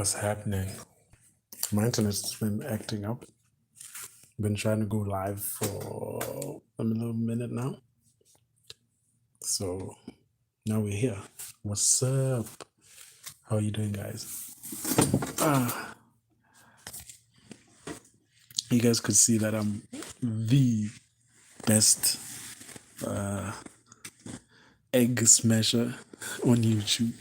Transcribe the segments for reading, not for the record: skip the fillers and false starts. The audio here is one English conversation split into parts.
What's happening? My internet's been acting up. Been trying to go live for a little minute now. So now we're here. What's up? How are you doing, guys? You guys could see that I'm the best egg smasher on YouTube.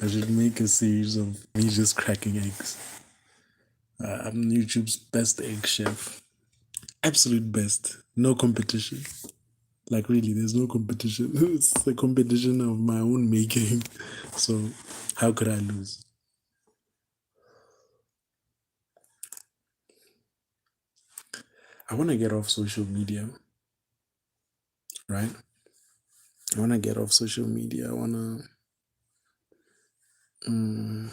I should make a series of me just cracking eggs. I'm YouTube's best egg chef. Absolute best. No competition. Like, really, there's no competition. It's a competition of my own making. So how could I lose? I want to get off social media, right? I want to get off social media. I want to I'm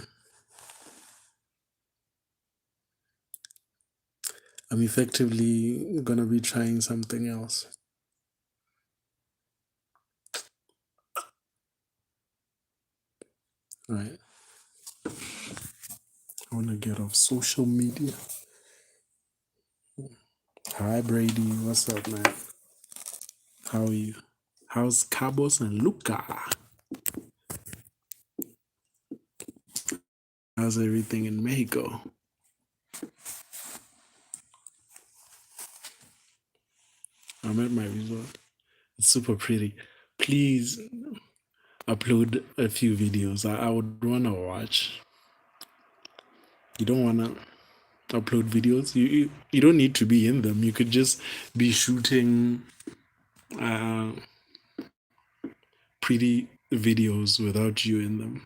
effectively gonna be trying something else. Right. I wanna get off social media. Hi Brady, what's up, man? How are you? How's Cabos and Luca? How's everything in Mexico? I'm at my resort. It's super pretty. Please upload a few videos. I would wanna watch. You don't wanna upload videos. You don't need to be in them. You could just be shooting pretty videos without you in them.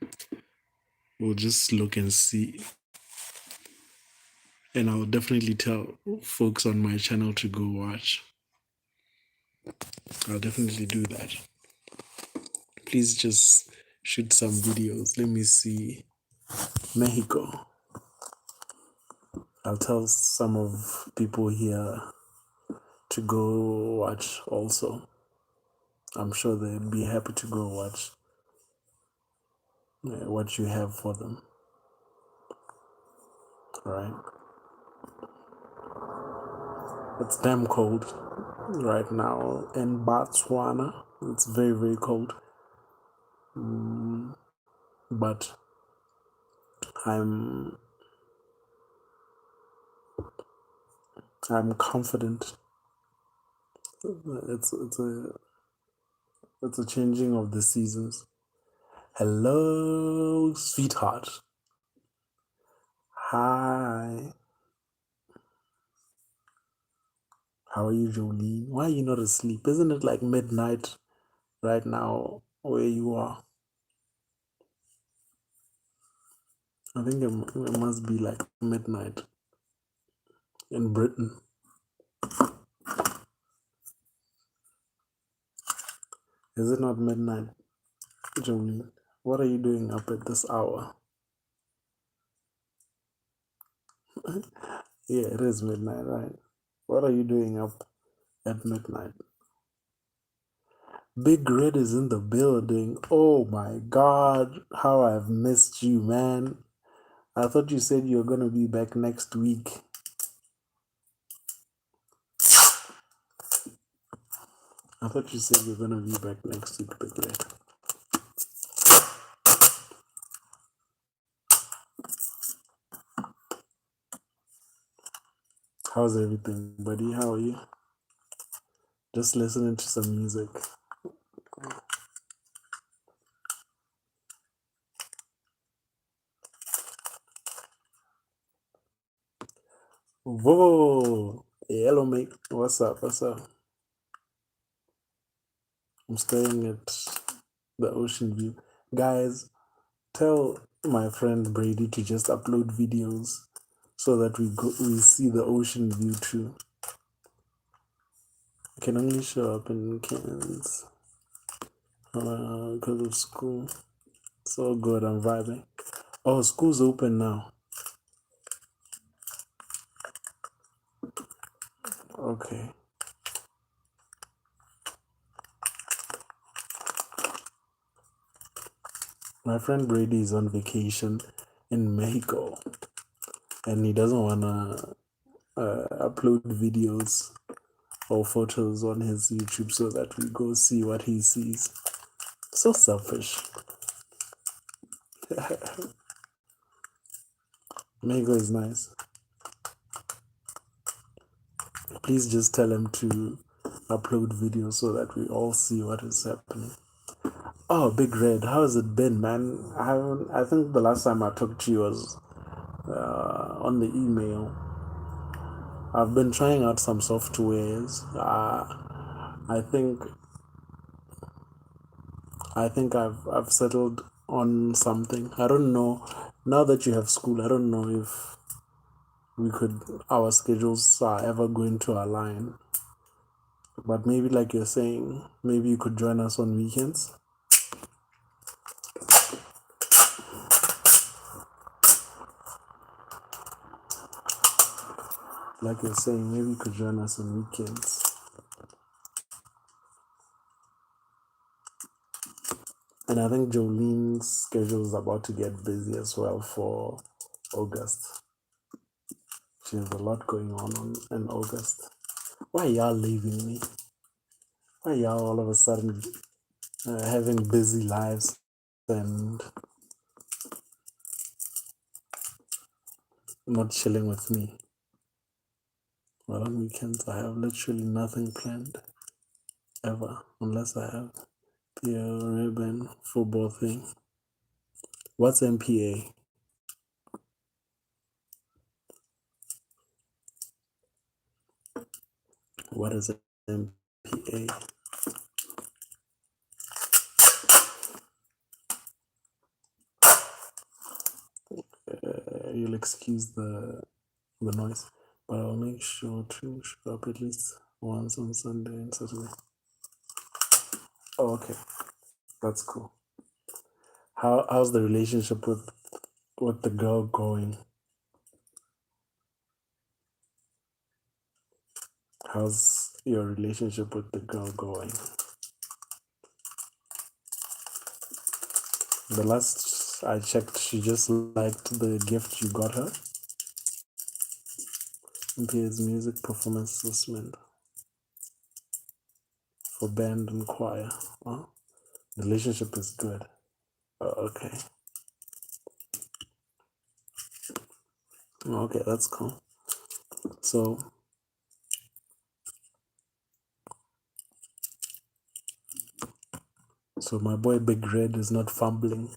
We'll just look and see. And I'll definitely tell folks on my channel to go watch. I'll definitely do that. Please just shoot some videos. Let me see. Mexico. I'll tell some of people here to go watch also. I'm sure they'd be happy to go watch what you have for them. Right? It's damn cold right now in Botswana. It's very, very cold. But I'm confident. It's a changing of the seasons. Hello, sweetheart. Hi. How are you, Jolene? Why are you not asleep? Isn't it like midnight right now where you are? I think it must be like midnight in Britain. Is it not midnight, Jolene? What are you doing up at this hour? Yeah, it is midnight, right? What are you doing up at midnight? Big Red is in the building. Oh my God, how I've missed you, man. I thought you said you were going to be back next week. I thought you said you were going to be back next week, Big Red. How's everything, buddy? How are you? Just listening to some music. Whoa! Hello, mate. What's up? What's up? I'm staying at the Ocean View. Guys, tell my friend Brady to just upload videos so that we see the ocean view too. I can only show up in Cairns because of school. So good, I'm vibing. Oh, school's open now. Okay. My friend Brady is on vacation in Mexico, and he doesn't wanna upload videos or photos on his YouTube so that we go see what he sees. So selfish. Mexico is nice. Please just tell him to upload videos so that we all see what is happening. Oh, Big Red, how has it been, man? I haven't. I think the last time I talked to you was on the email. I've been trying out some softwares. I think I've settled on something. I don't know. Now that you have school, I don't know if we could our schedules are ever going to align. But maybe, like you're saying, maybe you could join us on weekends. Like you're saying, maybe you could join us on weekends. And I think Jolene's schedule is about to get busy as well for August. She has a lot going on in August. Why are y'all leaving me? Why are y'all all of a sudden having busy lives and not chilling with me? Well, on weekends, I have literally nothing planned ever, unless I have the ribbon football thing. What's MPA? What is MPA? You'll excuse the noise, but I'll make sure to show up at least once on Sunday and Saturday. Oh, okay, that's cool. How's the relationship with the girl going? How's your relationship with the girl going? The last I checked, she just liked the gift you got her. MPA's music performance assessment for band and choir. Huh? The relationship is good. Okay. Okay, that's cool. So my boy Big Red is not fumbling.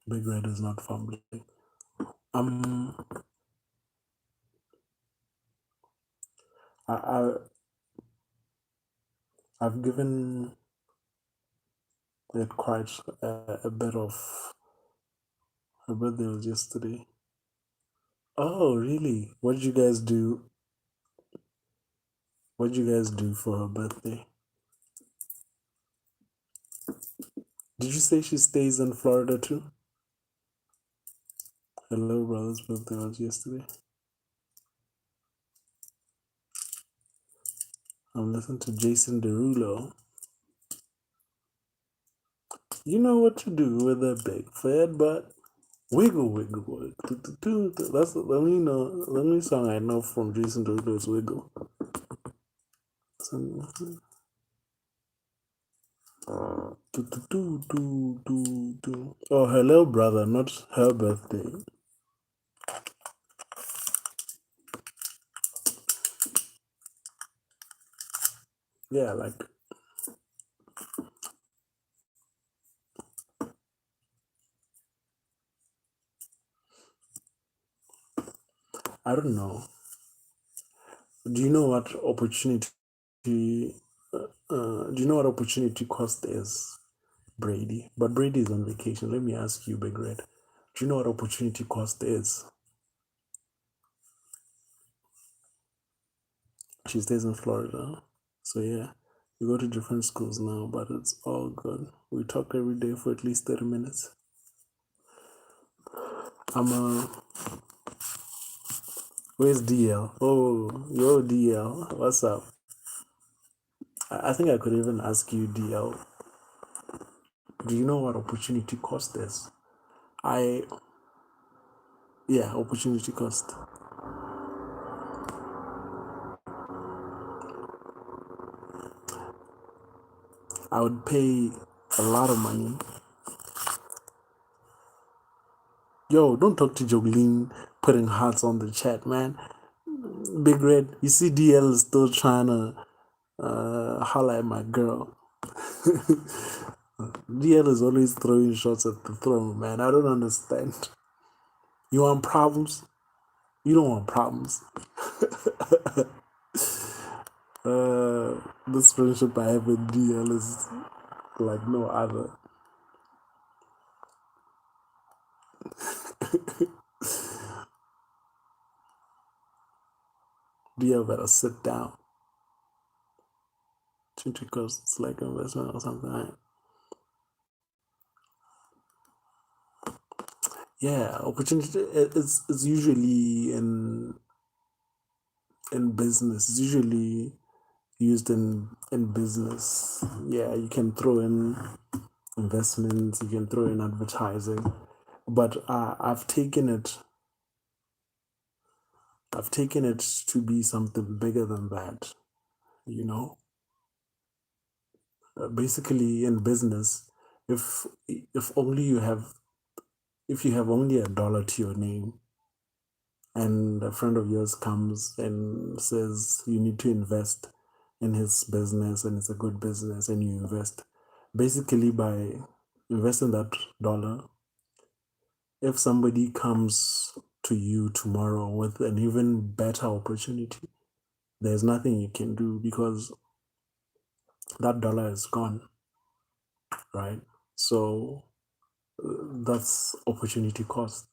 Big Red is not fumbling. Um, I I've given it quite a bit of. Her birthday was yesterday. Oh, really? What did you guys do? What did you guys do for her birthday? Did you say she stays in Florida too? Her little brother's birthday was yesterday. I'm listening to Jason Derulo. You know what to do with a big fat butt. Wiggle, wiggle, wiggle. That's the only song I know from Jason Derulo is Wiggle. Oh, her little brother, not her birthday. Yeah, like I don't know. Do you know what opportunity? Do you know what opportunity cost is, Brady? But Brady is on vacation. Let me ask you, Big Red. Do you know what opportunity cost is? She stays in Florida, so yeah, we go to different schools now, but it's all good. We talk every day for at least 30 minutes. Where's DL? Oh, yo, DL. What's up? I think I could even ask you, DL, Do you know what opportunity cost is? Opportunity cost. I would pay a lot of money. Yo, don't talk to Jolene putting hearts on the chat, man. Big Red, you see DL is still trying to holler at my girl. DL is always throwing shots at the throne, man. I don't understand. You want problems? You don't want problems. This friendship I have with DL is like no other. DL better sit down. Because it's like investment or something. Right? Yeah, opportunity it's usually in business. It's usually used in business. Yeah, you can throw in investments, you can throw in advertising, but I've taken it to be something bigger than that. You know, basically in business, if if only you have if you have only $1 to your name, and a friend of yours comes and says you need to invest in his business and it's a good business, and you invest, basically by investing that dollar, if somebody comes to you tomorrow with an even better opportunity, there's nothing you can do because that dollar is gone, right? So that's opportunity cost.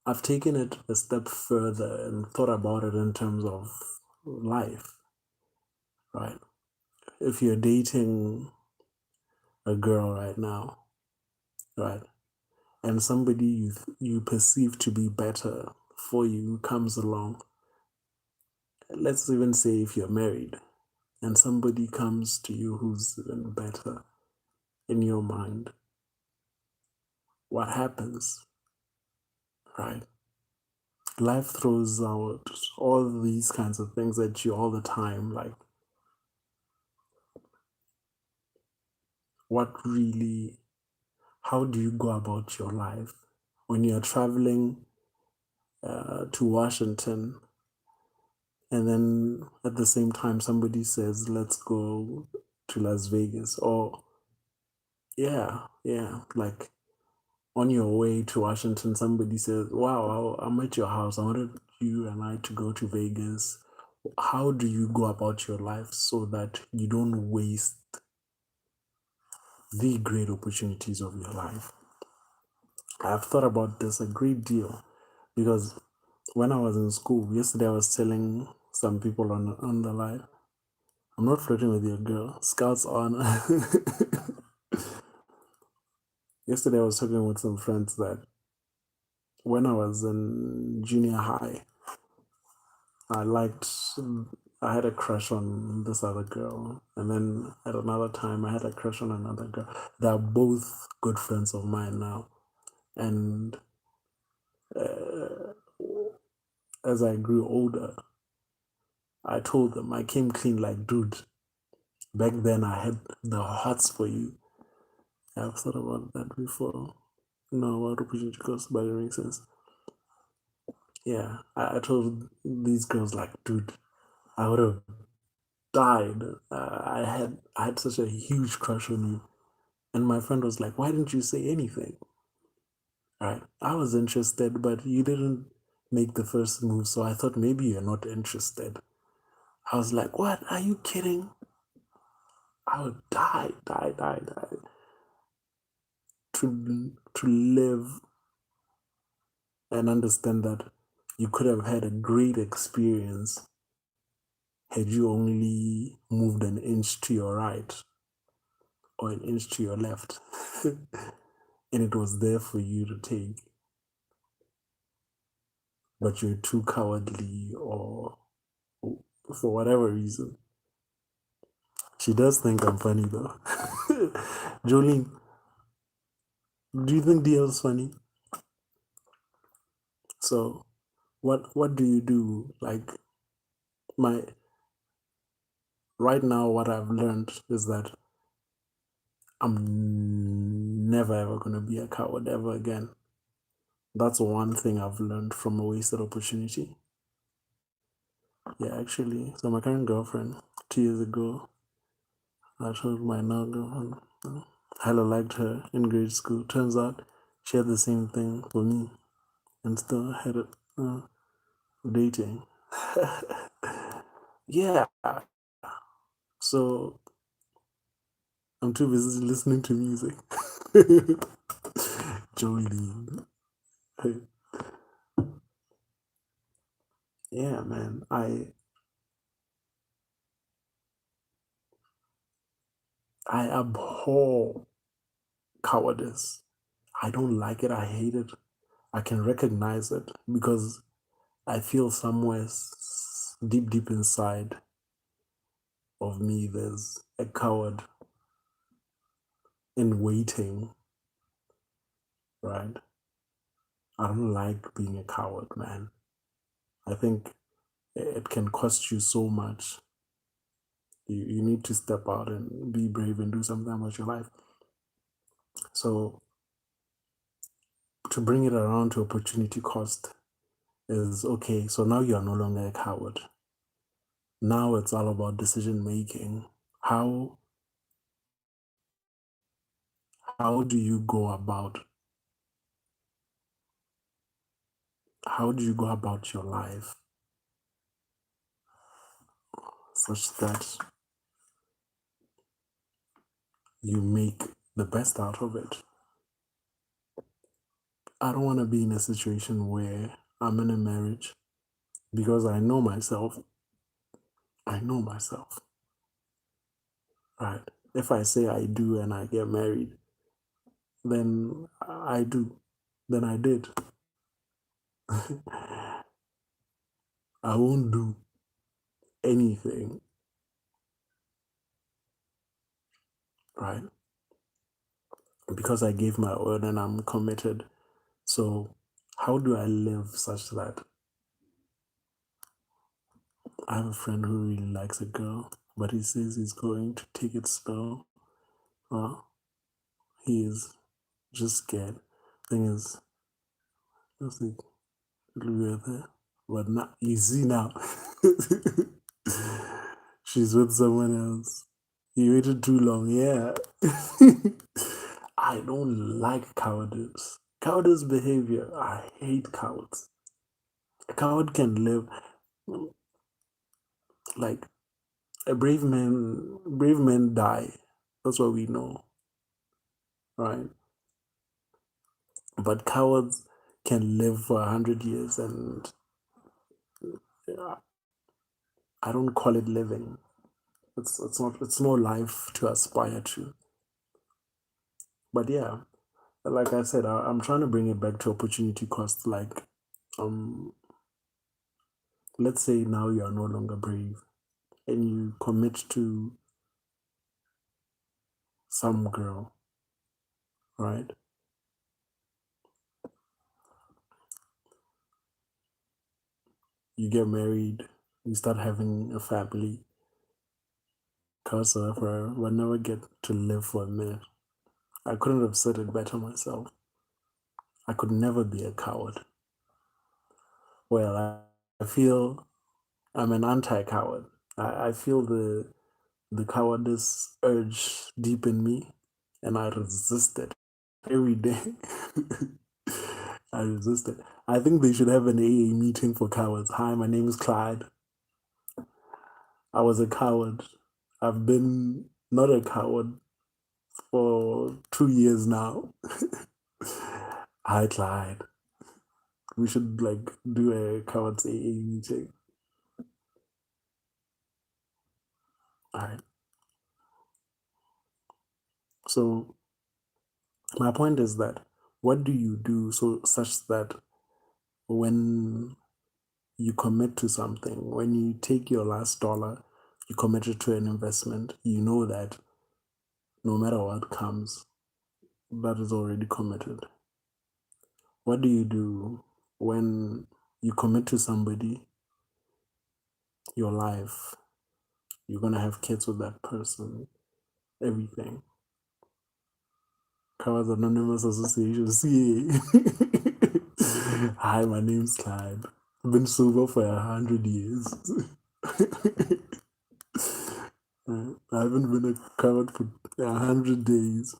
I've taken it a step further and thought about it in terms of life, right? If you're dating a girl right now, right, and somebody you perceive to be better for you comes along, let's even say if you're married and somebody comes to you who's even better in your mind, what happens, right? Life throws out all these kinds of things at you all the time, like what really, how do you go about your life when you're traveling to Washington, and then at the same time somebody says let's go to Las Vegas, or yeah, like on your way to Washington somebody says, wow, I'm at your house, I wanted you and I to go to Vegas. How do you go about your life so that you don't waste the great opportunities of your life? I've thought about this a great deal because when I was in school yesterday, I was telling some people on the live, I'm not flirting with your girl. Scouts on. Yesterday, I was talking with some friends that when I was in junior high, I liked, I had a crush on this other girl. And then at another time, I had a crush on another girl. They're both good friends of mine now. And as I grew older, I told them, I came clean like, dude, back then I had the hots for you. I've thought about that before. No, what opportunity cost, but it makes sense. Yeah, I told these girls like, dude, I would have died. I had such a huge crush on you, and my friend was like, why didn't you say anything? Right? I was interested, but you didn't make the first move, so I thought maybe you're not interested. I was like, what? Are you kidding? I would die to live and understand that you could have had a great experience had you only moved an inch to your right or an inch to your left, and it was there for you to take, but you're too cowardly or for whatever reason. She does think I'm funny though. Jolene, Do you think DL is funny? So, what do you do? Like my right now, what I've learned is that I'm never ever gonna be a coward ever again. That's one thing I've learned from a wasted opportunity. Yeah, actually. So my current girlfriend, 2 years ago, I told my now girlfriend, Hella liked her in grade school. Turns out she had the same thing for me and still had it dating. Yeah. So I'm too busy listening to music. Jolene. Yeah, man. I abhor cowardice. I don't like it. I hate it. I can recognize it because I feel somewhere deep, deep inside of me there's a coward in waiting, right? I don't like being a coward, man. I think it can cost you so much. You need to step out and be brave and do something about your life. So, to bring it around to opportunity cost is okay. So now you are no longer a coward. Now it's all about decision making. How how do you go about how do you go about your life such that you make the best out of it? I don't want to be in a situation where I'm in a marriage because I know myself. I know myself, right? If I say I do and I get married, then I do. Then I did. I won't do anything, right? Because I gave my word and I'm committed. So, how do I live such that I have a friend who really likes a girl, but he says he's going to take it slow? Well, he is just scared. Thing is, let's see, it'll be right there. But now, you see now, she's with someone else. You waited too long, yeah. I don't like cowardice. Cowardice behavior. I hate cowards. A coward can live like a brave man. Brave men die. That's what we know, right? But cowards can live for 100 years, and I don't call it living. It's not. It's no life to aspire to. But yeah, like I said, I'm trying to bring it back to opportunity cost. Like, um, let's say now you are no longer brave, and you commit to some girl, right? You get married, you start having a family, whatsoever, but never get to live for a minute. I couldn't have said it better myself. I could never be a coward. Well, I feel I'm an anti-coward. I feel the cowardice urge deep in me, and I resist it every day. I resist it. I think they should have an AA meeting for cowards. Hi, my name is Clyde. I was a coward. I've been not a coward for 2 years now. Hi, Clyde. We should like do a cowards AA meeting. All right. So my point is that what do you do so such that when you commit to something, when you take your last dollar, you commit it to an investment, you know that no matter what comes, that is already committed. What do you do when you commit to somebody your life? You're gonna have kids with that person, everything. Cowards Anonymous Association, CA. Hi, my name's Clyde. I've been sober for 100 years. I haven't been a coward for 100 days.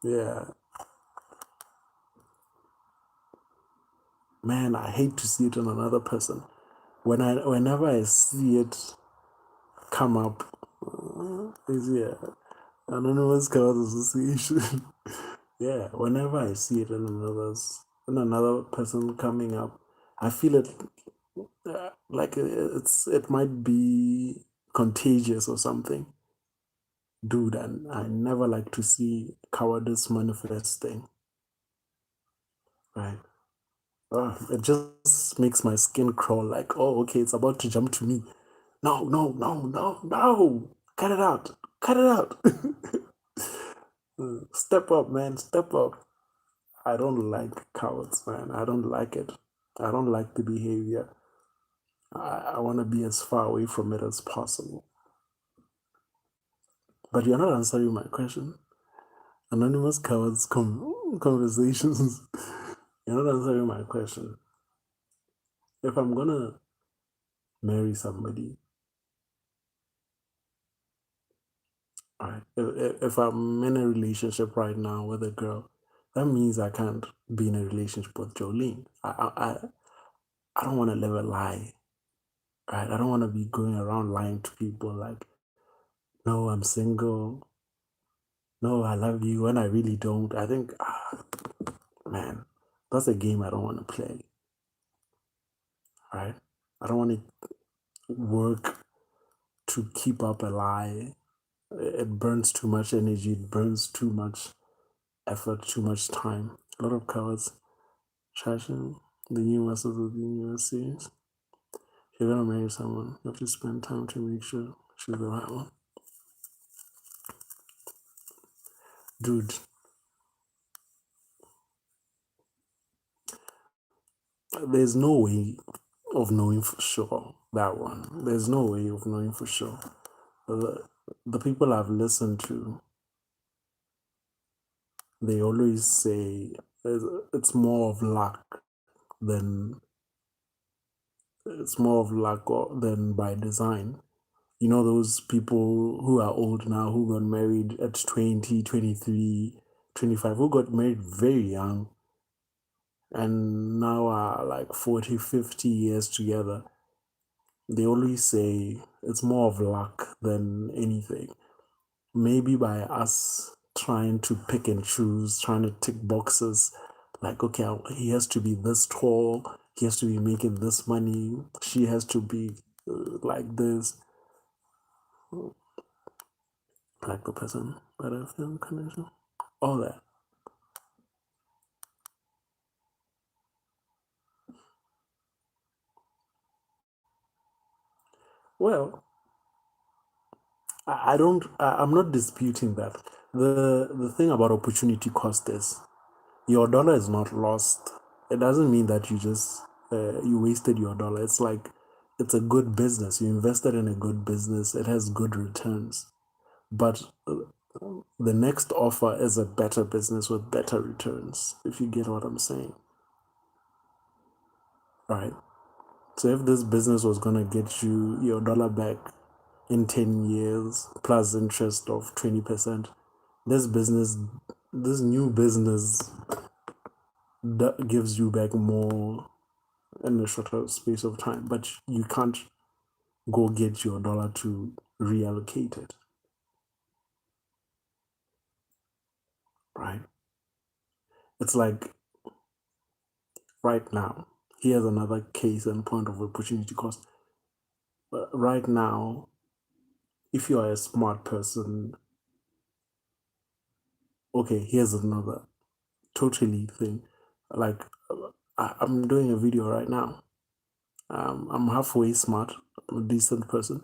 Yeah. Man, I hate to see it in another person. Whenever I see it come up, is Anonymous Cowards Association. Yeah, whenever I see it in another person coming up, I feel it like it might be contagious or something. Dude, and I never like to see cowardice manifesting. Right? It just makes my skin crawl. Like, oh, okay, it's about to jump to me. No, no, no, no, no! Cut it out! Cut it out! Step up, man! Step up! I don't like cowards, man. I don't like it. I don't like the behavior. I want to be as far away from it as possible. But you're not answering my question. Anonymous cowards conversations. You're not answering my question. If I'm gonna marry somebody, right? If I'm in a relationship right now with a girl, that means I can't be in a relationship with Jolene. I don't want to live a lie, right? I don't want to be going around lying to people like, no, I'm single. No, I love you when I really don't. I think, man, that's a game I don't want to play, right? I don't want to work to keep up a lie. It burns too much energy, it burns too much effort, too much time. A lot of cowards trashing the new masters of the universe series. If you're gonna marry someone, you have to spend time to make sure she's the right one. Dude, there's no way of knowing for sure that one. There's no way of knowing for sure. The people I've listened to, they always say it's more of luck than than by design. You know those people who are old now who got married at 20, 23, 25, who got married very young and now are like 40, 50 years together. They always say it's more of luck than anything. Maybe by us trying to pick and choose, trying to tick boxes, like, okay, he has to be this tall, he has to be making this money, she has to be like this, like the person, better film connection, all that. Well, I don't, I'm not disputing that. The thing about opportunity cost is your dollar is not lost. It doesn't mean that you wasted your dollar. It's like it's a good business. You invested in a good business. It has good returns. But the next offer is a better business with better returns, if you get what I'm saying. Right? So if this business was going to get you your dollar back in 10 years plus interest of 20%, this business, this new business that gives you back more in a shorter space of time, but you can't go get your dollar to reallocate it, right? It's like right now, here's another case and point of opportunity cost. Right now, if you are a smart person, okay, here's another totally thing. Like, I'm doing a video right now. I'm halfway smart, I'm a decent person.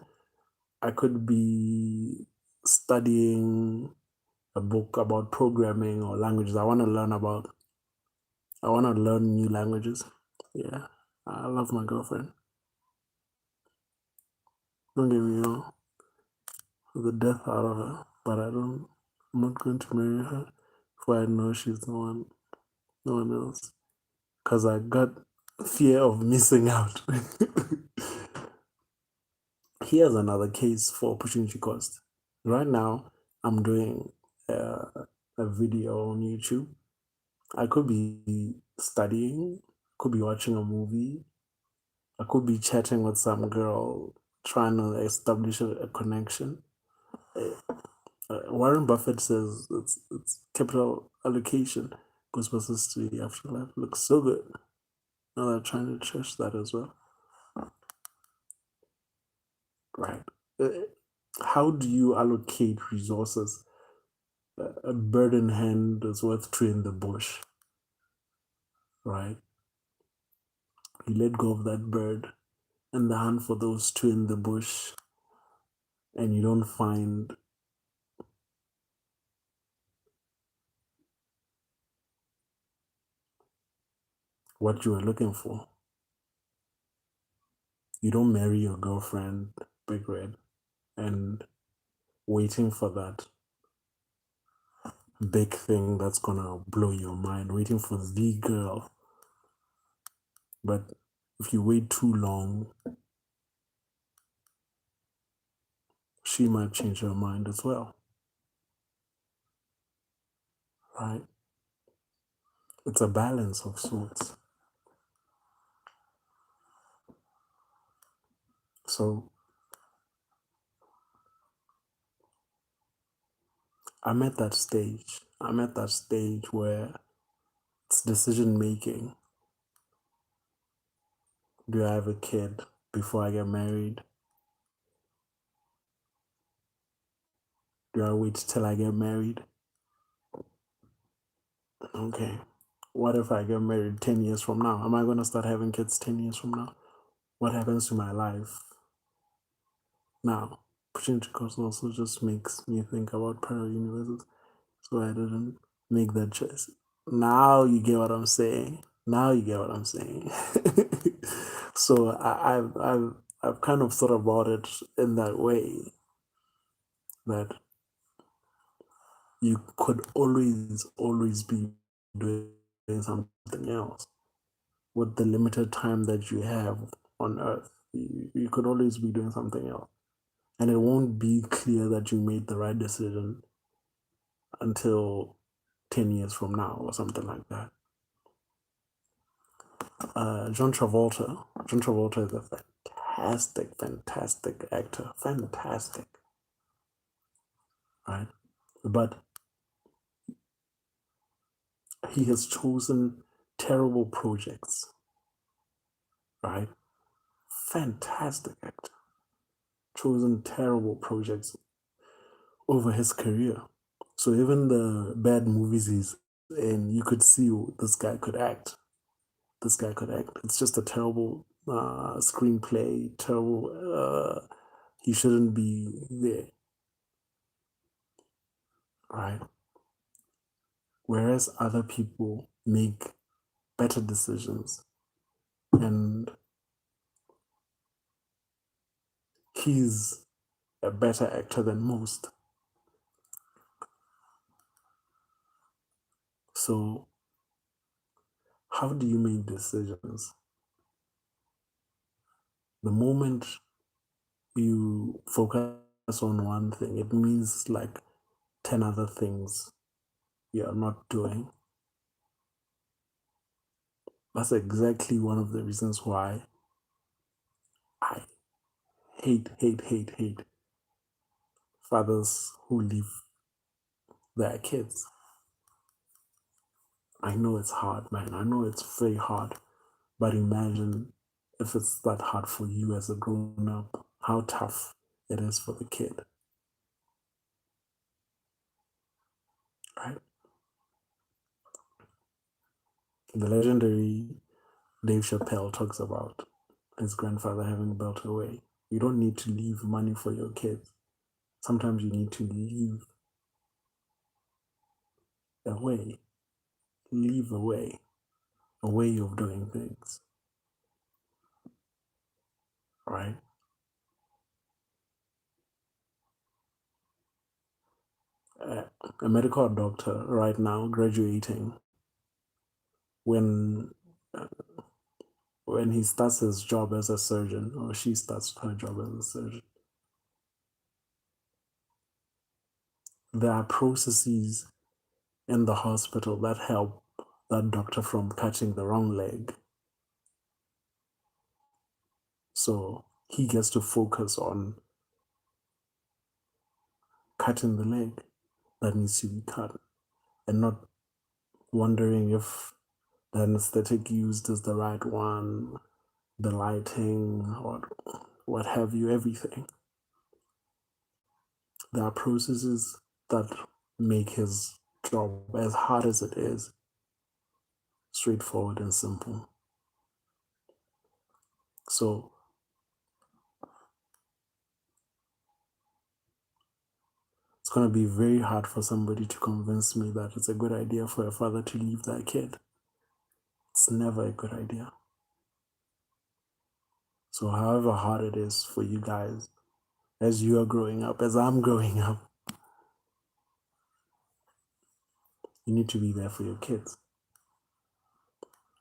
I could be studying a book about programming or languages. I want to learn new languages. Yeah, I love my girlfriend. Don't get me wrong, the death out of her, but I'm not going to marry her if I know she's the one, no one else. Because I got fear of missing out. Here's another case for opportunity cost. Right now, I'm doing a video on YouTube. I could be studying, could be watching a movie, I could be chatting with some girl trying to establish a connection. Warren Buffett says it's capital allocation goes versus to the afterlife. Looks so good. Now they're trying to church that as well. Right. Uh, How do you allocate resources? A bird in hand is worth two in the bush, right? You let go of that bird and the hunt for those two in the bush, and you don't find what you were looking for. You don't marry your girlfriend, Big Red, and waiting for that big thing that's gonna blow your mind, waiting for the girl. But if you wait too long, she might change her mind as well, right? It's a balance of sorts. So I'm at that stage. I'm at that stage where it's decision making. Do I have a kid before I get married? Do I wait till I get married? Okay. What if I get married 10 years from now? Am I going to start having kids 10 years from now? What happens to my life now? Opportunity cost also just makes me think about parallel universes. So I didn't make that choice. Now you get what I'm saying. Now you get what I'm saying. So I've kind of thought about it in that way that you could always be doing something else with the limited time that you have on earth. You could always be doing something else. And it won't be clear that you made the right decision until 10 years from now or something like that. John Travolta. John Travolta is a fantastic actor. Fantastic. Right? But he has chosen terrible projects. Right? Fantastic actor. Chosen terrible projects over his career. So even the bad movies he's in, you could see this guy could act. This guy could act. It's just a terrible screenplay, terrible. He shouldn't be there, right? Whereas other people make better decisions, and he's a better actor than most. So, how do you make decisions? The moment you focus on one thing, it means like 10 other things you're not doing. That's exactly one of the reasons why I hate fathers who leave their kids. I know it's hard, man. I know it's very hard. But imagine if it's that hard for you as a grown up, how tough it is for the kid, right? The legendary Dave Chappelle talks about his grandfather having built a way. You don't need to leave money for your kids. Sometimes you need to leave a way, leave a way of doing things, right? A medical doctor right now graduating, when when he starts his job as a surgeon, or she starts her job as a surgeon, there are processes in the hospital that help that doctor from catching the wrong leg. So he gets to focus on cutting the leg that needs to be cut, and not wondering if the anesthetic used is the right one, the lighting, or what have you, everything. There are processes that make his job, as hard as it is, straightforward and simple. So it's going to be very hard for somebody to convince me that it's a good idea for a father to leave that kid. It's never a good idea. So, however hard it is for you guys, as you are growing up, as I'm growing up, you need to be there for your kids.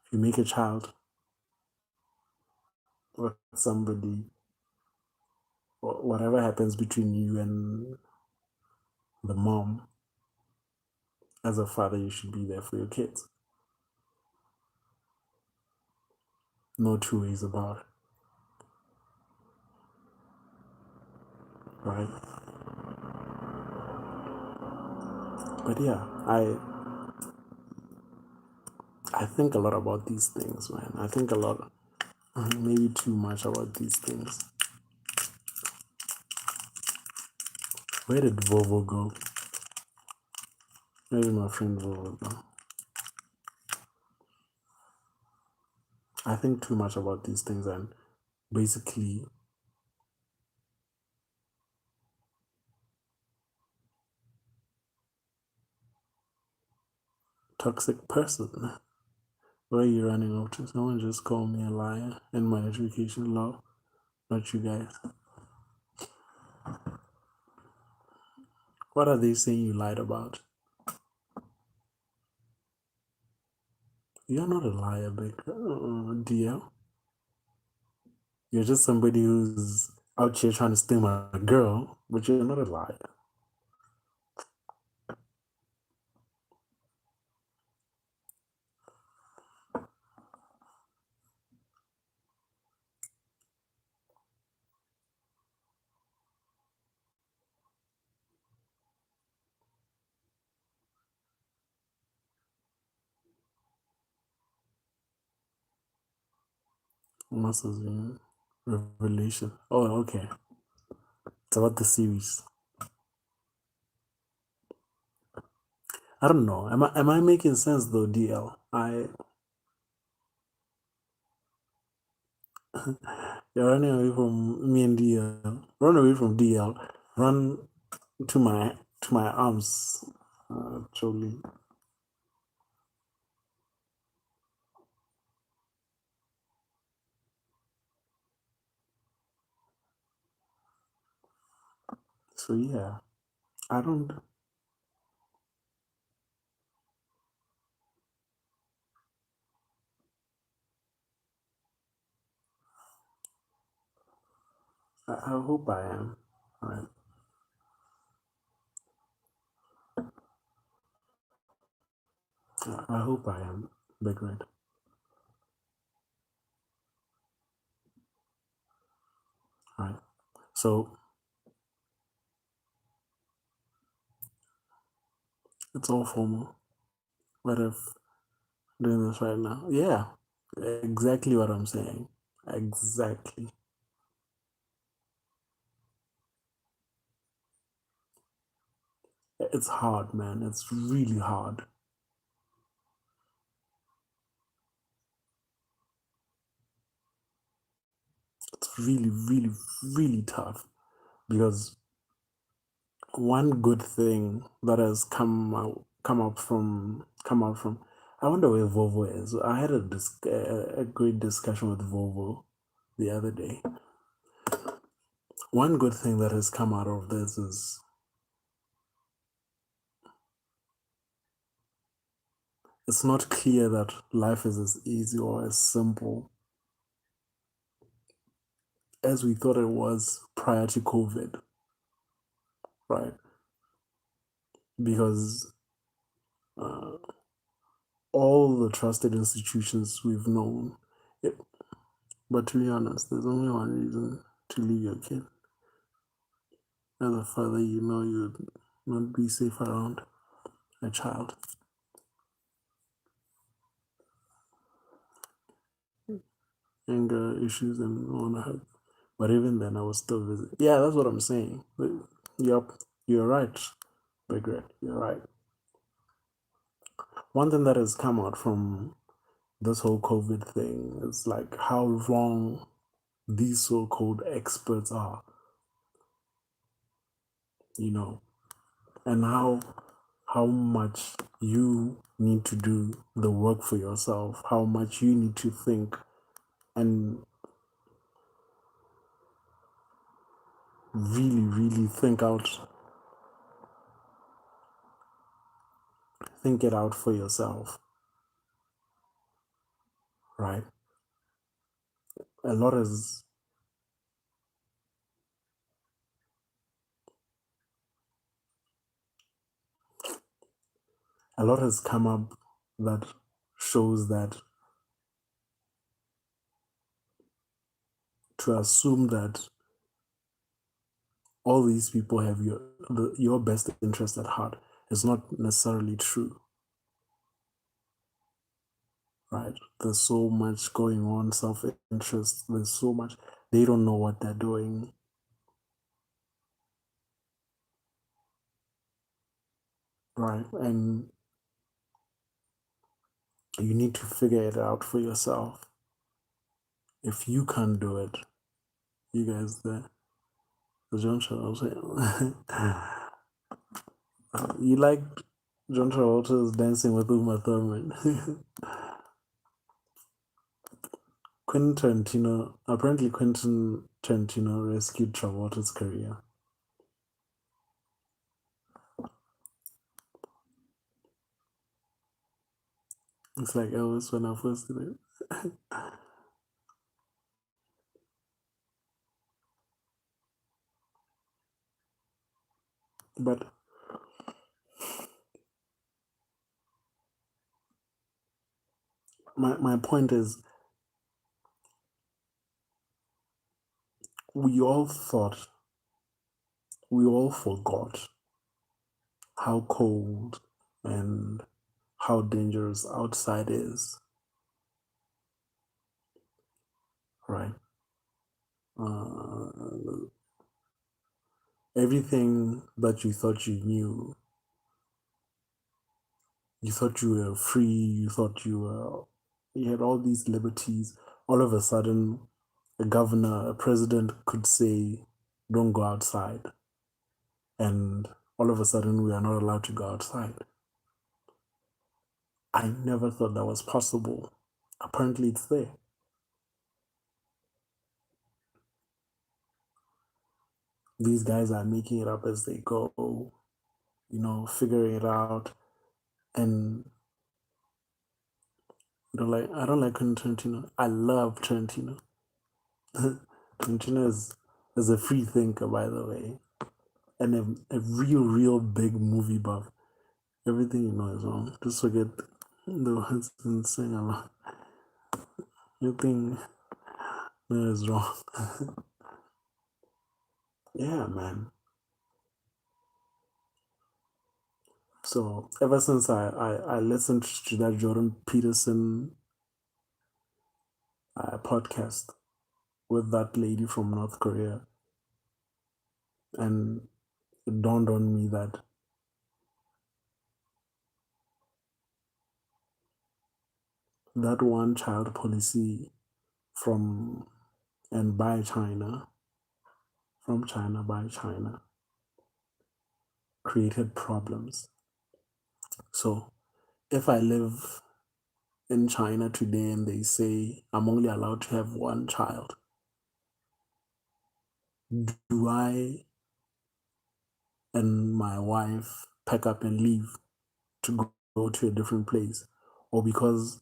If you make a child with somebody, or whatever happens between you and the mom, as a father, you should be there for your kids. No two ways about it. Right? But yeah, I think a lot about these things, man. I think a lot, maybe too much about these things. Where did Vovo go? Where did my friend Vovo go? I think too much about these things, and basically toxic person. Where are you running off to? Someone just called me a liar in my education law, not you guys. What are they saying you lied about? You're not a liar, big DL. You're just somebody who's out here trying to steal my girl, but you're not a liar. Masters in Revelation. Oh, okay. It's about the series. I don't know. Am I making sense though, DL? You're running away from me and DL. Run away from DL. Run to my arms. Actually. So yeah. I don't I hope I am. Alright. I hope I am, Big Red. Alright. So it's all formal. What if doing this right now? Yeah. Exactly what I'm saying. Exactly. It's hard, man. It's really hard. It's really, really, really tough, because one good thing that has come out from. I wonder where Volvo is. I had a great discussion with Volvo the other day. One good thing that has come out of this is it's not clear that life is as easy or as simple as we thought it was prior to COVID, right? Because all the trusted institutions we've known, it, but to be honest, there's only one reason to leave your kid. As a father, you know you'd not be safe around a child. Anger issues and want to hurt. But even then, I was still visit. Yeah, that's what I'm saying. Yup, you're right, Big Red. You're right. One thing that has come out from this whole COVID thing is like how wrong these so-called experts are, you know, and how much you need to do the work for yourself, how much you need to think and really, really think it out for yourself, right? A lot is a lot has come up that shows that to assume that all these people have your best interest at heart is not necessarily true, right? There's so much going on, self-interest. There's so much they don't know what they're doing, right? And you need to figure it out for yourself. If you can't do it, you guys, the John Travolta. You like John Travolta's Dancing with Uma Thurman. Apparently Quentin Tarantino rescued Travolta's career. It's like Elvis when I first did it. But my point is, we all thought, we all forgot how cold and how dangerous outside is, right? Uh, Everything that you thought you thought you were free, you had all these liberties. All of a sudden, a governor, a president could say, don't go outside. And all of a sudden, we are not allowed to go outside. I never thought that was possible. Apparently, it's there. These guys are making it up as they go, figuring it out. And I don't like Tarantino. I love Tarantino. Tarantino is a free thinker, by the way, and a real big movie buff. Everything you know is wrong. Just forget the words and sing along. Everything is wrong. Yeah, man. So ever since I listened to that Jordan Peterson podcast with that lady from North Korea, and it dawned on me that that one child policy from and by China, from China by China, created problems. So if I live in China today and they say I'm only allowed to have one child, do I and my wife pack up and leave to go to a different place? Or because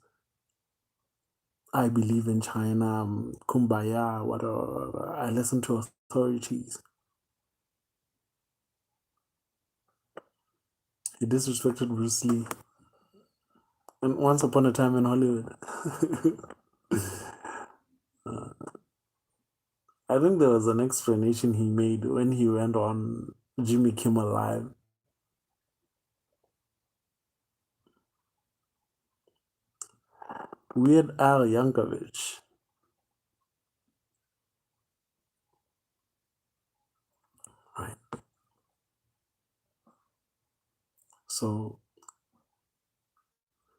I believe in China, kumbaya, whatever, I listen to authorities? He disrespected Bruce Lee. And once upon a time in Hollywood. I think there was an explanation he made when he went on Jimmy Kimmel Live. Weird Al Yankovic. Right. So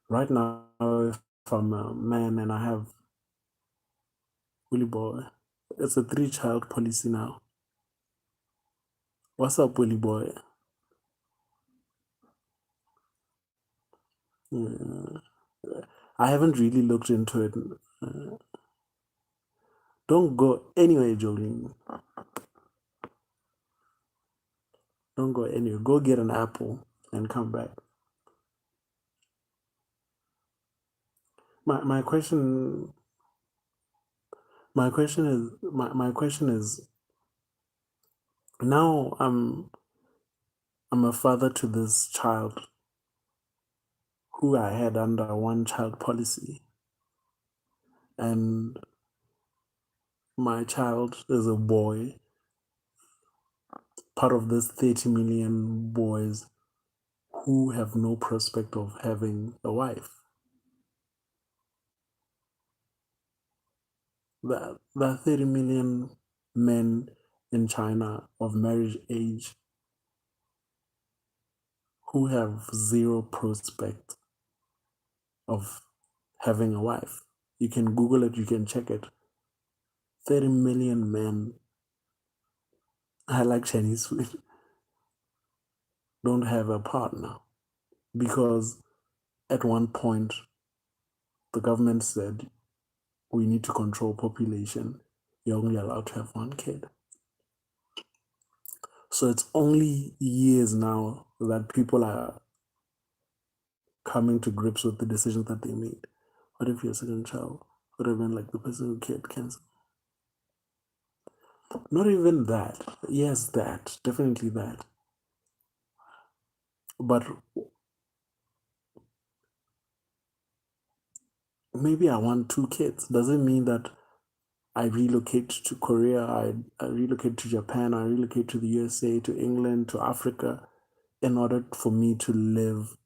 right now, if I'm a man and I have Willie Boy, it's a 3-child policy now. What's up, Willie Boy? I haven't really looked into it. Don't go anywhere, Jolene. Don't go anywhere. Go get an apple and come back. My question my question is now I'm a father to this child who I had under one child policy, and my child is a boy, part of this 30 million boys who have no prospect of having a wife. That 30 million men in China of marriage age who have zero prospect of having a wife. You can Google it, you can check it. 30 million men, I like Chinese food, don't have a partner because at one point the government said we need to control population. You're only allowed to have one kid. So it's only years now that people are coming to grips with the decisions that they made. What if your second child would have been like the person who had cancer? Not even that. Yes, that. Definitely that. But maybe I want 2 kids. Doesn't mean that I relocate to Korea, I relocate to Japan, I relocate to the USA, to England, to Africa, in order for me to live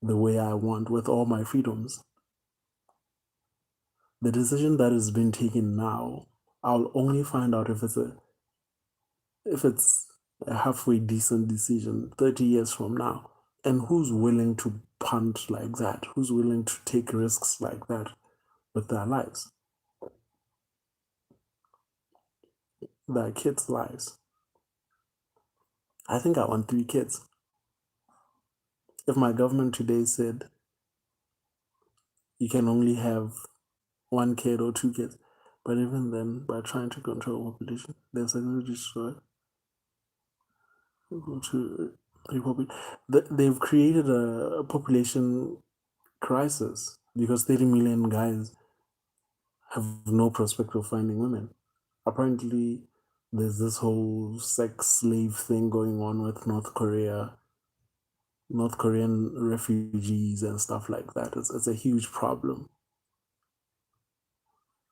the way I want with all my freedoms. The decision that is being taken now, I'll only find out if it's a halfway decent decision 30 years from now. And who's willing to punt like that? Who's willing to take risks like that with their lives? Their kids' lives. I think I want 3 kids. If my government today said you can only have 1 kid or 2 kids, but even then, by trying to control population, they're going to destroy to republic. They've created a population crisis because 30 million guys have no prospect of finding women. Apparently, there's this whole sex slave thing going on with North Korean refugees and stuff like that. It's a huge problem.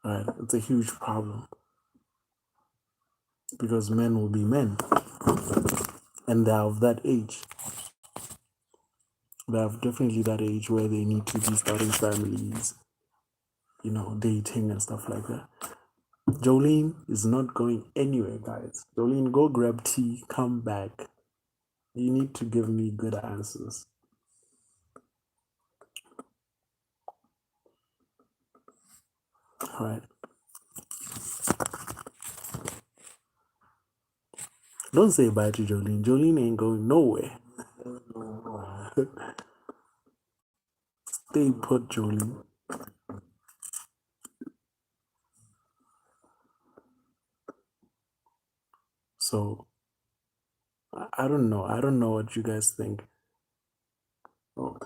Right? It's a huge problem because men will be men, and they're of that age. They're definitely that age where they need to be starting families, dating and stuff like that. Jolene is not going anywhere, guys. Jolene, go grab tea, come back. You need to give me good answers. All right. Don't say bye to Jolene. Jolene ain't going nowhere. Stay put, Jolene. So I don't know. I don't know what you guys think. Oh,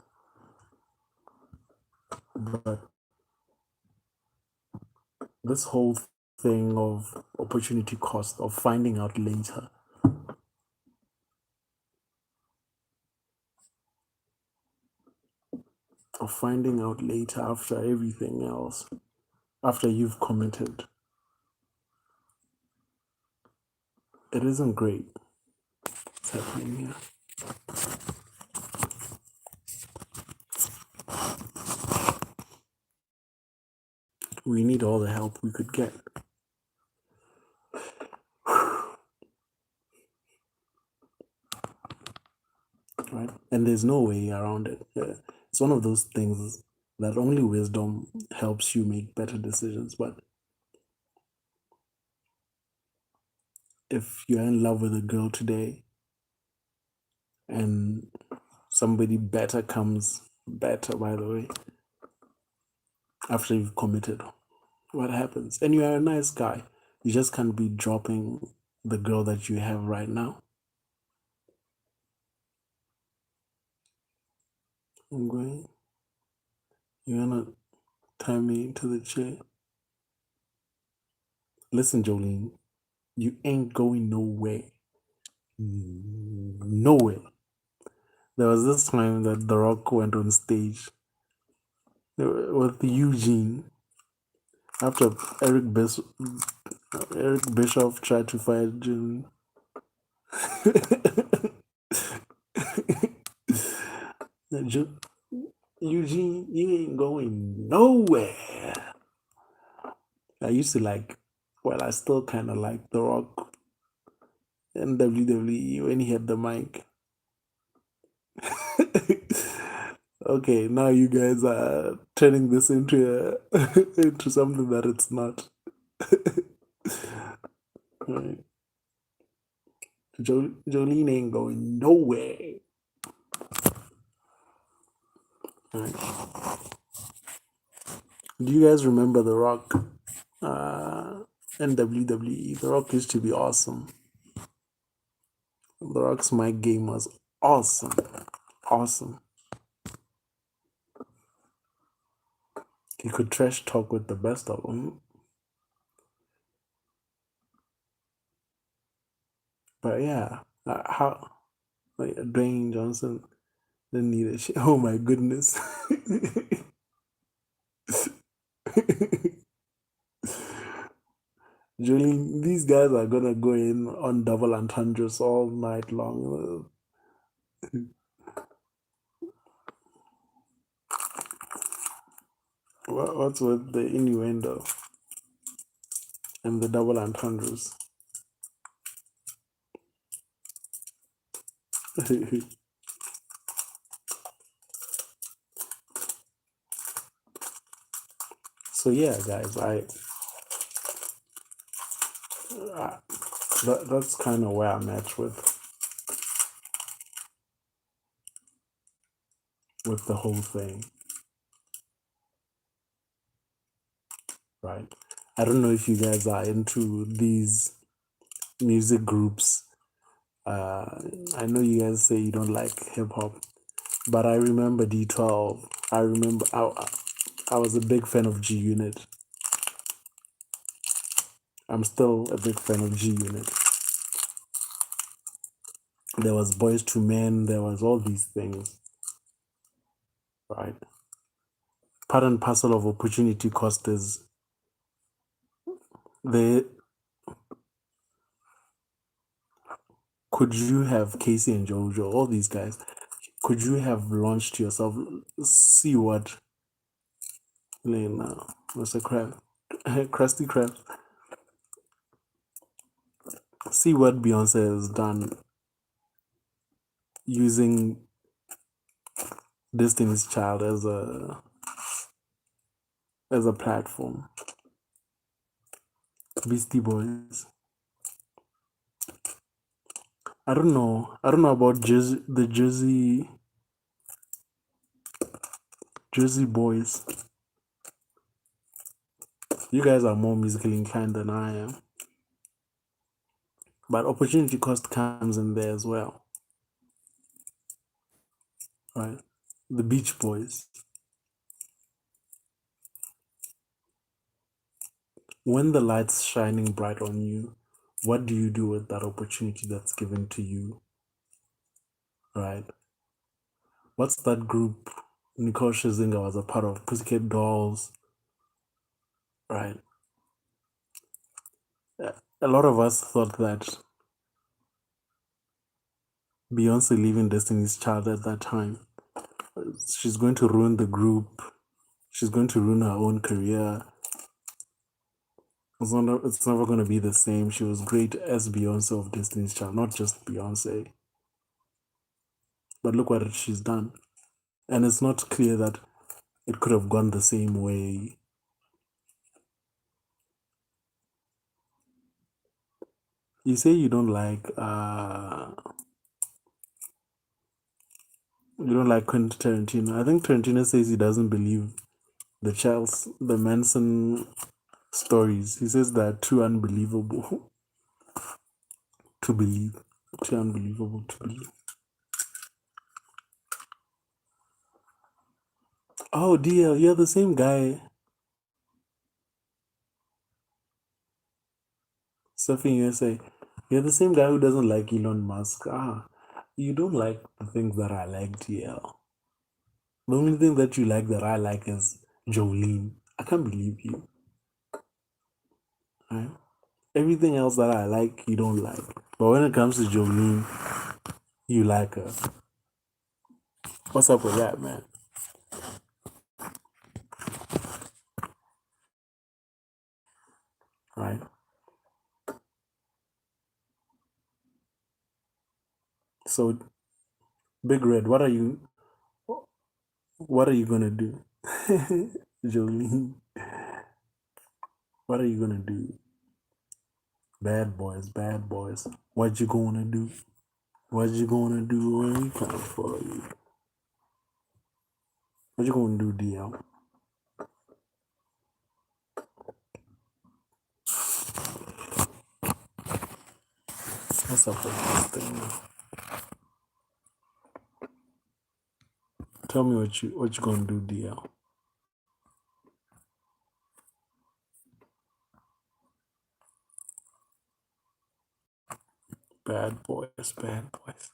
but this whole thing of opportunity cost of finding out later, after everything else, after you've committed, it isn't great. What's happening here? We need all the help we could get. Right? And there's no way around it. It's one of those things that only wisdom helps you make better decisions. But if you're in love with a girl today and somebody better comes, better by the way, after you've committed, what happens? And you are a nice guy. You just can't be dropping the girl that you have right now. I'm going, you're gonna tie me to the chair. Listen, Jolene, you ain't going nowhere. Nowhere. There was this time that The Rock went on stage with Eugene after Eric Bischoff tried to fight Jim. Eugene, you ain't going nowhere. I used to like, well, I still kind of like The Rock in WWE when he had the mic. Okay, now you guys are turning this into into something that it's not. Right. Jolene ain't going nowhere. Right. Do you guys remember The Rock in WWE? The Rock used to be awesome. The Rock's mic game was awesome. Awesome. He could trash talk with the best of them. But yeah, how like Dwayne Johnson didn't need a shit. Oh my goodness. Julian, these guys are gonna go in on double entendres all night long. What's with the innuendo and the double entendres? So yeah, guys, that's kind of where I'm at with the whole thing, right? I don't know if you guys are into these music groups. I know you guys say you don't like hip hop, but I remember D12. I remember I was a big fan of G Unit. I'm still a big fan of G Unit. There was Boys to Men, there was all these things, right? Part and parcel of opportunity cost is the could you have Casey and Jojo, all these guys, could you have launched yourself? See what Lena, Mr. Crab, Krusty Krab, see what Beyonce has done using Destiny's Child as a platform. Beastie Boys. I don't know. I don't know about Jersey Boys. You guys are more musically inclined than I am. But opportunity cost comes in there as well. Right? The Beach Boys. When the light's shining bright on you, what do you do with that opportunity that's given to you? Right? What's that group Nicole Scherzinger was a part of? Pussycat Dolls. Right? A lot of us thought that Beyonce leaving Destiny's Child at that time, she's going to ruin the group. She's going to ruin her own career. It's never going to be the same. She was great as Beyonce of Destiny's Child, not just Beyonce. But look what she's done. And it's not clear that it could have gone the same way. You say you don't like Quentin Tarantino. I think Tarantino says he doesn't believe the Manson stories. He says they're too unbelievable to believe. Too unbelievable to believe. Oh, DL, you're the same guy. Surfing USA. You're the same guy who doesn't like Elon Musk. You don't like the things that I like, DL. The only thing that you like that I like is Jolene. I can't believe you. Right? Everything else that I like, you don't like. But when it comes to Jolene, you like her. What's up with that, man? Right? So, Big Red, what are you gonna do? Jolene, what are you gonna do? Bad boys, bad boys. What you gonna do? What you gonna do when we come for you? What you gonna do, DL? What's up with this thing? Tell me what you gonna do, DL? Bad boys, bad boys.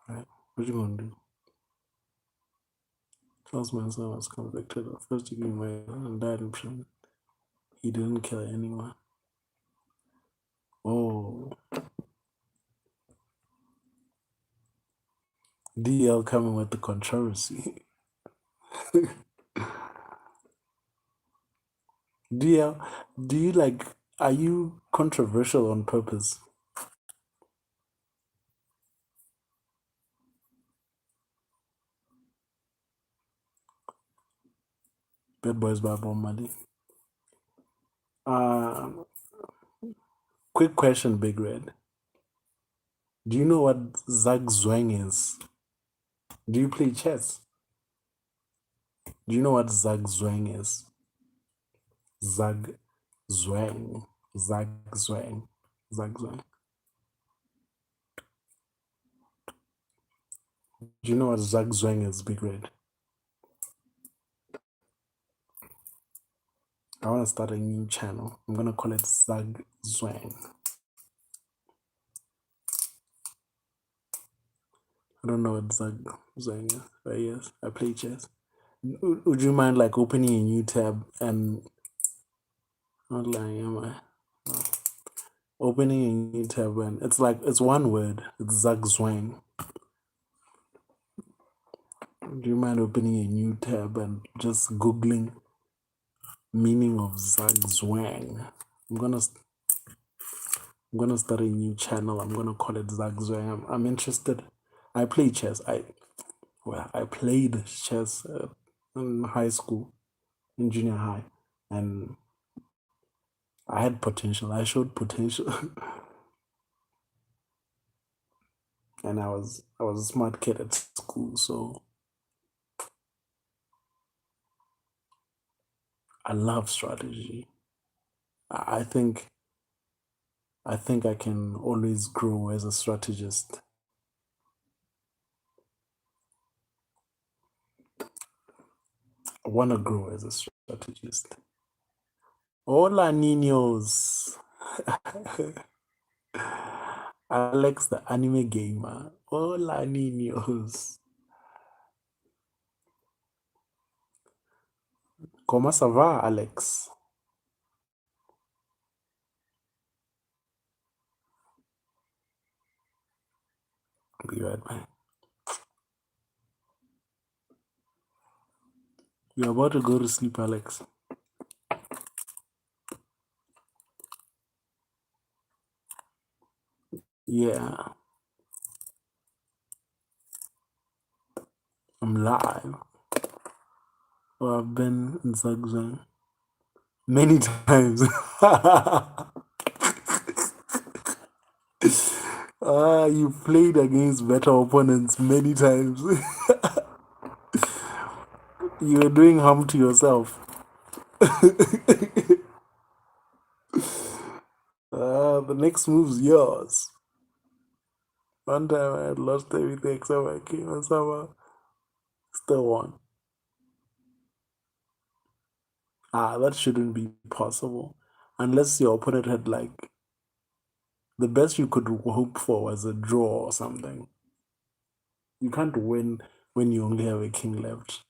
Right? What you gonna do? Charles Manson was convicted of first-degree murder and died in prison. He didn't kill anyone. Oh, DL coming with the controversy. DL, do you like? Are you controversial on purpose? Bad Boys by Bob Marley. Quick question, Big Red. Do you know what Zag Zwang is? Do you play chess? Do you know what Zag Zwang is? Zag Zwang. Zag Zwang. Zag Zwang. Do you know what Zag Zwang is, Big Red? I want to start a new channel. I'm going to call it Zag Zwang. I don't know what Zag Zwang is, but yes, I play chess. Would you mind like opening a new tab and not lying, am I? No. Opening a new tab and it's one word. It's Zag Zwang. Do you mind opening a new tab and just googling meaning of Zag Zwang? I'm gonna start a new channel. I'm gonna call it Zag Zwang. I'm interested. I play chess. I played chess in high school, in junior high, and I had potential. I showed potential, and I was a smart kid at school, so I love strategy. I think I can always grow as a strategist. I want to grow as a strategist. Hola, niños. Alex, the anime gamer. Hola, niños. Comment ça va, Alex? Be right back. You're about to go to sleep, Alex. Yeah, I'm live. Well, I've been in Zagzag many times. You played against better opponents many times. You were doing harm to yourself. The next move's yours. One time I had lost everything except my king and somehow still won. That shouldn't be possible. Unless your opponent had like the best you could hope for was a draw or something. You can't win when you only have a king left.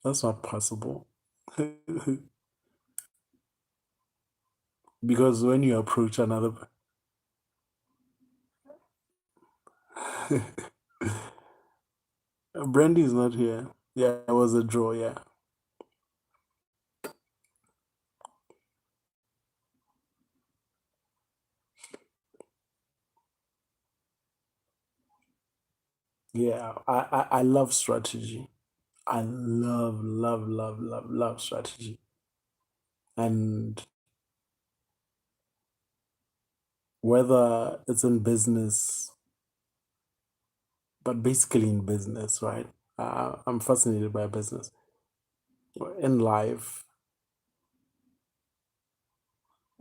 That's not possible. Because when you approach another Brandy is not here. Yeah, it was a draw, yeah. Yeah, I love strategy. I love strategy. And whether it's in business, but basically in business, right? I'm fascinated by business. In life,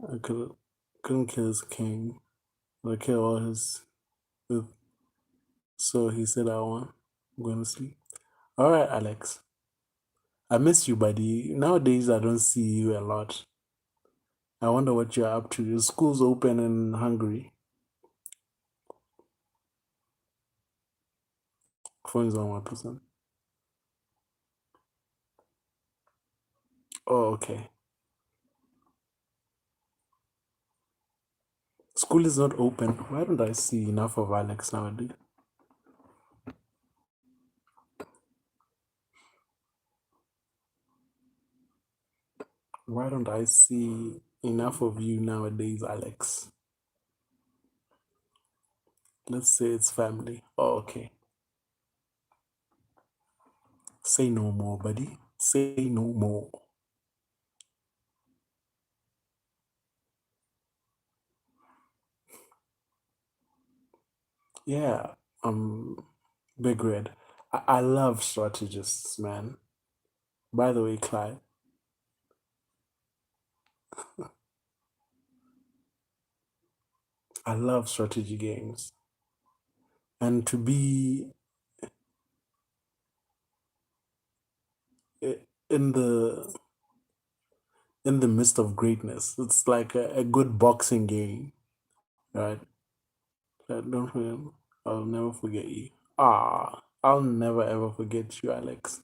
I couldn't kill his king, or kill all his. So he said, I'm going to sleep. All right, Alex. I miss you, buddy. Nowadays, I don't see you a lot. I wonder what you're up to. Your school's open in Hungary. Phone's on 1%. Oh, okay. School is not open. Why don't I see enough of Alex nowadays? Why don't I see enough of you nowadays, Alex? Let's say it's family. Oh, okay. Say no more, buddy. Say no more. Yeah, Big Red. I love strategists, man. By the way, Clyde, I love strategy games. And to be in the midst of greatness, it's like a good boxing game, right? Don't forget, I'll never forget you. I'll never ever forget you, Alex.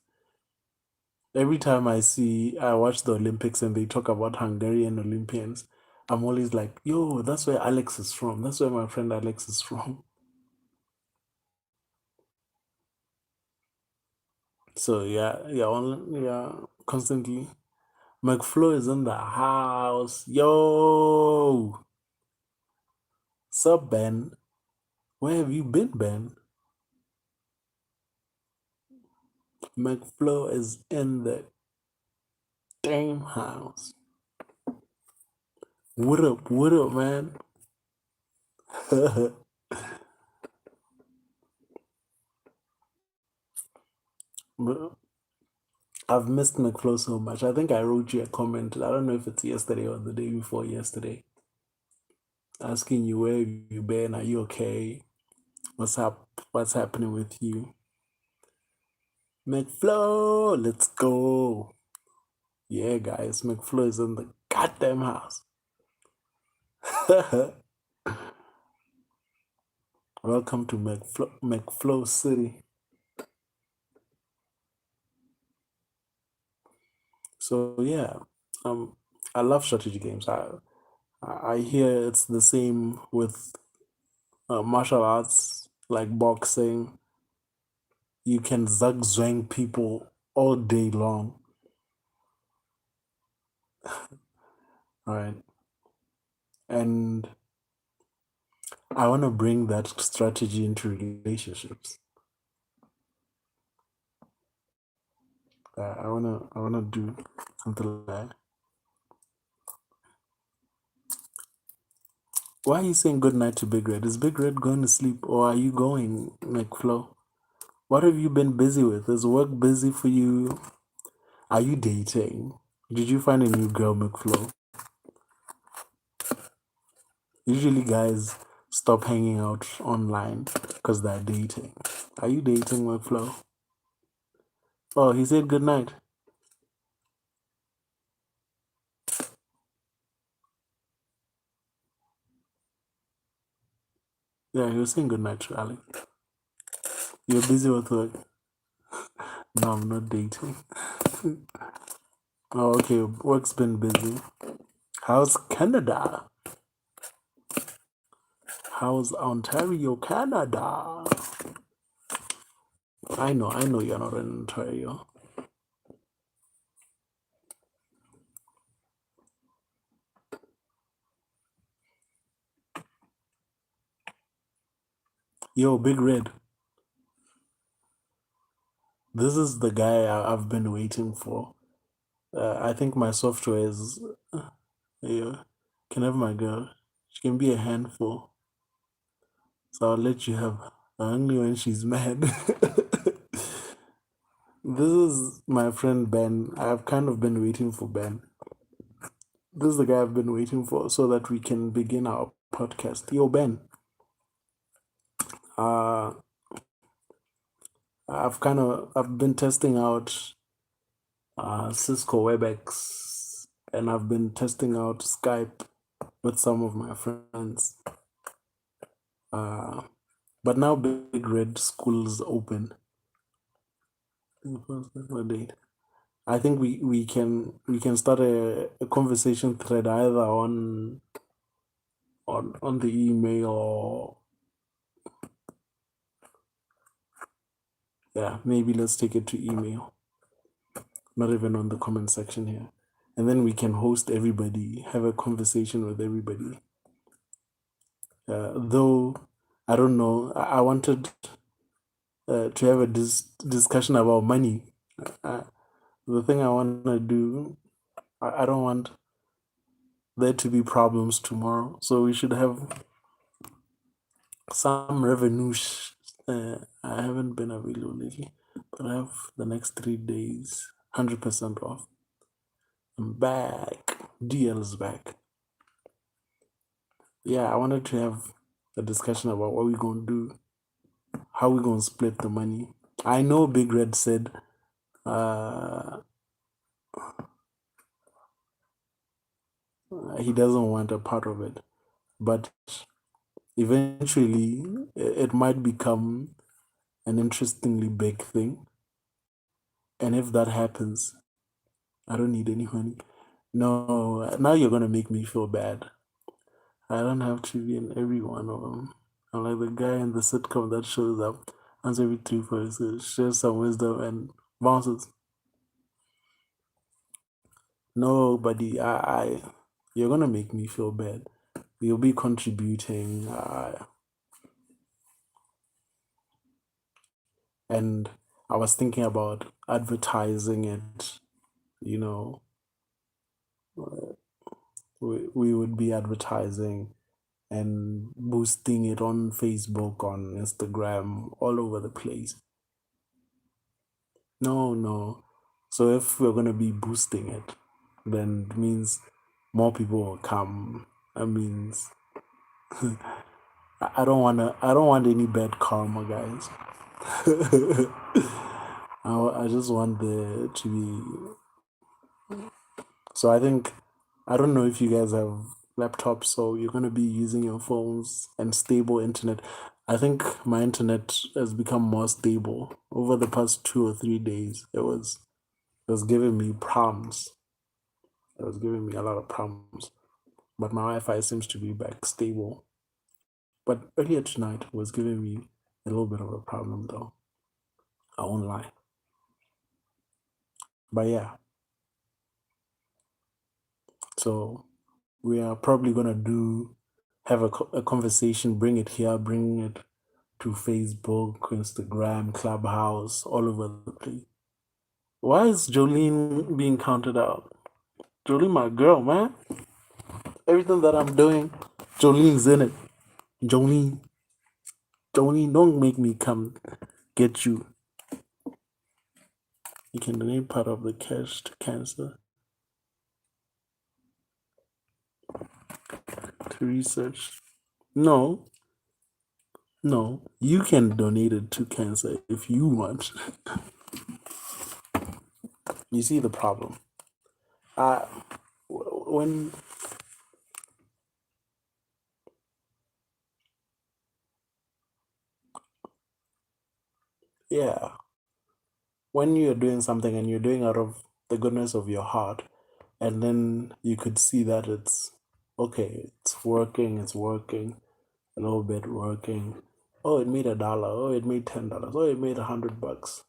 Every time I watch the Olympics and they talk about Hungarian Olympians, I'm always like, yo, that's where Alex is from. That's where my friend Alex is from. So yeah, constantly. McFlo is in the house. Yo, sup, Ben? Where have you been, Ben? McFlo is in the damn house. What up, man? But I've missed McFlow so much. I think I wrote you a comment. I don't know if it's yesterday or the day before yesterday, asking you where you been. Are you okay? What's up? What's happening with you? McFlow, let's go. Yeah, guys, McFlow is in the goddamn house. Welcome to McFlow City. So yeah, I love strategy games. I hear it's the same with martial arts like boxing. You can zugzwang people all day long. All right, and I want to bring that strategy into relationships. I wanna do something like that. Why are you saying good night to Big Red? Is Big Red going to sleep or are you going, McFlow? What have you been busy with? Is work busy for you? Are you dating? Did you find a new girl, McFlow? Usually guys stop hanging out online because they're dating. Are you dating, McFlow? Oh, he said good night. Yeah, he was saying good night to Ali. You're busy with work. No, I'm not dating. Oh, okay. Work's been busy. How's Canada? How's Ontario, Canada? I know you're not in Ontario. Yo, Big Red. This is the guy I've been waiting for. I think my software is. Yeah, can have my girl. She can be a handful. So I'll let you have her only when she's mad. This is my friend Ben. I've kind of been waiting for Ben. This is the guy I've been waiting for so that we can begin our podcast. Yo, Ben. Uh, I've been testing out Cisco WebEx and I've been testing out Skype with some of my friends. Uh, but now Big Red School's open. What date? I think we can start a conversation thread either on the email or yeah, maybe let's take it to email. Not even on the comment section here. And then we can host everybody, have a conversation with everybody. Though I don't know, I wanted to have a discussion about money. Uh, the thing I want to do, I don't want there to be problems tomorrow. So we should have some revenue. I haven't been available lately, but I have the next 3 days 100% off. I'm back. DL's back. Yeah, I wanted to have a discussion about what we're going to do, how we're going to split the money. I know Big Red said uh, he doesn't want a part of it, but eventually it might become an interestingly big thing. And if that happens, I don't need any money. No, now you're gonna make me feel bad. I don't have to be in every one of them. I'm like the guy in the sitcom that shows up once every 3 4 shares some wisdom and bounces. No, buddy, you're gonna make me feel bad. You'll be contributing, and I was thinking about advertising it, you know, we would be advertising and boosting it on Facebook, on Instagram, all over the place. No, no. So if we're gonna be boosting it, then it means more people will come. That means I don't wanna. I don't want any bad karma, guys. I just want there to be. So I think I don't know if you guys have laptops, so you're gonna be using your phones and stable internet. I think my internet has become more stable over the past 2 or 3 days. It was giving me problems. It was giving me a lot of problems, but my Wi-Fi seems to be back stable. But earlier tonight was giving me a little bit of a problem, though. I won't lie. But yeah, so we are probably gonna have a conversation, bring it here, bring it to Facebook, Instagram, Clubhouse, all over the place. Why is Jolene being counted out? Jolene, my girl, man. Everything that I'm doing, Jolene's in it. Jolene, Jolene, don't make me come get you. You can donate part of the cash to cancer, to research. No, no, you can donate it to cancer if you want. You see the problem. Uh, when yeah, when you're doing something and you're doing out of the goodness of your heart, and then you could see that it's okay, it's working, a little bit working. Oh, it made $1. Oh, it made $10. Oh, it made $100.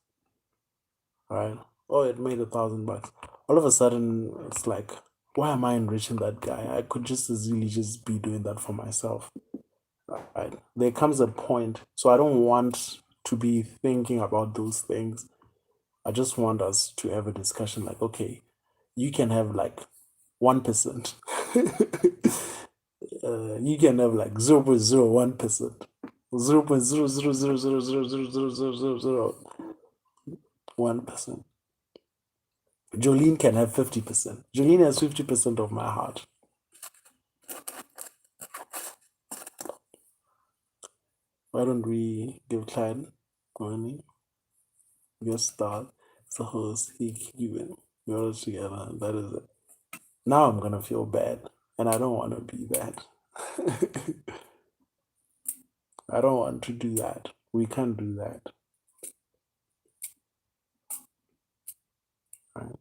Right? Oh, it made $1,000. All of a sudden, it's like, why am I enriching that guy? I could just as easily just be doing that for myself. Right? There comes a point, so I don't want to be thinking about those things. I just want us to have a discussion like, okay, you can have like 1%. You can have like 0.01%. 0.00000000001%. Jolene can have 50%. Jolene has 50% of my heart. Why don't we give Clyde money? Guest star, it's the host, he given. We're all together. That is it. Now I'm gonna feel bad, and I don't want to be that. I don't want to do that. We can't do that. Right?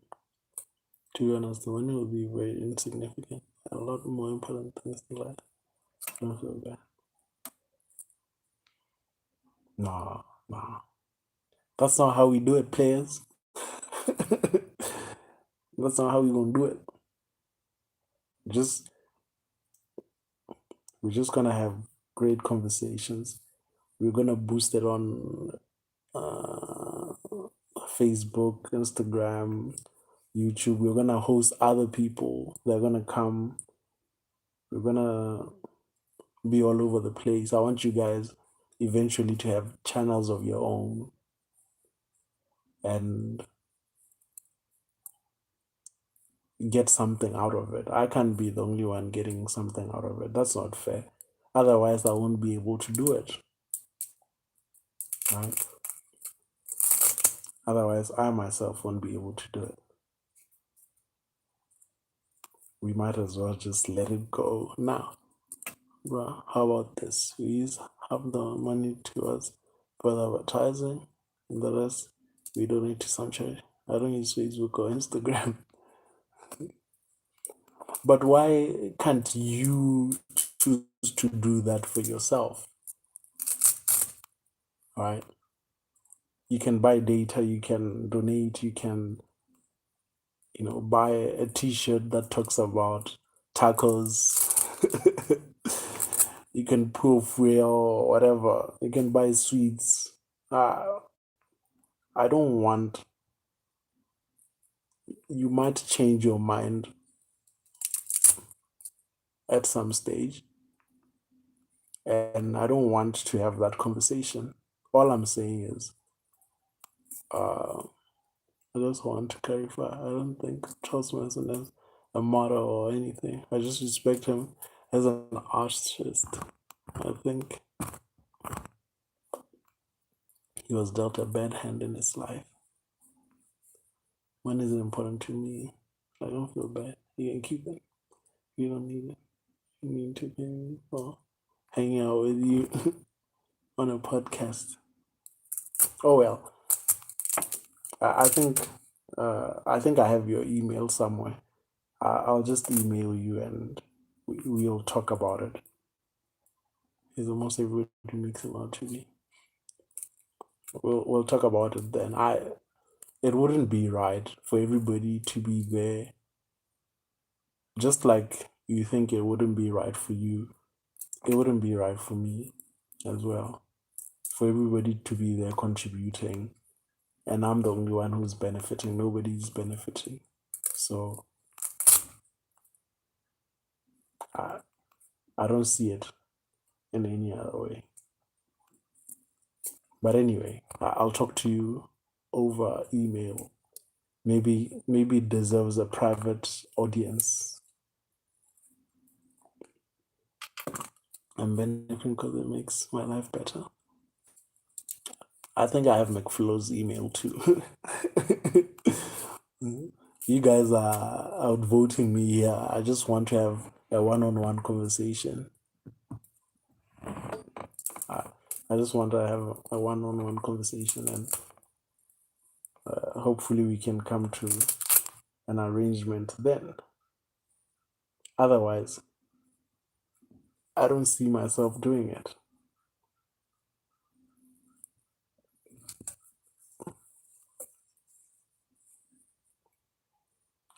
To be honest, the money will be very insignificant. A lot more important things in life. I don't feel bad. Nah, nah. That's not how we do it, players. That's not how we gonna do it. Just we're just gonna have great conversations. We're gonna boost it on uh, Facebook, Instagram, YouTube. We're gonna host other people. They're gonna come. We're gonna be all over the place. I want you guys eventually to have channels of your own and get something out of it. I can't be the only one getting something out of it. That's not fair. Otherwise, I won't be able to do it. Right? Otherwise, I myself won't be able to do it. We might as well just let it go now. Bruh, how about this? We use half the money to us for the advertising, and the rest we donate to some church. I don't use Facebook or Instagram. But why can't you choose to do that for yourself? All right? You can buy data, you can donate, you can, buy a t-shirt that talks about tacos. You can proof real or whatever. You can buy sweets. I don't want, you might change your mind. at some stage, and I don't want to have that conversation. All I'm saying is, uh, I just want to clarify. I don't think Charles Manson is a martyr or anything. I just respect him as an artist. I think he was dealt a bad hand in his life. Money isn't important to me. I don't feel bad. You can keep it. You don't need it. You need to pay me for hanging out with you on a podcast. Oh well. I think I have your email somewhere. I'll just email you and we'll talk about it. Because almost everybody makes it out to me. We'll talk about it then. It wouldn't be right for everybody to be there. Just like you think it wouldn't be right for you, it wouldn't be right for me as well. For everybody to be there contributing, and I'm the only one who's benefiting. Nobody's benefiting. So I don't see it in any other way. But anyway, I'll talk to you over email. Maybe it deserves a private audience. I'm benefiting because it makes my life better. I think I have McFlow's email too. You guys are outvoting me here. I just want to have a one-on-one conversation. I just want to have a one-on-one conversation, and hopefully we can come to an arrangement then. Otherwise, I don't see myself doing it.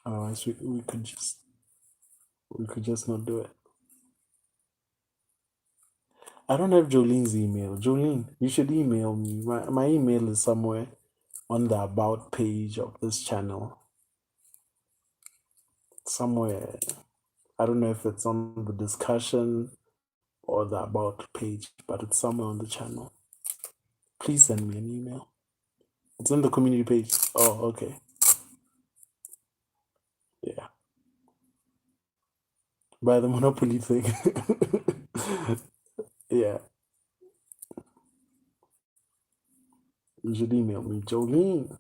Otherwise, we could just not do it. I don't have Jolene's email. Jolene, you should email me. My email is somewhere on the about page of this channel. Somewhere. I don't know if it's on the discussion or the about page, but it's somewhere on the channel. Please send me an email. It's on the community page. Oh, okay. Yeah. By the Monopoly thing. Yeah. You should email me, Jolene.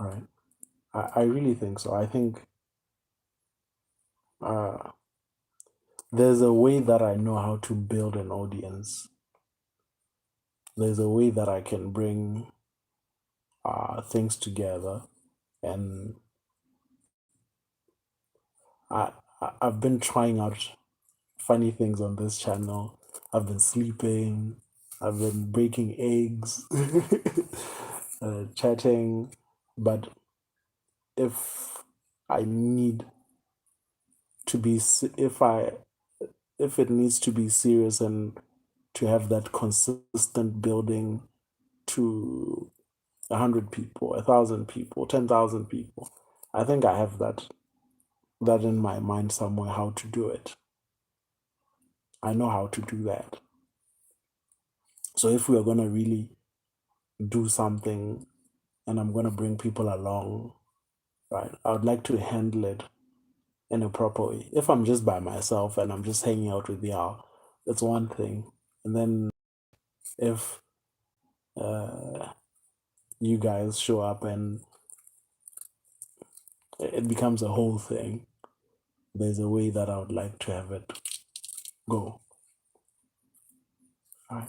All right. I really think so. I think there's a way that I know how to build an audience. There's a way that I can bring things together, and I've been trying out funny things on this channel. I've been sleeping. I've been breaking eggs, chatting. But if I need to be, if it needs to be serious and to have that consistent building to 100 people, 1,000 people, 10,000 people, I think I have that in my mind somewhere how to do it. I know how to do that. So if we are going to really do something and I'm going to bring people along, right, I would like to handle it in a proper way. If I'm just by myself and I'm just hanging out with y'all, that's one thing. And then if you guys show up and it becomes a whole thing, there's a way that I would like to have it go. All right.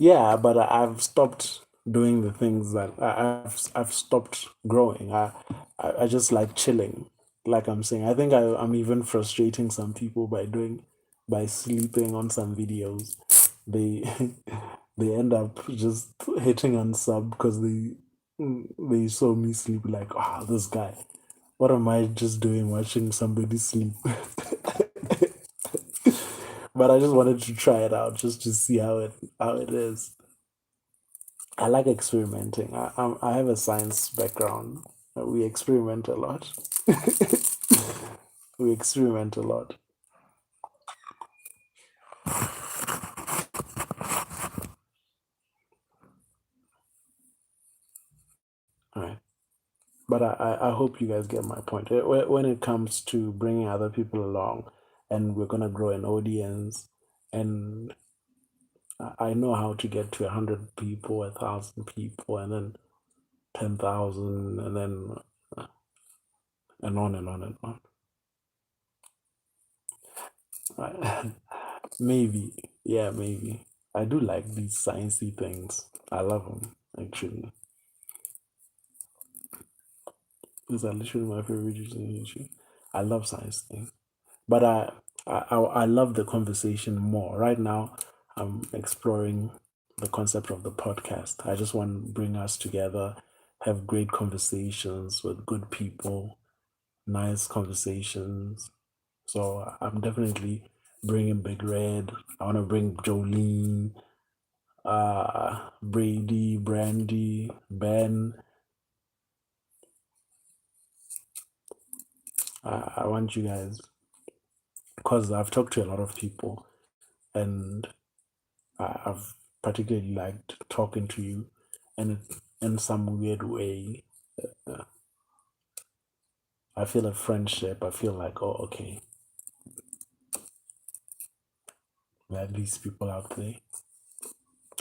Yeah, but I've stopped doing the things that I've stopped growing. I just like chilling, like I'm saying. I think I'm even frustrating some people by sleeping on some videos. They they end up just hitting unsub because they saw me sleep, like, this guy. What am I just doing watching somebody sleep? But I just wanted to try it out just to see how it is. I like experimenting. I have a science background. We experiment a lot. We experiment a lot. All right. But I hope you guys get my point. When it comes to bringing other people along, and we're gonna grow an audience, and I know how to get to 100 people, 1,000 people, and then 10,000, and then and on and on and on. Maybe, yeah, maybe. I do like these sciencey things. I love them actually. These are literally my favorite videos on YouTube. I love science things, but I love the conversation more. Right now, I'm exploring the concept of the podcast. I just want to bring us together, have great conversations with good people, nice conversations. So I'm definitely bringing Big Red. I want to bring Jolene, Brady, Brandy, Ben. I want you guys because I've talked to a lot of people and I've particularly liked talking to you, and in some weird way, I feel a friendship. I feel like, oh, okay, there are these people out there,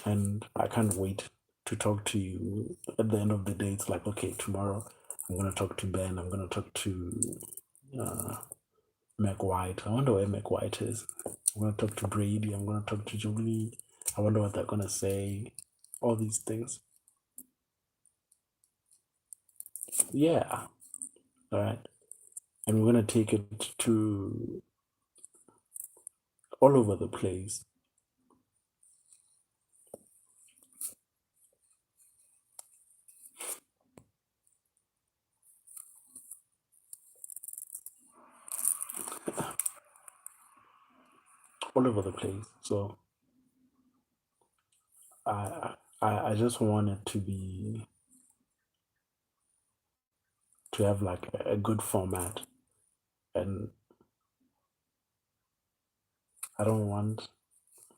and I can't wait to talk to you. At the end of the day, it's like, okay, tomorrow I'm gonna talk to Ben. I'm gonna talk to uh, Meg White. I wonder where Meg White is. I'm gonna talk to Brady. I'm gonna talk to Julie. I wonder what they're gonna say. All these things. Yeah. All right. And we're gonna take it to all over the place. All over the place. So I just want it to be to have like a good format, and I don't want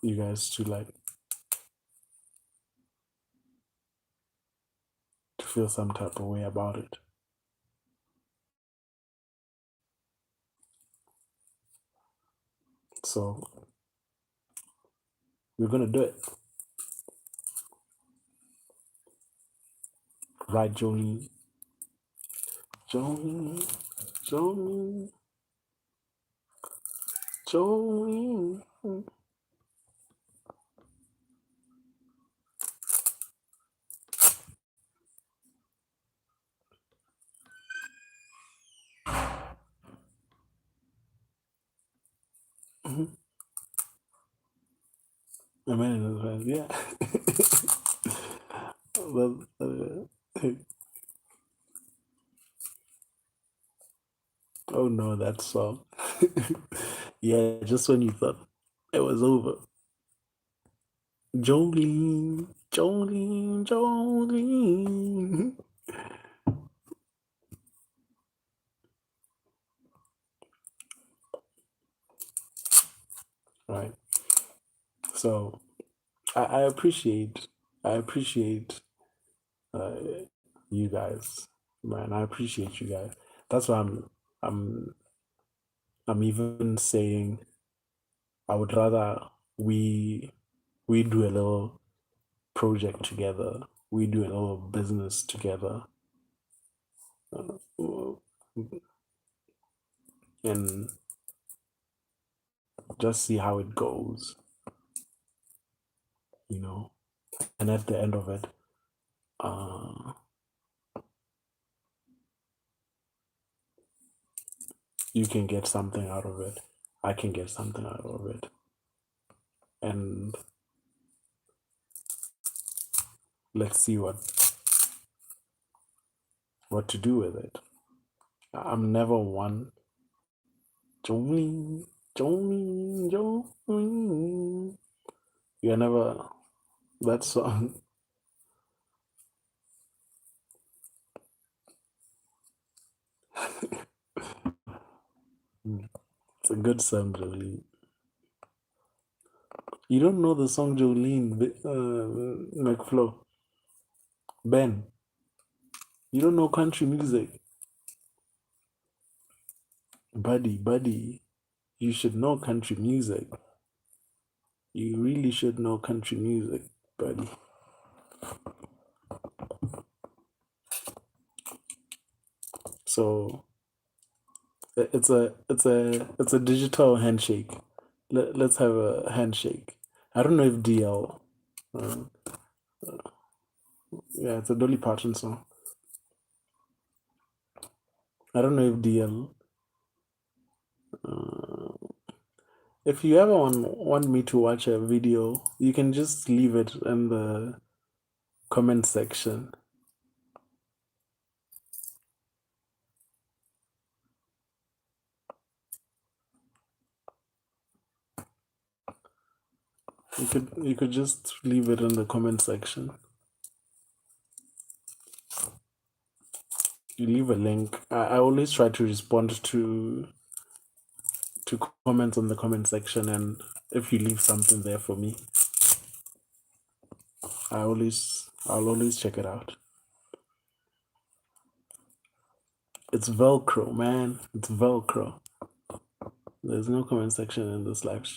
you guys to like to feel some type of way about it. So we're gonna do it, right, Jolene? Jolene, Jolene, Jolene. Mm-hmm. A man in his hands, yeah. Well, oh no, that song. Yeah, just when you thought it was over. Jolene, Jolene, Jolene. Right. So I appreciate uh, you guys, man. I appreciate you guys. That's why I'm I'm even saying I would rather we we do a little project together. We do a little business together, and just see how it goes, you know. And at the end of it, uh, you can get something out of it. I can get something out of it, and let's see what to do with it. I'm never one. Jolene, Jolene, Jolene. You're never that song. It's a good song, Jolene. You don't know the song Jolene, McFlow. Ben, you don't know country music. Buddy, you should know country music. You really should know country music, buddy. So it's a digital handshake. Let's have a handshake. I don't know if DL. Uh, yeah, it's a Dolly Parton song. I don't know if DL. Uh, if you ever want me to watch a video, you can just leave it in the comment section. You could just leave it in the comment section. You leave a link. I always try to respond to comments on the comment section, and if you leave something there for me, I'll always check it out. It's Velcro, man. It's Velcro. There's no comment section in this live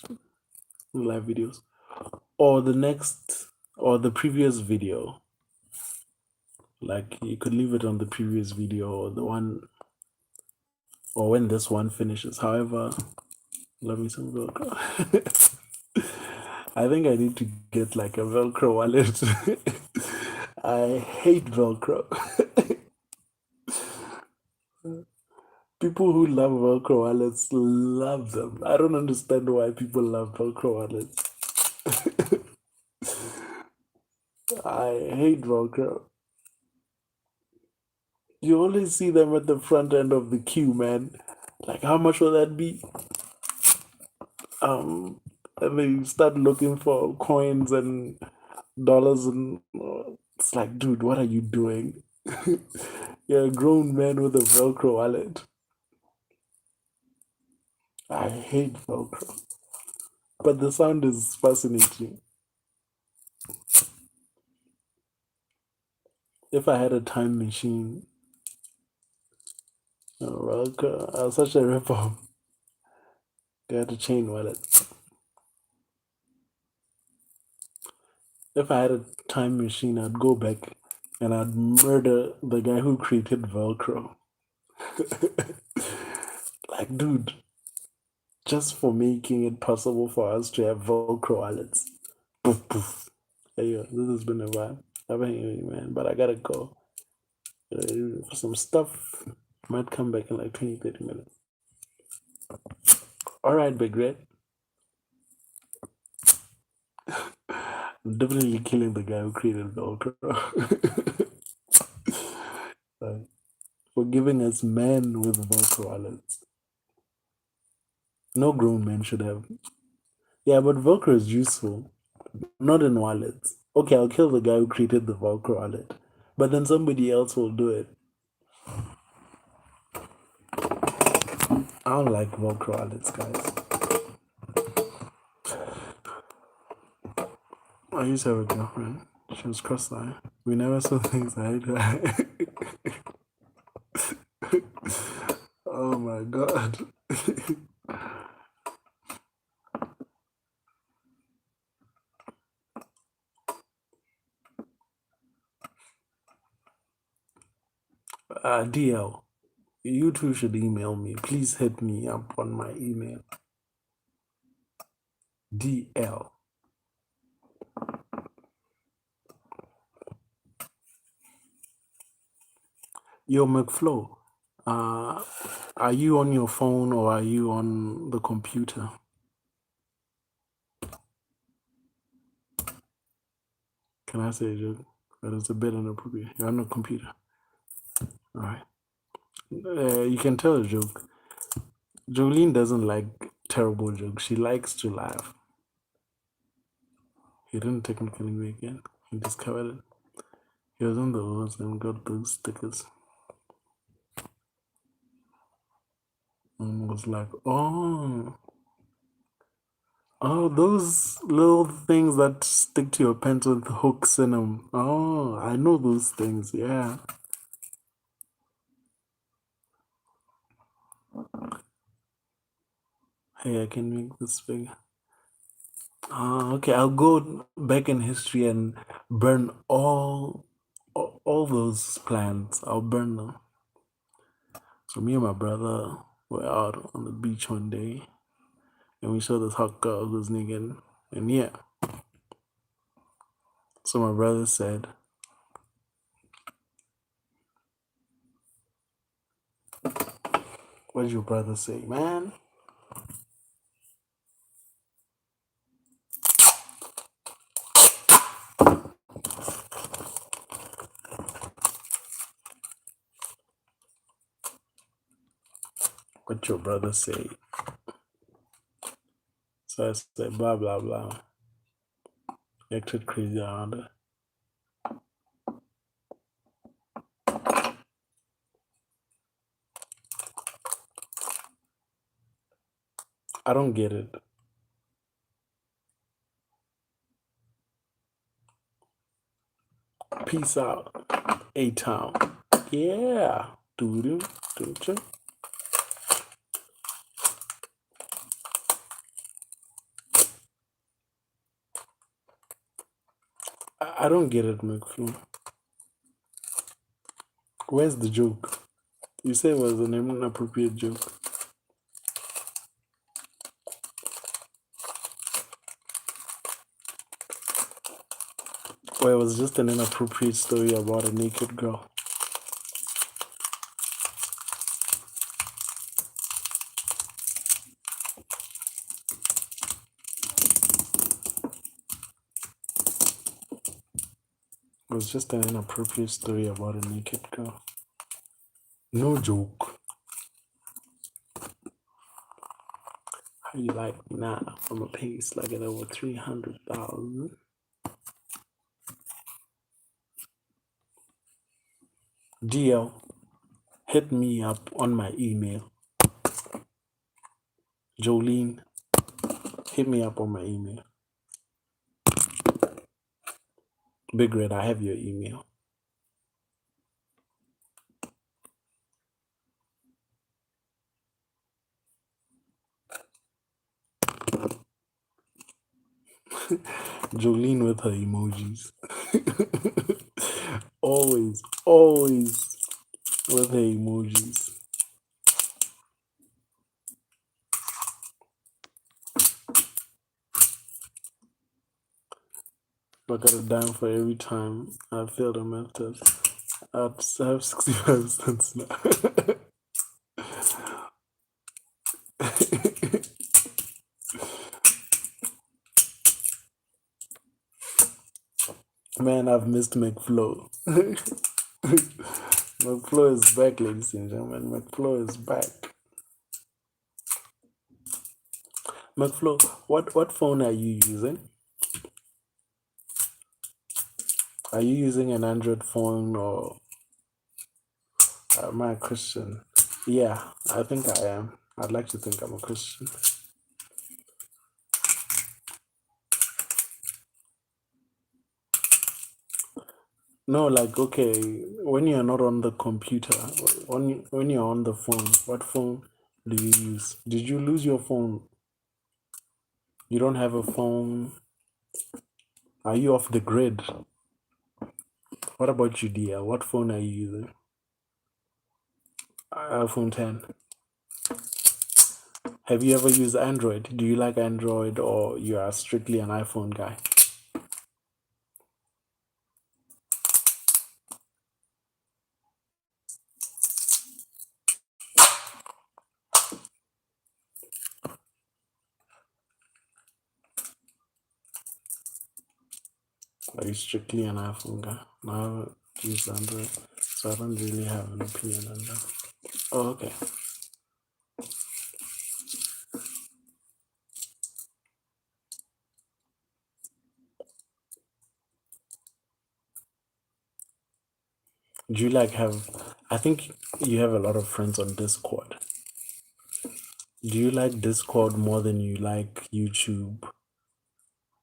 videos. Or the previous video. Like you could leave it on the previous video or the one or when this one finishes. However, let me some Velcro. I think I need to get like a Velcro wallet. I hate Velcro. People who love Velcro wallets love them. I don't understand why people love Velcro wallets. I hate Velcro. You only see them at the front end of the queue, man. Like, how much will that be? And they start looking for coins and dollars, and it's like, dude, what are you doing? You're a grown man with a Velcro wallet. I hate Velcro, but the sound is fascinating. If I had a time machine, Velcro, I was such a ripoff. Got a chain wallet. If I had a time machine, I'd go back and I'd murder the guy who created Velcro. Like, dude, just for making it possible for us to have Velcro wallets. Poof, poof. Hey, yo, this has been a while. I've been hearing you, man, but I gotta go. For some stuff, might come back in like 20, 30 minutes. All right, Big Red. I'm definitely killing the guy who created Velcro. For giving us men with Velcro wallets. No grown man should have. Yeah, but Velcro is useful. Not in wallets. Okay, I'll kill the guy who created the Velcro wallet. But then somebody else will do it. I don't like Velcro wallets, guys. I used to have a girlfriend. She was cross-eyed. We never saw things eye to eye. Oh my god. DL, you two should email me. Please hit me up on my email. DL. Yo, McFlow, are you on your phone or are you on the computer? Can I say a joke? That is a bit inappropriate. You're on the computer. All right. You can tell a joke. Jolene doesn't like terrible jokes. She likes to laugh. He didn't technically make it. He discovered it. He was on the roads and got those stickers. And was like, oh, those little things that stick to your pants with hooks in them. Oh, I know those things. Yeah. Hey, I can make this bigger. Okay, I'll go back in history and burn all those plans. I'll burn them. So me and my brother were out on the beach one day, and we saw this hot girl who was naked. And yeah, so my brother said, "What did your brother say, man?" What your brother say? So I said, blah blah blah. Acted crazy around her. I don't get it. Peace out. A Town. Yeah. Doo doo doo. I don't get it, McFlu. Where's the joke? You said it was an inappropriate joke. Or it was just an inappropriate story about a naked girl. It was just an inappropriate story about a naked girl. No joke. How you like me now? From a pace like at over 300,000. GL, hit me up on my email. Jolene, hit me up on my email. Big Red, I have your email. Jolene with her emojis. always with her emojis. I got a dime for every time I failed a math test. I have 65 cents now. Man, I've missed McFlow. McFlow is back, ladies and gentlemen. McFlow is back. McFlow, what phone are you using? Are you using an Android phone or am I a Christian? Yeah, I think I am. I'd like to think I'm a Christian. No, like okay, when you're not on the computer, when you're on the phone, what phone do you use? Did you lose your phone? You don't have a phone? Are you off the grid? What about you, dear? What phone are you using? iPhone 10. Have you ever used Android? Do you like Android or you are strictly an iPhone guy? Are you strictly an iPhone guy? No, I haven't used Android, so I don't really have an opinion on that. Oh, okay. Do you like have? I think you have a lot of friends on Discord. Do you like Discord more than you like YouTube?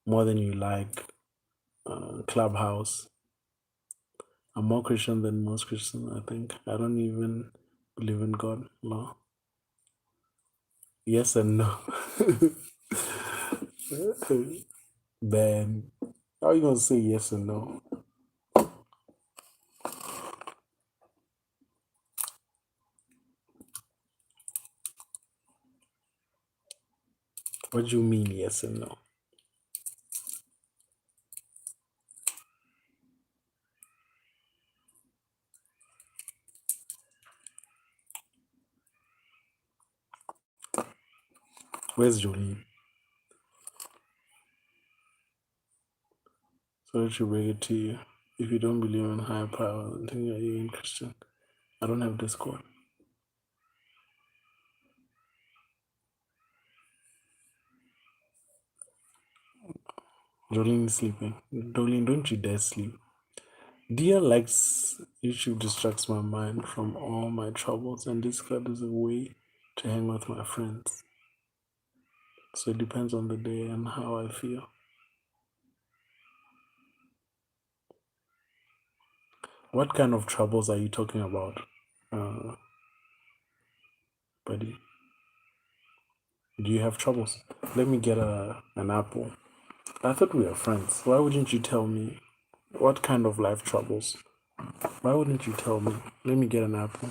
More than you like Clubhouse? I'm more Christian than most Christians, I think. I don't even believe in God. No. Yes and no. Ben, how are you gonna say yes and no? What do you mean yes and no? Where's Jolene? So that should bring it to you. If you don't believe in higher power, then think you're even Christian. I don't have Discord. Jolene is sleeping. Jolene, don't you dare sleep. Dear likes YouTube distracts my mind from all my troubles, and Discord is a way to hang with my friends. So it depends on the day and how I feel. What kind of troubles are you talking about, buddy? Do you have troubles? Let me get an apple. I thought we were friends. Why wouldn't you tell me what kind of life troubles? Why wouldn't you tell me? Let me get an apple.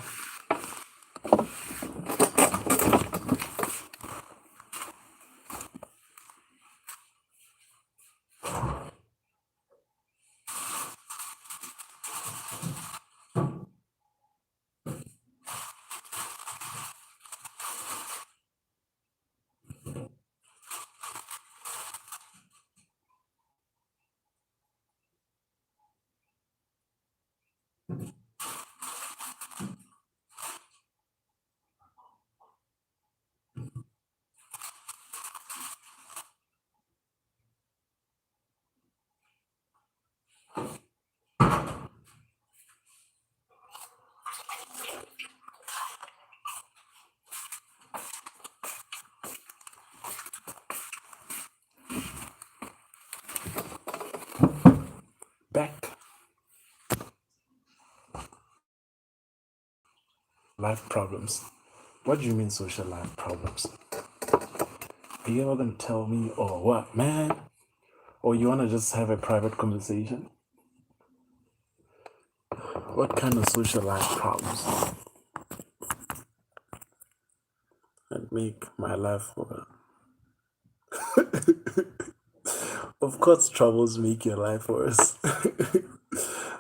Back. Life problems. What do you mean social life problems? Are you ever gonna tell me or what, man? Or you wanna just have a private conversation? What kind of social life problems that make my life worse? Of course, troubles make your life worse.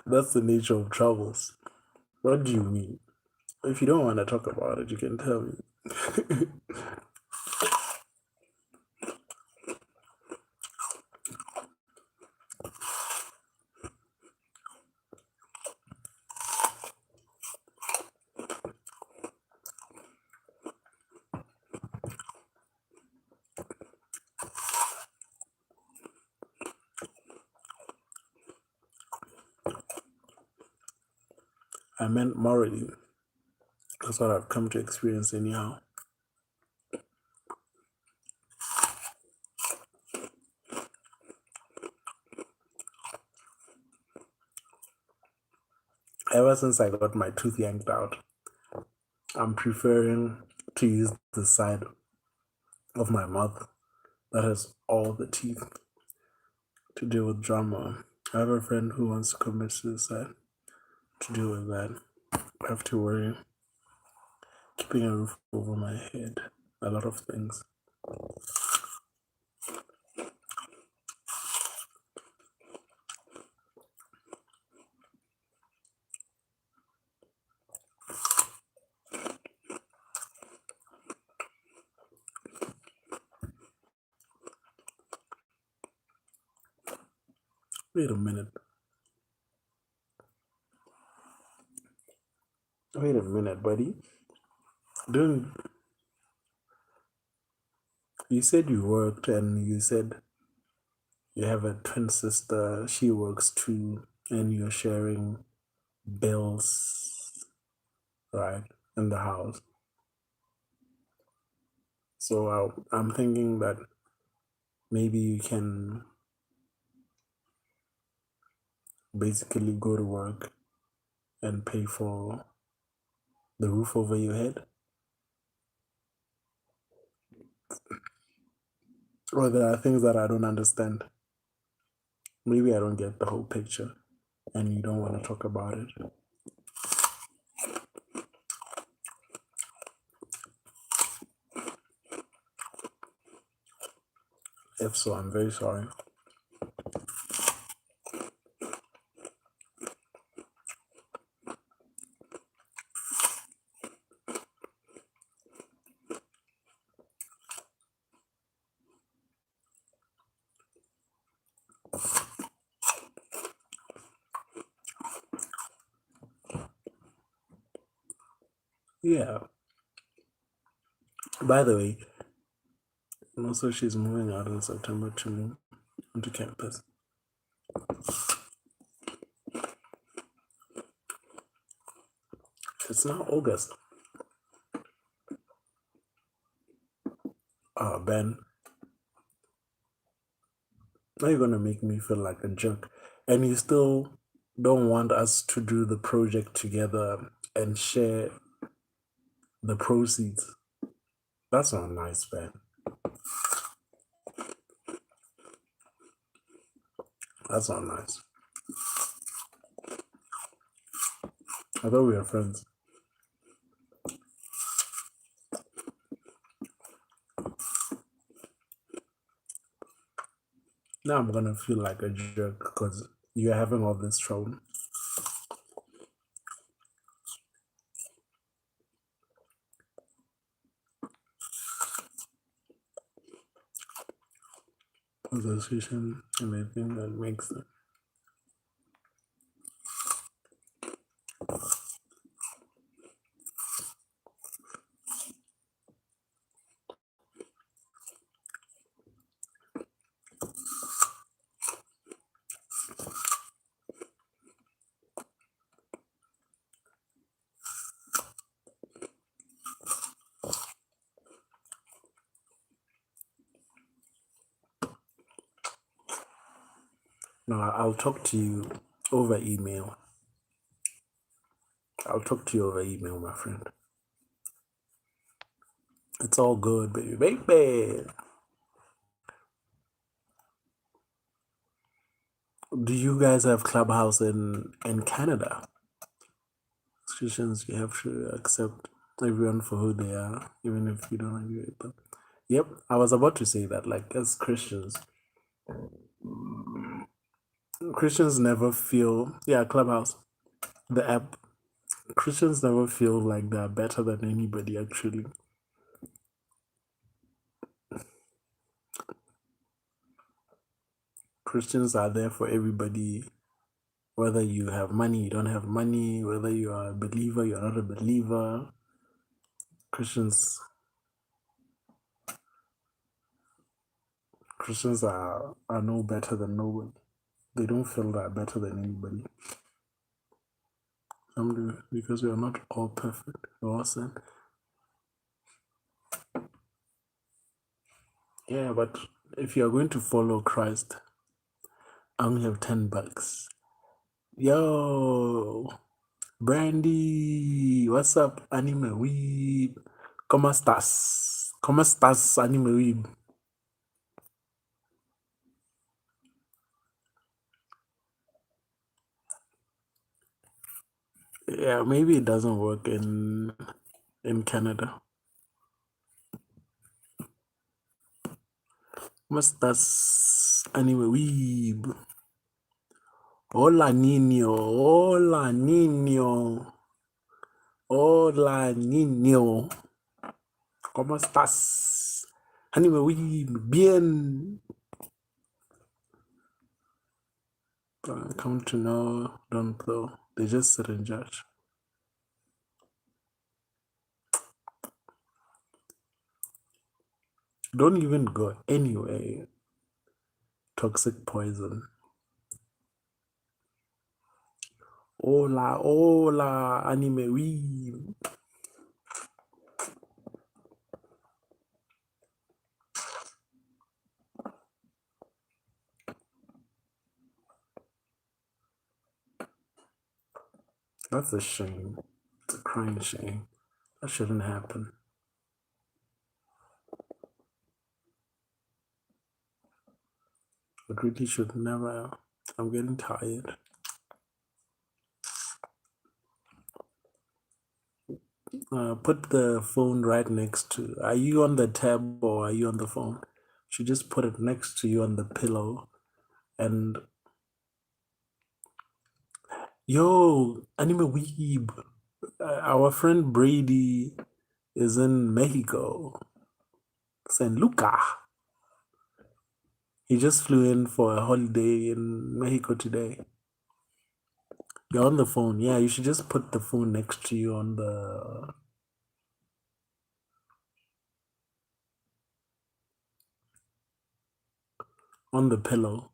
That's the nature of troubles. What do you mean? If you don't want to talk about it, you can tell me. I meant morally. That's what I've come to experience anyhow. Ever since I got my tooth yanked out, I'm preferring to use the side of my mouth that has all the teeth to deal with drama. I have a friend who wants to commit suicide. To deal with that, I have to worry keeping a roof over my head, a lot of things. Wait a minute. Wait a minute, buddy. Don't you said you worked and you said you have a twin sister, she works too, and you're sharing bills, right, in the house. So I'm thinking that maybe you can basically go to work and pay for the roof over your head. Or there are things that I don't understand. Maybe I don't get the whole picture and you don't want to talk about it. If so, I'm very sorry. Yeah. By the way, and also she's moving out in September to move onto campus. It's now August. Ben, now you're gonna make me feel like a jerk. And you still don't want us to do the project together and share the proceeds. That's not nice, Ben. That's not nice. I thought we were friends. Now I'm gonna feel like a jerk because you're having all this trouble. Association and I think that makes it. No, I'll talk to you over email. I'll talk to you over email, my friend. It's all good, baby. Baby. Do you guys have Clubhouse in Canada? Christians, you have to accept everyone for who they are, even if you don't agree with them. Yep, I was about to say that. Like, as Christians, Christians never feel, yeah, Clubhouse, the app, Christians never feel like they're better than anybody, actually. Christians are there for everybody, whether you have money, you don't have money, whether you are a believer, you're not a believer. Christians are no better than nobody. They don't feel that better than anybody. Because we are not all perfect. We all sin. Yeah, but if you are going to follow Christ, I only have $10. Yo, Brandy, what's up, Anime Weeb? ¿Cómo estás? ¿Cómo estás, Anime Weeb? Yeah, maybe it doesn't work in Canada. ¿Cómo estás, Anime Weeb? Hola, niño. Hola, niño. Hola, niño. ¿Cómo estás? Anime Weeb, bien. Come to know, don't though. They just sit and judge. Don't even go anywhere. Toxic poison. Hola, hola, Anime Weeb. That's a shame. It's a crying shame. That shouldn't happen. It really should never. I'm getting tired. Put the phone right next to. Are you on the tab or are you on the phone? You just put it next to you on the pillow. And yo, anime weeb. Our friend Brady is in Mexico, San Luca. He just flew in for a holiday in Mexico today. You're on the phone. Yeah, you should just put the phone next to you on the pillow.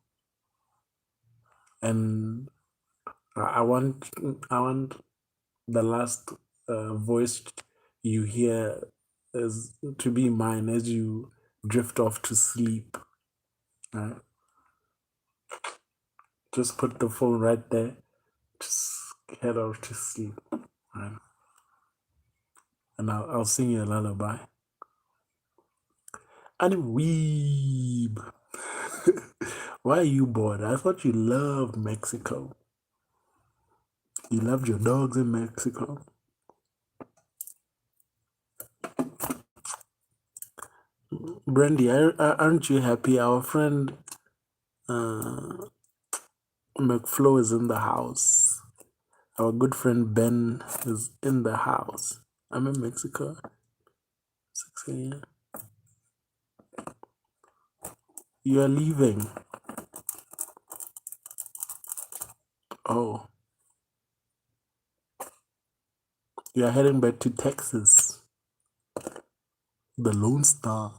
And I want the last voice you hear is to be mine as you drift off to sleep. Right? Just put the phone right there. Just head off to sleep. Right? And I'll sing you a lullaby. And weeb. Why are you bored? I thought you loved Mexico. You loved your dogs in Mexico. Brandy, aren't you happy? Our friend McFlo is in the house. Our good friend Ben is in the house. I'm in Mexico. 6 a.m. You are leaving. Oh. You are heading back to Texas. The Lone Star.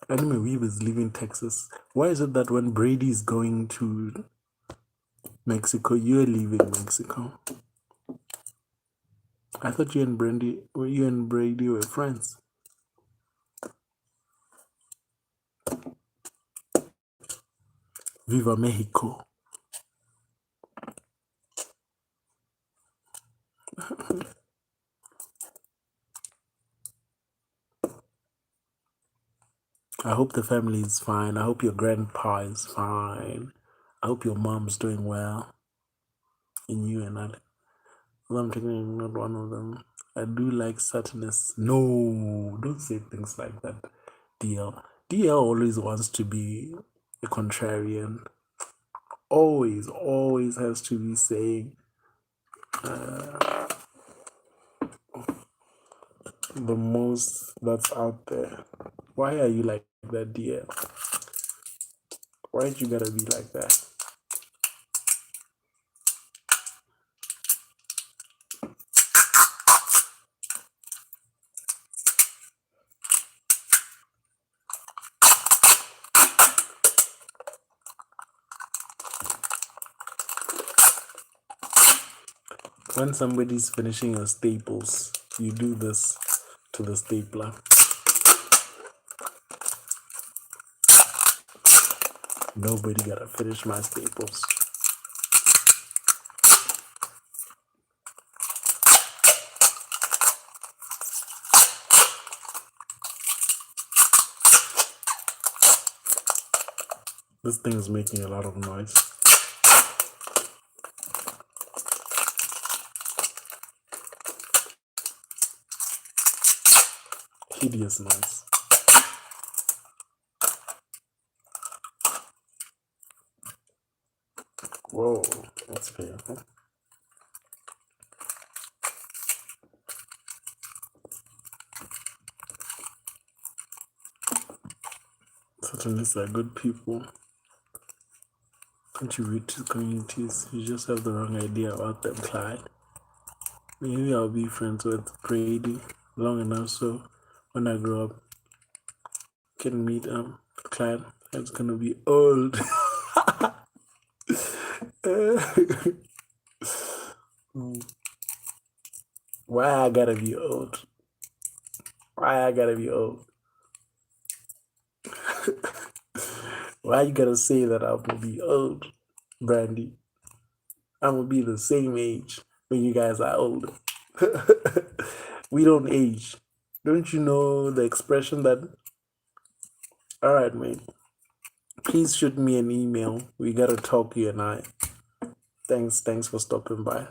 Anime Weave is leaving Texas. Why is it that when Brady is going to Mexico, you're leaving Mexico? I thought you and Brady were friends. Viva Mexico. I hope the family is fine. I hope your grandpa is fine. I hope your mom's doing well. And you and I. Well, I'm taking not one of them. I do like Saturnus. No, don't say things like that. DL. DL always wants to be a contrarian. Always has to be saying the most that's out there. Why are you like that, DL? Why'd you gotta be like that? When somebody's finishing your staples, you do this to the stapler. Nobody gotta finish my staples. This thing is making a lot of noise. Hideous noise. Whoa, that's painful. Satanists are good people. Contribute to communities. You just have the wrong idea about them, Clyde. Maybe I'll be friends with Brady long enough so when I grow up, I can meet Clyde. It's gonna be old. Why I gotta be old? Why I gotta be old? Why you gotta say that I'm gonna be old, Brandy? I'm gonna be the same age when you guys are older. We don't age. Don't you know the expression that? All right, mate. Please shoot me an email. We gotta talk, you and I. Thanks for stopping by.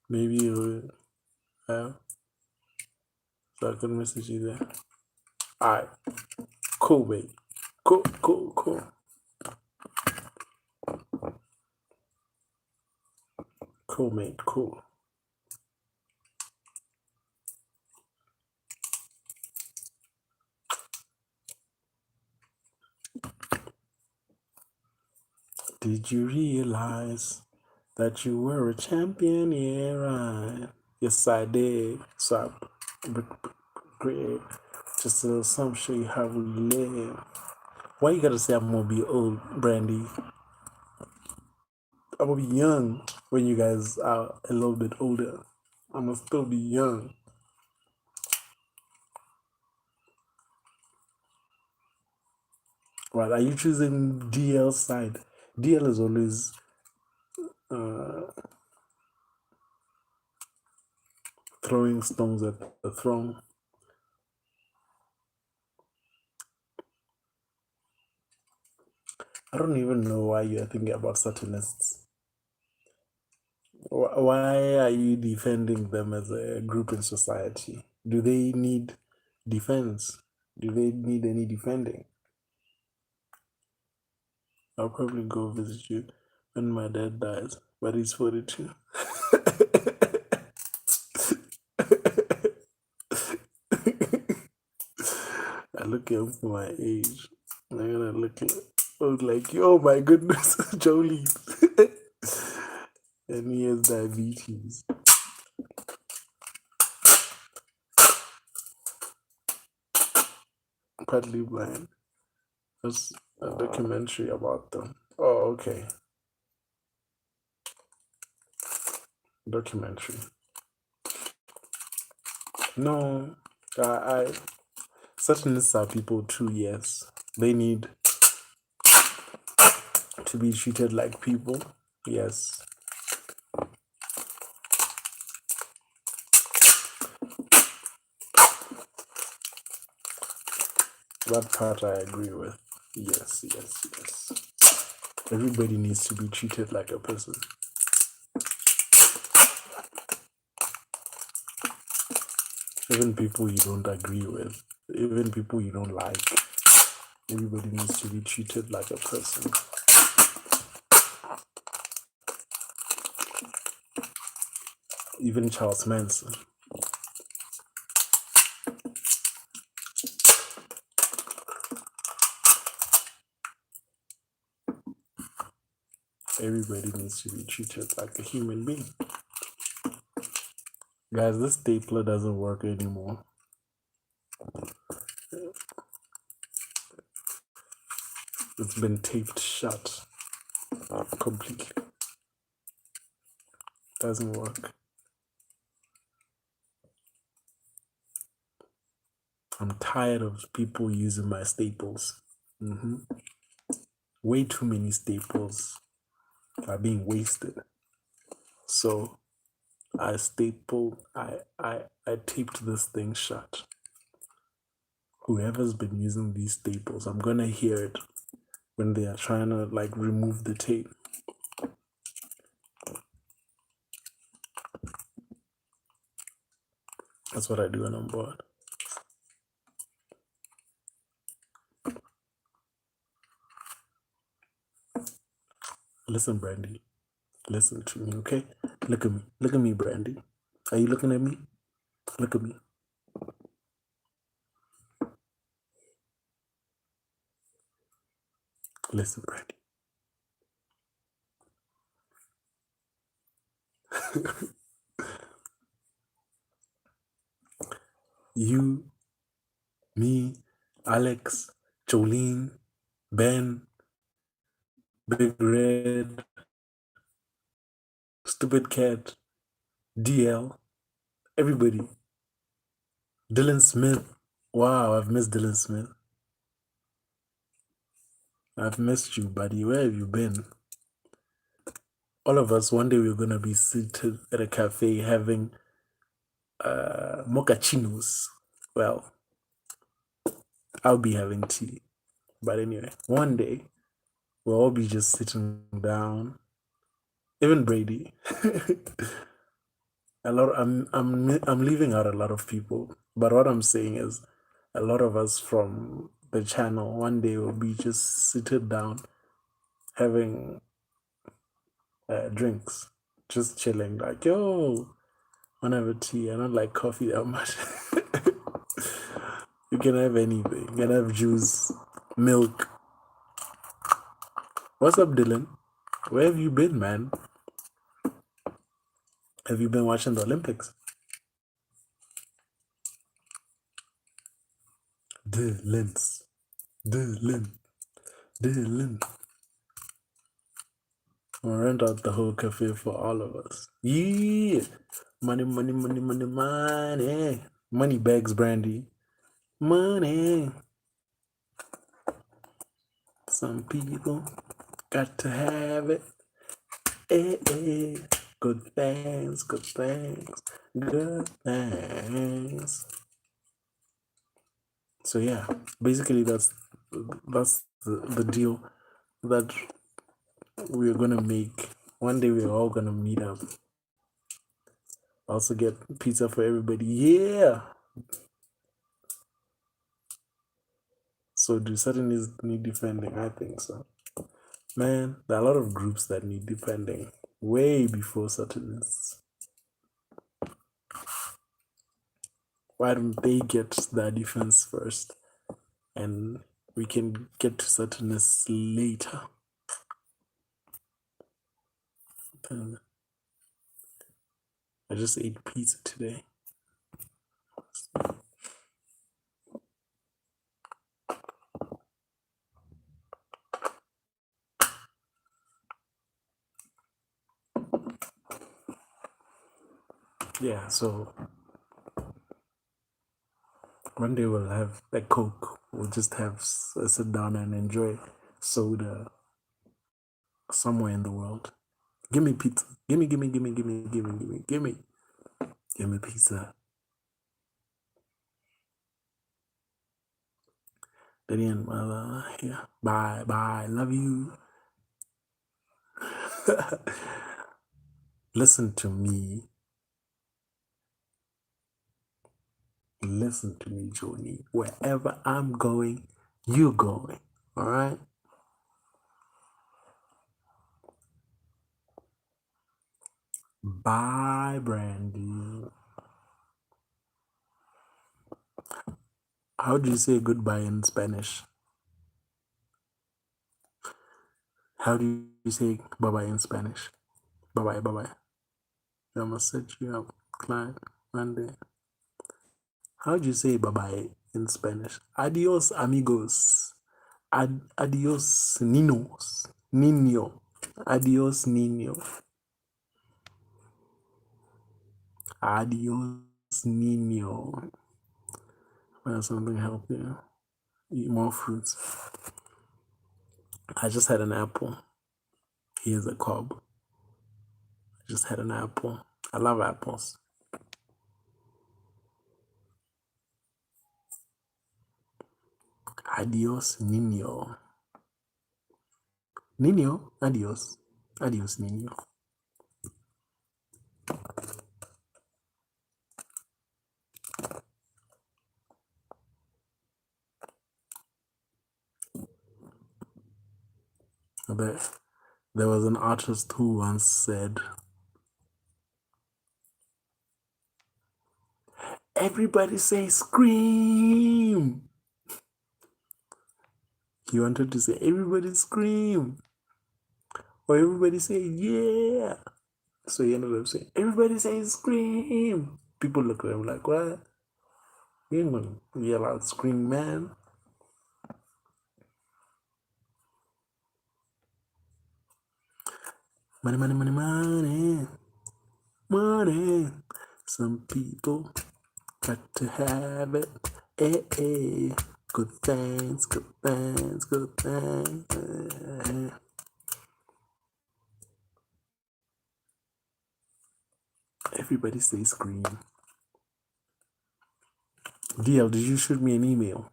Maybe you so I can message you there. Alright. Cool, mate. Cool. Cool, mate. Cool. Did you realize that you were a champion? Yeah, right. Yes, I did. So great. Just a little something show you how we live. Why you gotta say I'm gonna be old, Brandy? I'm gonna be young when you guys are a little bit older. I'm gonna still be young. Right? Are you choosing DL side? DL is always throwing stones at the throne. I don't even know why you're thinking about Satanists. Why are you defending them as a group in society? Do they need defense? Do they need any defending? I'll probably go visit you when my dad dies, but he's 42. I look young for my age. I'm gonna look like, oh my goodness, Jolie. And he has diabetes. Partly blind. That's a documentary about them. Oh, okay. Documentary. No, I Satanists are people too, yes. They need to be treated like people, yes. That part I agree with. Yes. Everybody needs to be treated like a person. Even people you don't agree with, even people you don't like. Everybody needs to be treated like a person. Even Charles Manson. Everybody needs to be treated like a human being. Guys, this stapler doesn't work anymore. It's been taped shut completely. Doesn't work. I'm tired of people using my staples. Way too many staples are being wasted. So I taped this thing shut. Whoever's been using these staples, I'm gonna hear it when they are trying to like remove the tape. That's what I do when I'm bored. Listen, Brandy. Listen to me, okay? Look at me. Look at me, Brandy. Are you looking at me? Look at me. Listen, Brandy. You, me, Alex, Jolene, Ben, Big Red, Stupid Cat, DL, everybody. Dylan Smith. Wow, I've missed Dylan Smith. I've missed you, buddy. Where have you been? All of us, one day we're gonna be seated at a cafe having mochachinos. Well, I'll be having tea. But anyway, one day we'll all be just sitting down. Even Brady. I'm leaving out a lot of people. But what I'm saying is a lot of us from the channel one day will be just seated down having drinks, just chilling, like, yo, wanna have a tea? I don't like coffee that much. You can have anything. You can have juice, milk. What's up, Dylan? Where have you been, man? Have you been watching the Olympics? Dylan. Dylan. Dylan. I'll rent out the whole cafe for all of us. Yeah. Money, money, money, money, money. Money bags, Brandy. Money. Some people got to have it. Eh, eh. Good things, good things, good things. So yeah, basically that's the deal that we're gonna make. One day we're all gonna meet up. Also get pizza for everybody. Yeah. So do Saturdays need defending? I think so. Man, there are a lot of groups that need defending way before Saturdays. Why don't they get their defense first? And we can get to Saturdays later. I just ate pizza today. Yeah, so one day we'll have a Coke. We'll just have sit down and enjoy soda somewhere in the world. Give me pizza. Give me pizza. Daddy and mother, yeah. Bye. Love you. Listen to me. Listen to me, Joni. Wherever I'm going, you're going. All right? Bye, Brandy. How do you say goodbye in Spanish? How do you say bye-bye in Spanish? Bye-bye. I must set you up, client, Monday. How do you say bye-bye in Spanish? Adios, amigos. Adios, niños. Niño. Adios, niño. Adios, niño. Well, something help you. Eat more fruits. I just had an apple. Here's a cob. I just had an apple. I love apples. Adios, niño. Niño, adios. Adios, niño. There was an artist who once said, everybody say scream. He wanted to say, everybody scream. Or everybody say, yeah. So he ended up saying, everybody say scream. People look at him like, what? You ain't gonna yell out scream, man. Money. Some people Got to have it. Eh, eh. Good things, good things, good things. Everybody say scream. DL, did you shoot me an email?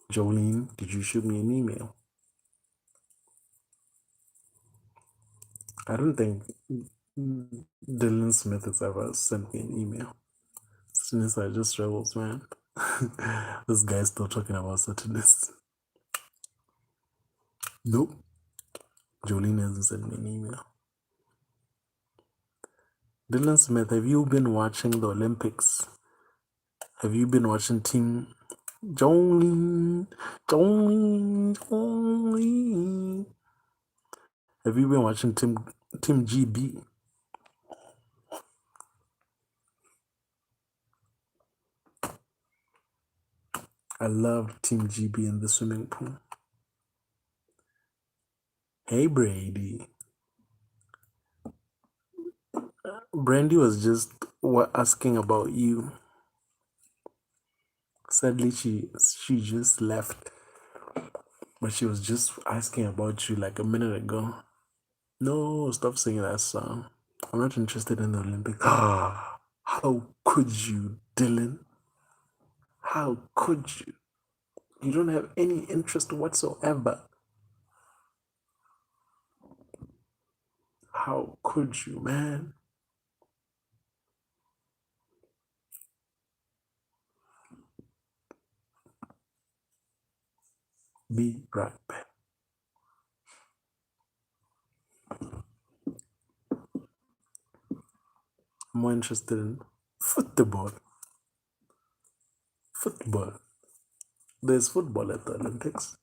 Jolene, did you shoot me an email? I don't think Dylan Smith has ever sent me an email. Since I just rebels, man. This guy's still talking about Satanists. Nope. Jolene hasn't sent me an email. Dylan Smith, have you been watching the Olympics? Have you been watching Team Jolene? Have you been watching Team GB? I love Team GB in the swimming pool. Hey, Brady. Brandy was just asking about you. Sadly, she just left, but she was just asking about you like a minute ago. No, stop singing that song. I'm not interested in the Olympics. How could you, Dylan? How could you? You don't have any interest whatsoever. How could you, man? Be right back. I'm more interested in football. Football. There's football at the Olympics,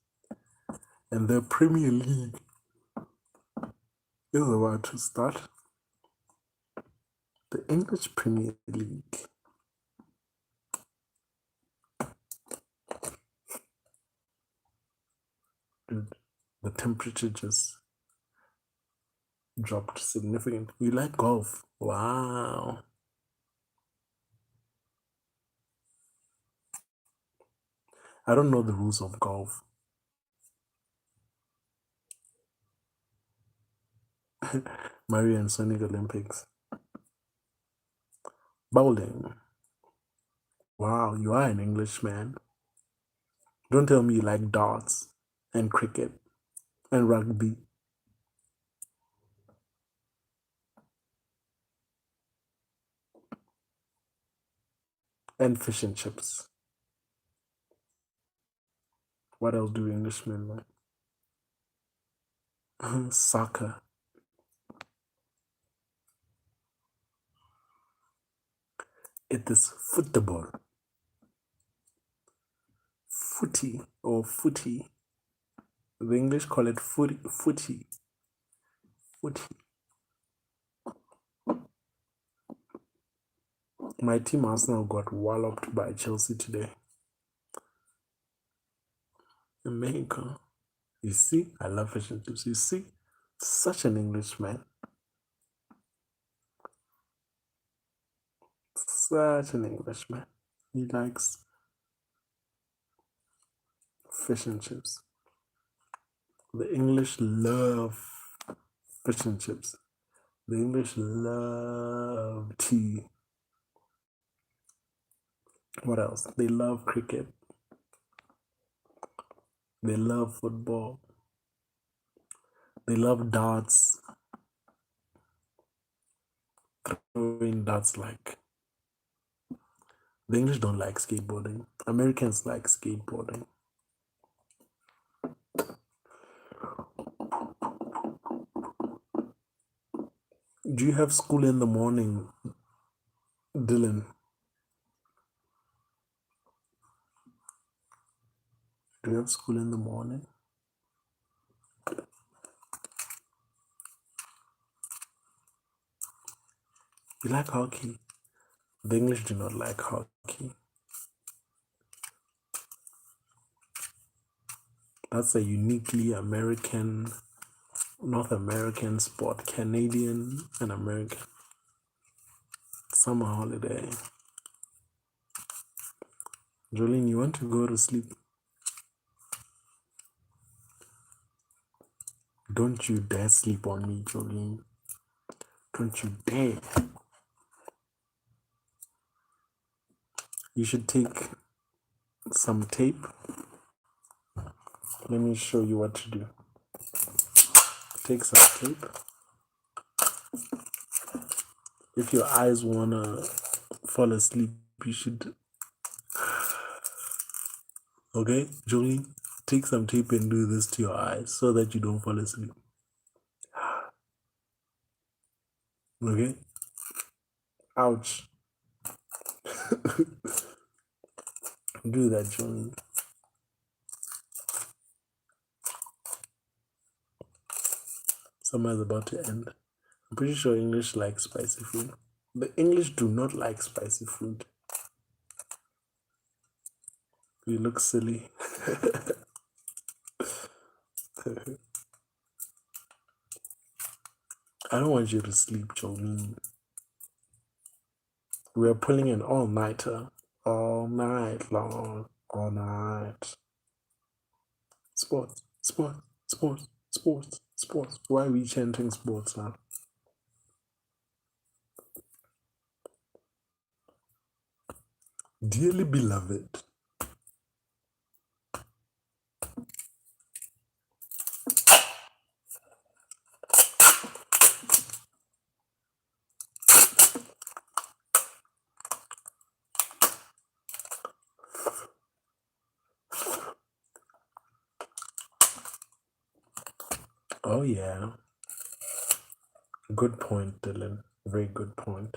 and the Premier League is about to start. The English Premier League. Dude, the temperature just dropped significantly. You like golf? Wow. I don't know the rules of golf. Mario and Sonic Olympics. Bowling. Wow, you are an Englishman. Don't tell me you like darts and cricket and rugby. And fish and chips. What else do Englishmen like? Soccer. It is football. Footy or footy. The English call it footy. Footy. My team Arsenal got walloped by Chelsea today. In Mexico. You see, I love fish and chips. You see, such an Englishman. Such an Englishman. He likes fish and chips. The English love fish and chips. The English love tea. What else? They love cricket. They love football. They love darts. Throwing darts like. The English don't like skateboarding. Americans like skateboarding. Do you have school in the morning, Dylan? Do you have school in the morning? You like hockey? The English do not like hockey. That's a uniquely American, North American sport, Canadian and American. summer holiday. Jolene, you want to go to sleep? Don't you dare sleep on me, Jolene. Don't you dare. You should take some tape. Let me show you what to do. Take some tape. If your eyes wanna fall asleep, you should. Okay, Jolene, take some tape and do this to your eyes so that you don't fall asleep. Okay? Ouch. Do that, Jolene. Summer is about to end. I'm pretty sure English likes spicy food. The English do not like spicy food. You look silly. I don't want you to sleep, Jolene. We're pulling an all-nighter. All night long. All night. Sports, sports, sports, sports, sports. Why are we chanting sports now? Dearly beloved. Oh, yeah. Good point, Dylan. Very good point.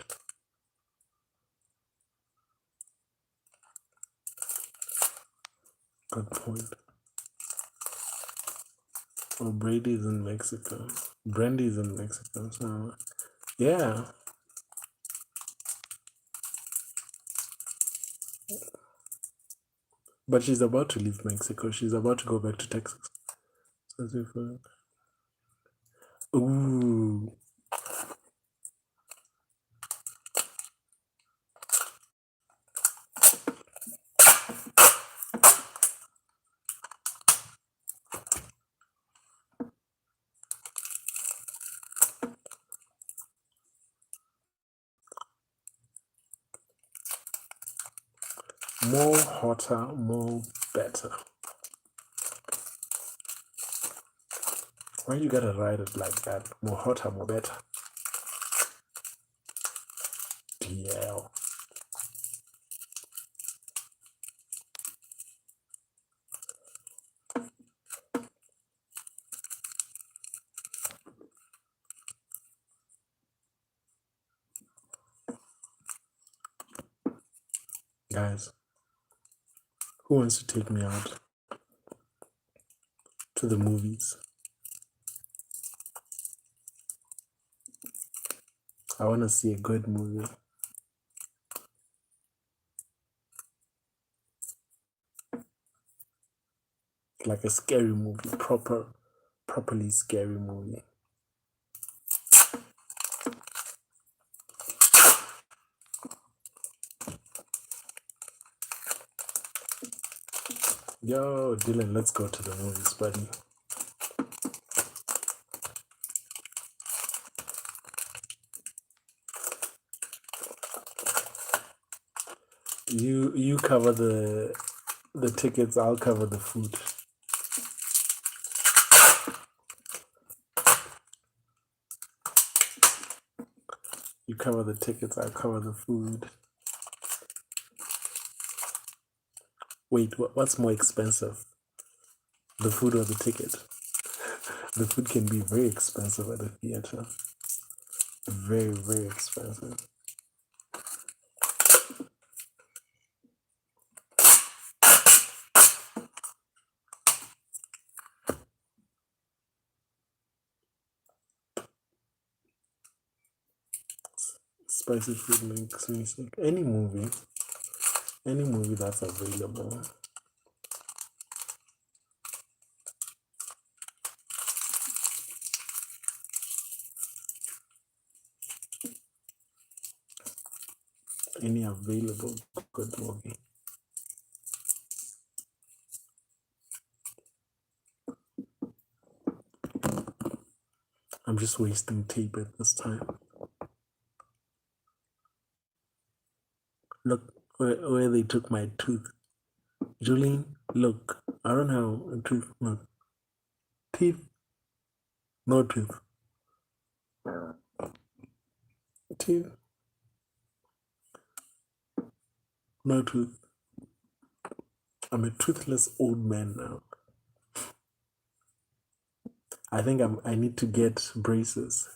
Good point. Oh, Brady's in Mexico. Brandy's in Mexico. So, yeah. But she's about to leave Mexico. She's about to go back to Texas. Ooh. More hotter, more better. Why you gotta write it like that? More hotter, more better. DL. Guys, who wants to take me out to the movies? I want to see a good movie. Like a scary movie, properly scary movie. Yo, Dylan, let's go to the movies, buddy. You cover the tickets, I'll cover the food. You cover the tickets, I'll cover the food. Wait, what's more expensive? The food or the ticket? The food can be very expensive at the theater. Very, very expensive. Spicy food makes me sick. Any movie that's available. Any available good movie. I'm just wasting tape at this time. Look where they took my tooth. Julian, look. I don't have a tooth. No. Teeth. No tooth. Teeth. No tooth. I'm a toothless old man now. I think I need to get braces.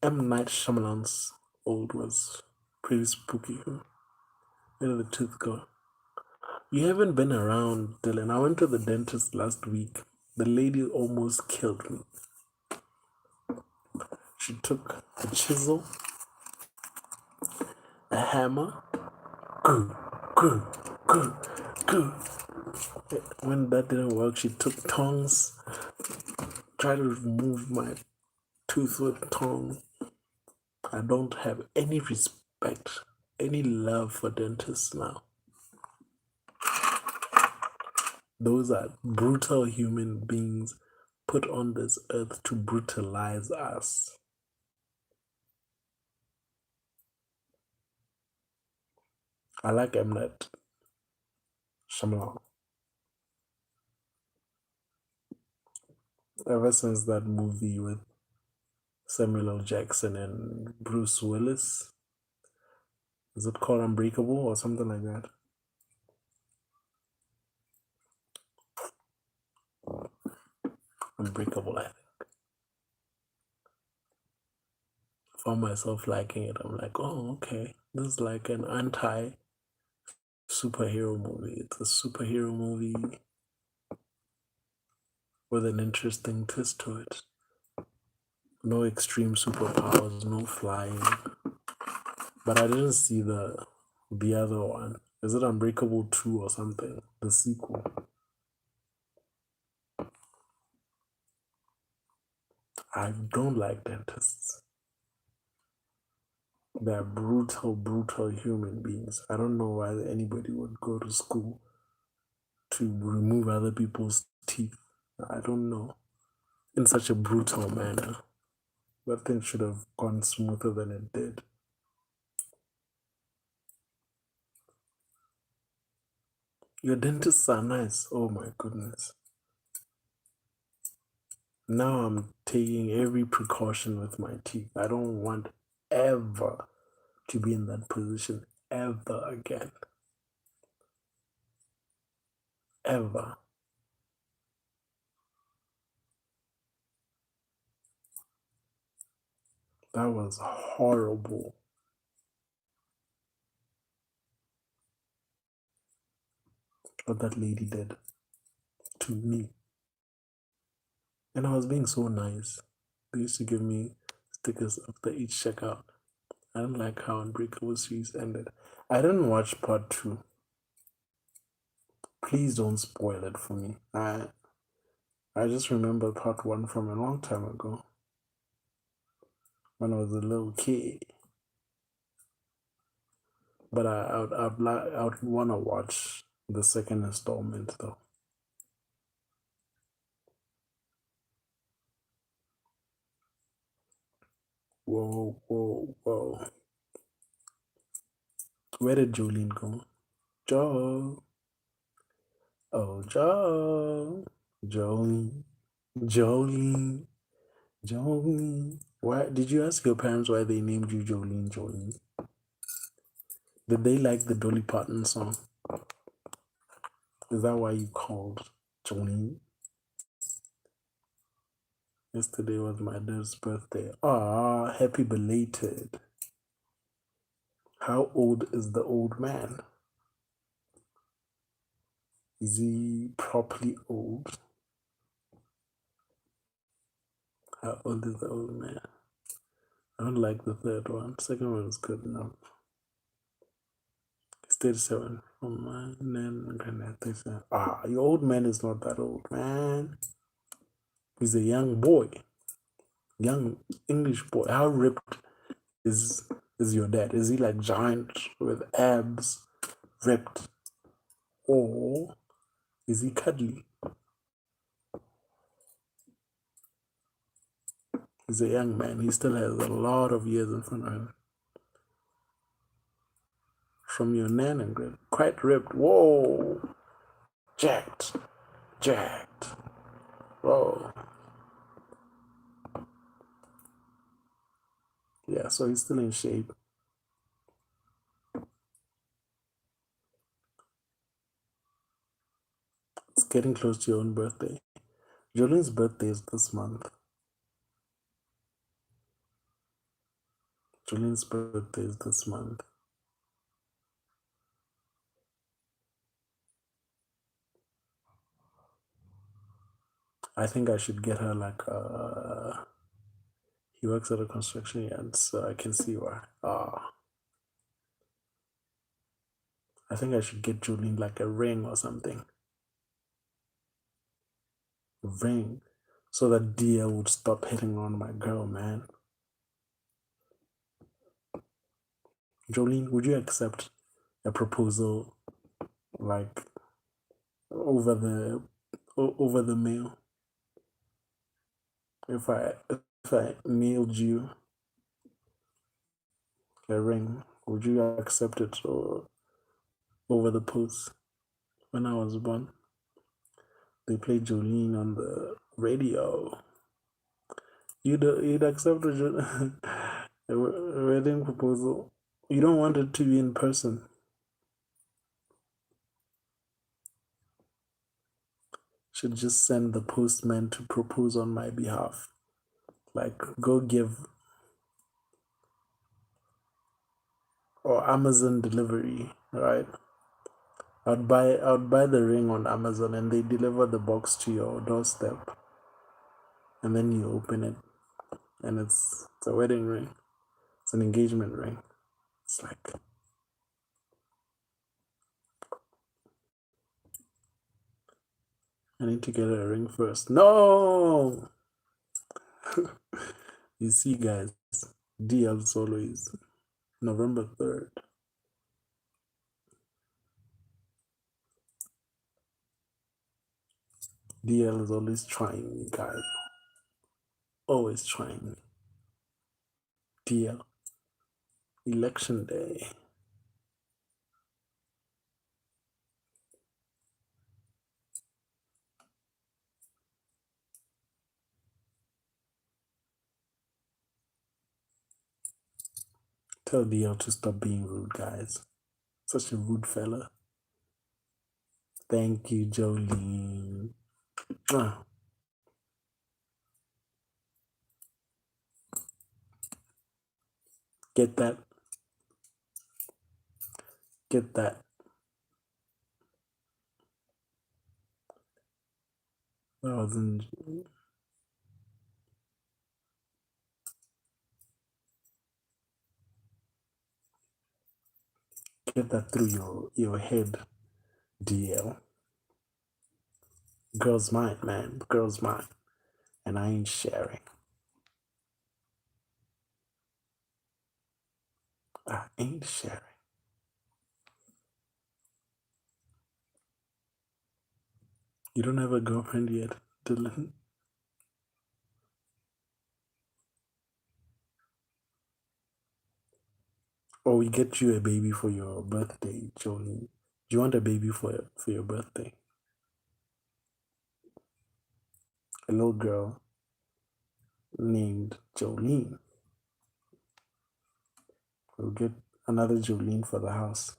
M. Night Shyamalan's old was pretty spooky. Where did the tooth go? You haven't been around, Dylan. I went to the dentist last week. The lady almost killed me. She took a chisel, a hammer, when that didn't work, she took tongs, tried to remove my tooth with tongue. I don't have any respect, any love for dentists now. Those are brutal human beings put on this earth to brutalize us. I like M. Night Shyamalan. Ever since that movie with Samuel L. Jackson and Bruce Willis, is it called Unbreakable or something like that? Unbreakable, I think. Found myself liking it. I'm like, oh, okay. This is like an anti superhero movie. It's a superhero movie with an interesting twist to it. No extreme superpowers, no flying. But I didn't see the other one. Is it Unbreakable 2 or something? The sequel. I don't like dentists. They're brutal, brutal human beings. I don't know why anybody would go to school to remove other people's teeth. I don't know. In such a brutal manner. That thing should have gone smoother than it did. Your dentists are nice. Oh my goodness. Now I'm taking every precaution with my teeth. I don't want ever to be in that position ever again. Ever. That was horrible. What that lady did to me. And I was being so nice. They used to give me stickers after each checkout. I don't like how Unbreakable series ended. I didn't watch part 2. Please don't spoil it for me. I just remember part 1 from a long time ago. When I was a little kid. But I would want to watch the second installment though. Whoa, whoa, whoa. Where did Jolene go? Joe. Oh, Joe. Jolene. Jolene. Jolene. Why did you ask your parents why they named you Jolene? Jolene? Did they like the Dolly Parton song? Is that why you called Jolene? Yesterday was my dad's birthday. Ah, happy belated. How old is the old man? Is he properly old? How old is the old man? I don't like the third one. Second one is good enough. It's 37 from mine. Then granddad 37. Ah, your old man is not that old, man. He's a young boy. Young English boy. How ripped is is your dad? Is he like giant with abs, ripped, or is he cuddly? He's a young man. He still has a lot of years in front of him. From your nan and grand, quite ripped. Whoa, jacked, jacked. Whoa. Yeah, so he's still in shape. It's getting close to your own birthday. Jolene's birthday is this month. Jolene's birthday is this month. I think I should get her like he works at a construction yard, so I can see why. I think I should get Jolene like a ring or something. A ring. So that DL would stop hitting on my girl, man. Jolene, would you accept a proposal like over the mail? If I mailed you a ring, would you accept it or over the post? When I was born, they played Jolene on the radio. You'd accept a wedding proposal. You don't want it to be in person. Should just send the postman to propose on my behalf. Like go give or Amazon delivery, right? I'd buy the ring on Amazon and they deliver the box to your doorstep. And then you open it and it's a wedding ring. It's an engagement ring. It's like I need to get a ring first. No. You see, guys, DL is always November 3rd. DL is always trying me, guys. Always trying me. DL. Election day. Tell DL to stop being rude, guys. Such a rude fella. Thank you, Jolene. Get that. Get that. That wasn't. Get that through your head, DL. Girl's mine, man. Girl's mine. And I ain't sharing. I ain't sharing. You don't have a girlfriend yet, Dylan? Or we get you a baby for your birthday, Jolene. Do you want a baby for your birthday? A little girl named Jolene. We'll get another Jolene for the house.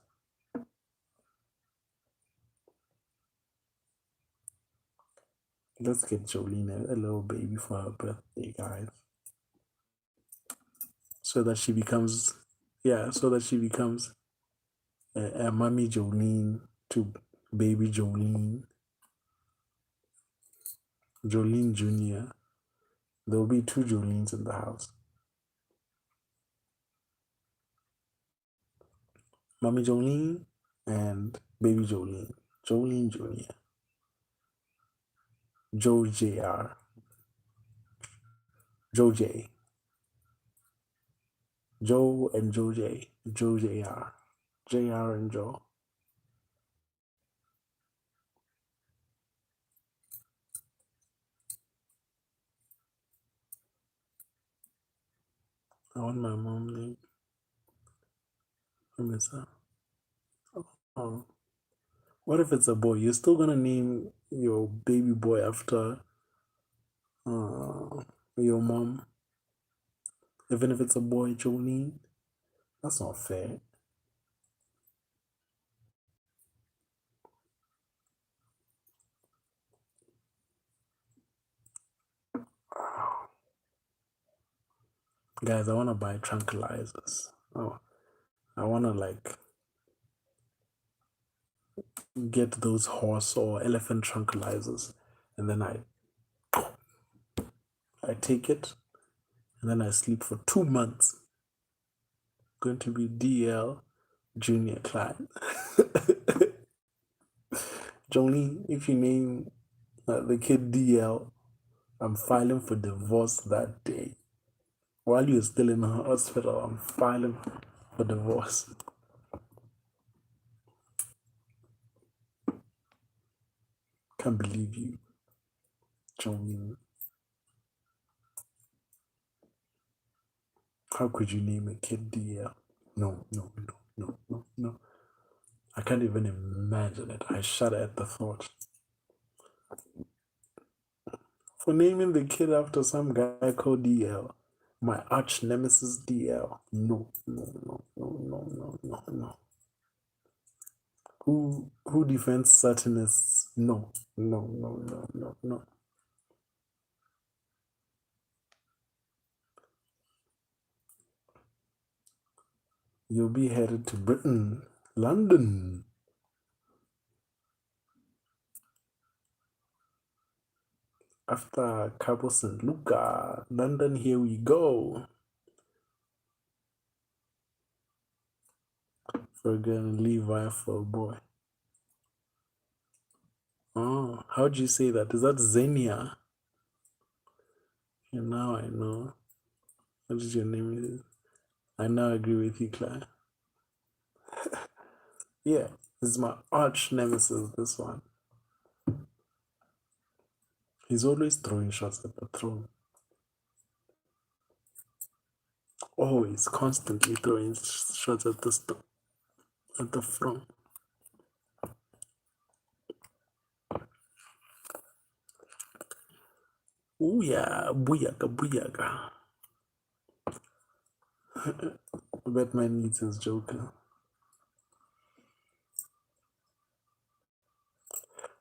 Let's get Jolene a little baby for her birthday, guys. So that she becomes, a mommy Jolene to baby Jolene. Jolene Jr. There will be two Jolenes in the house. Mommy Jolene and baby Jolene. Jolene Jr. Joe Jr. Joe J. Joe and Joe J. Joe JR. JR and Joe. I want my mom name. I miss her. Oh. What if it's a boy? You're still gonna name your baby boy after your mom, even if it's a boy, Jolene? That's not fair. Guys, I wanna buy tranquilizers. Oh, I wanna like get those horse or elephant tranquilizers, and then I take it, and then I sleep for 2 months. Going to be DL Junior Klein. Jolene, if you name the kid DL, I'm filing for divorce that day. While you're still in the hospital, I'm filing for divorce. Can't believe you, Jolene. How could you name a kid DL? No, no, no, no, no, no. I can't even imagine it. I shudder at the thought. For naming the kid after some guy called DL, my arch nemesis DL. No, no, no, no, no, no, no, no. Who defends Satanists? No, no, no, no, no, no. You'll be headed to Britain, London. After Cabo St. Luca, London, here we go. We're gonna Levi for a boy. Oh, how'd you say that? Is that Xenia? And now I know. What is your name? I now agree with you, Claire. Yeah, this is my arch nemesis, this one. He's always throwing shots at the throne. Always, constantly throwing shots at the throne. Ooh yeah, booyaka, booyaka. Batman needs his Joker.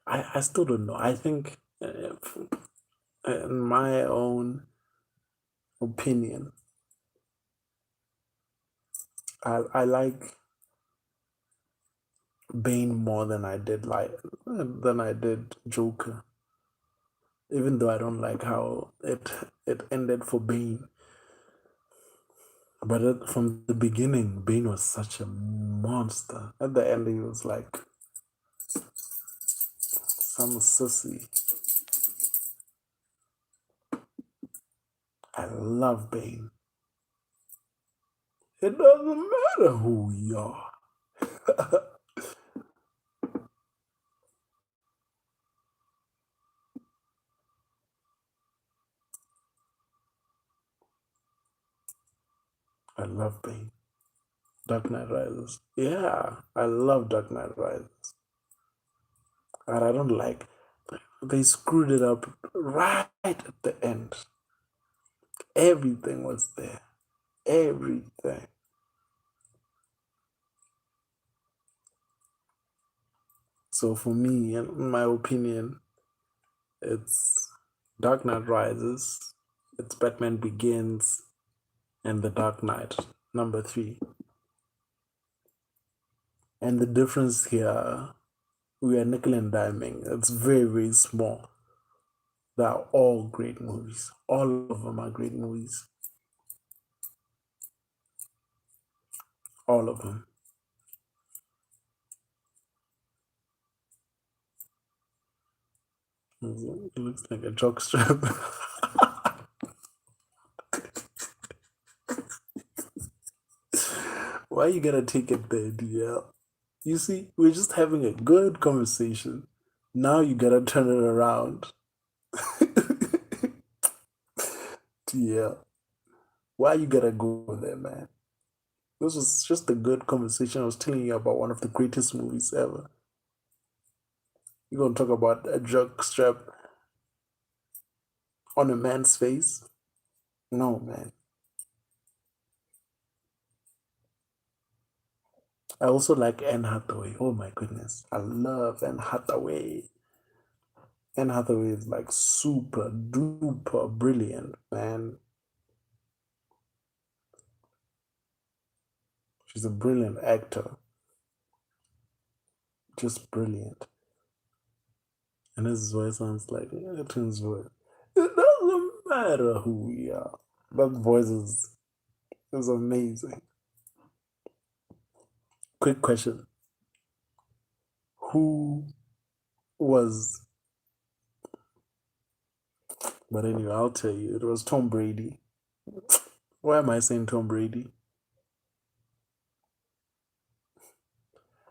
I still don't know. I think, in my own opinion, I like Bane more than I did Joker. Even though I don't like how it ended for Bane. But from the beginning, Bane was such a monster. At the end, he was like some sissy. I love Bane. It doesn't matter who you are. I love Bane. Dark Knight Rises. Yeah, I love Dark Knight Rises. And I don't like, they screwed it up right at the end. Everything was there. Everything. So for me, in my opinion, it's Dark Knight Rises, it's Batman Begins, and The Dark Knight, number 3. And the difference here, we are nickel and diming. It's very, very small. They are all great movies. All of them are great movies. All of them. It looks like a jockstrap. Why you gotta take it there, DL? You see, we're just having a good conversation. Now you gotta turn it around. DL. Why you gotta go there, man? This was just a good conversation. I was telling you about one of the greatest movies ever. You're gonna talk about a jock strap on a man's face? No, man. I also like Anne Hathaway. Oh my goodness. I love Anne Hathaway. Anne Hathaway is like super duper brilliant, man. She's a brilliant actor. Just brilliant. And this is why it sounds like a twin's voice. It doesn't matter who we are. That voice is amazing. Quick question. Who was, but anyway, I'll tell you. It was Tom Brady. Why am I saying Tom Brady?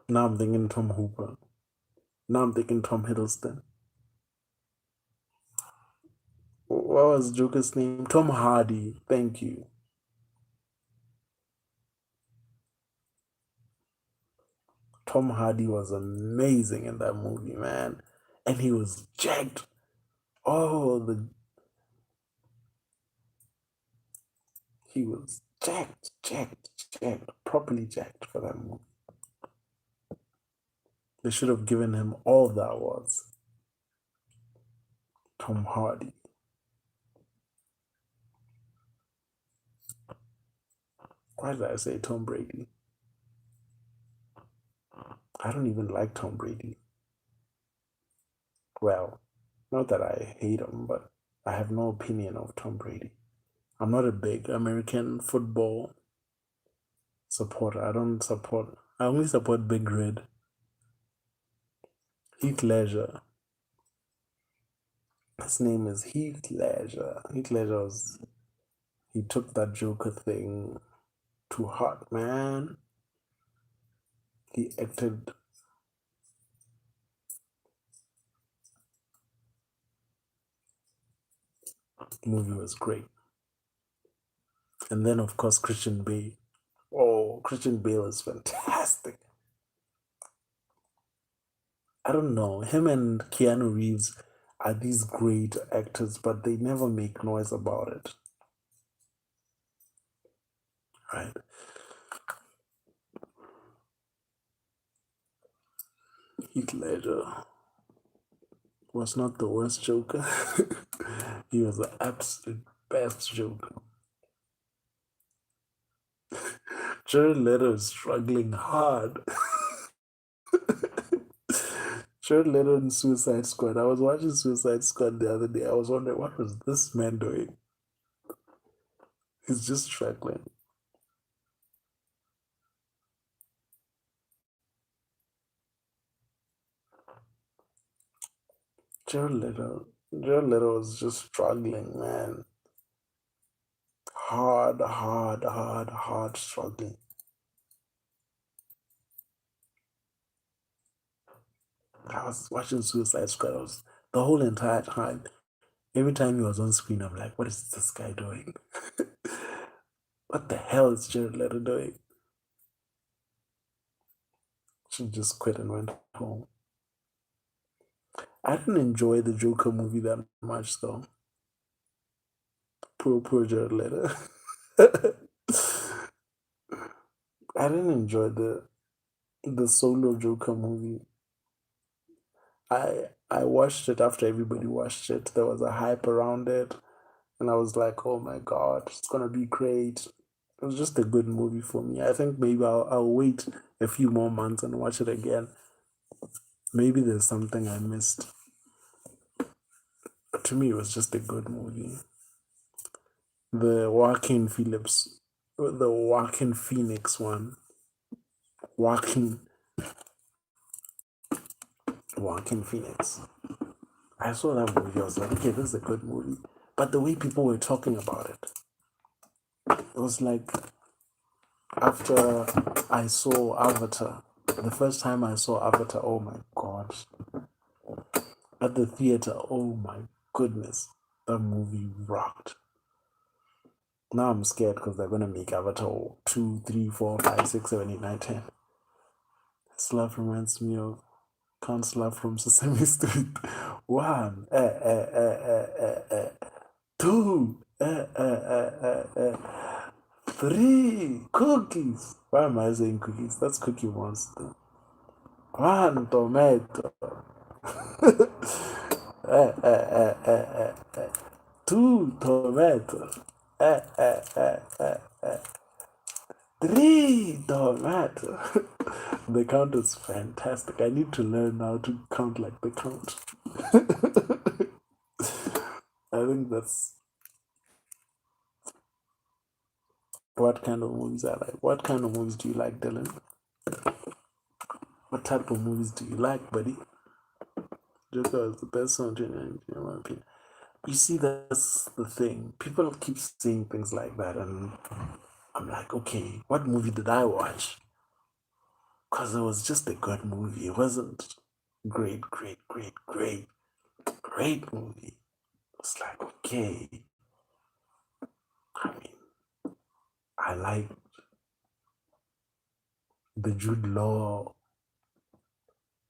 Now I'm thinking Tom Hooper. Now I'm thinking Tom Hiddleston. What was Joker's name? Tom Hardy. Thank you. Tom Hardy was amazing in that movie, man. And he was jacked. Oh, he was jacked, properly jacked for that movie. They should have given him all the awards. Tom Hardy. Why did I say Tom Brady? I don't even like Tom Brady. Well, not that I hate him, but I have no opinion of Tom Brady. I'm not a big American football supporter. I only support Big Red. Heath Ledger. His name is Heath Ledger. Heath Ledger he took that Joker thing too hard, man. He acted. The movie was great. And then, of course, Christian Bale. Oh, Christian Bale is fantastic. I don't know. Him and Keanu Reeves are these great actors, but they never make noise about it. Right? Heath Ledger was not the worst Joker. He was the absolute best Joker. Jared Leto is struggling hard. Jared Leto in Suicide Squad. I was watching Suicide Squad the other day. I was wondering, what was this man doing? He's just struggling. Jared Leto was just struggling, man. Hard struggling. I was watching Suicide Squad. The whole entire time. Every time he was on screen, I'm like, what is this guy doing? What the hell is Jared Leto doing? She just quit and went home. I didn't enjoy the Joker movie that much, though. Poor Jared Leto. I didn't enjoy the solo Joker movie. I watched it after everybody watched it. There was a hype around it, and I was like, "Oh my god, it's gonna be great." It was just a good movie for me. I think maybe I'll wait a few more months and watch it again. Maybe there's something I missed. But to me, it was just a good movie. The Joaquin Phoenix one. Joaquin Phoenix. I saw that movie. I was like, okay, this is a good movie. But the way people were talking about it, it was like after I saw Avatar. The first time I saw Avatar, oh my gosh. At the theater, oh my goodness. That movie rocked. Now I'm scared because they're gonna make Avatar 2, 3, 4, 5, 6, 7, 8, 9, 10. This laugh reminds me of Counselor from Sesame Street. One, two, three cookies. Why am I saying cookies? That's Cookie Monster. One tomato. Two tomatoes. Three tomatoes. The count is fantastic. I need to learn how to count like the count. I think that's what kind of movies I like. What kind of movies do you like, Dylan? What type of movies do you like, buddy? Joker is the best song in my opinion. You see, that's the thing. People keep saying things like that, and I'm like, okay, what movie did I watch? Because it was just a good movie. It wasn't great, great movie. It's like, okay. I mean, I like the Jude Law,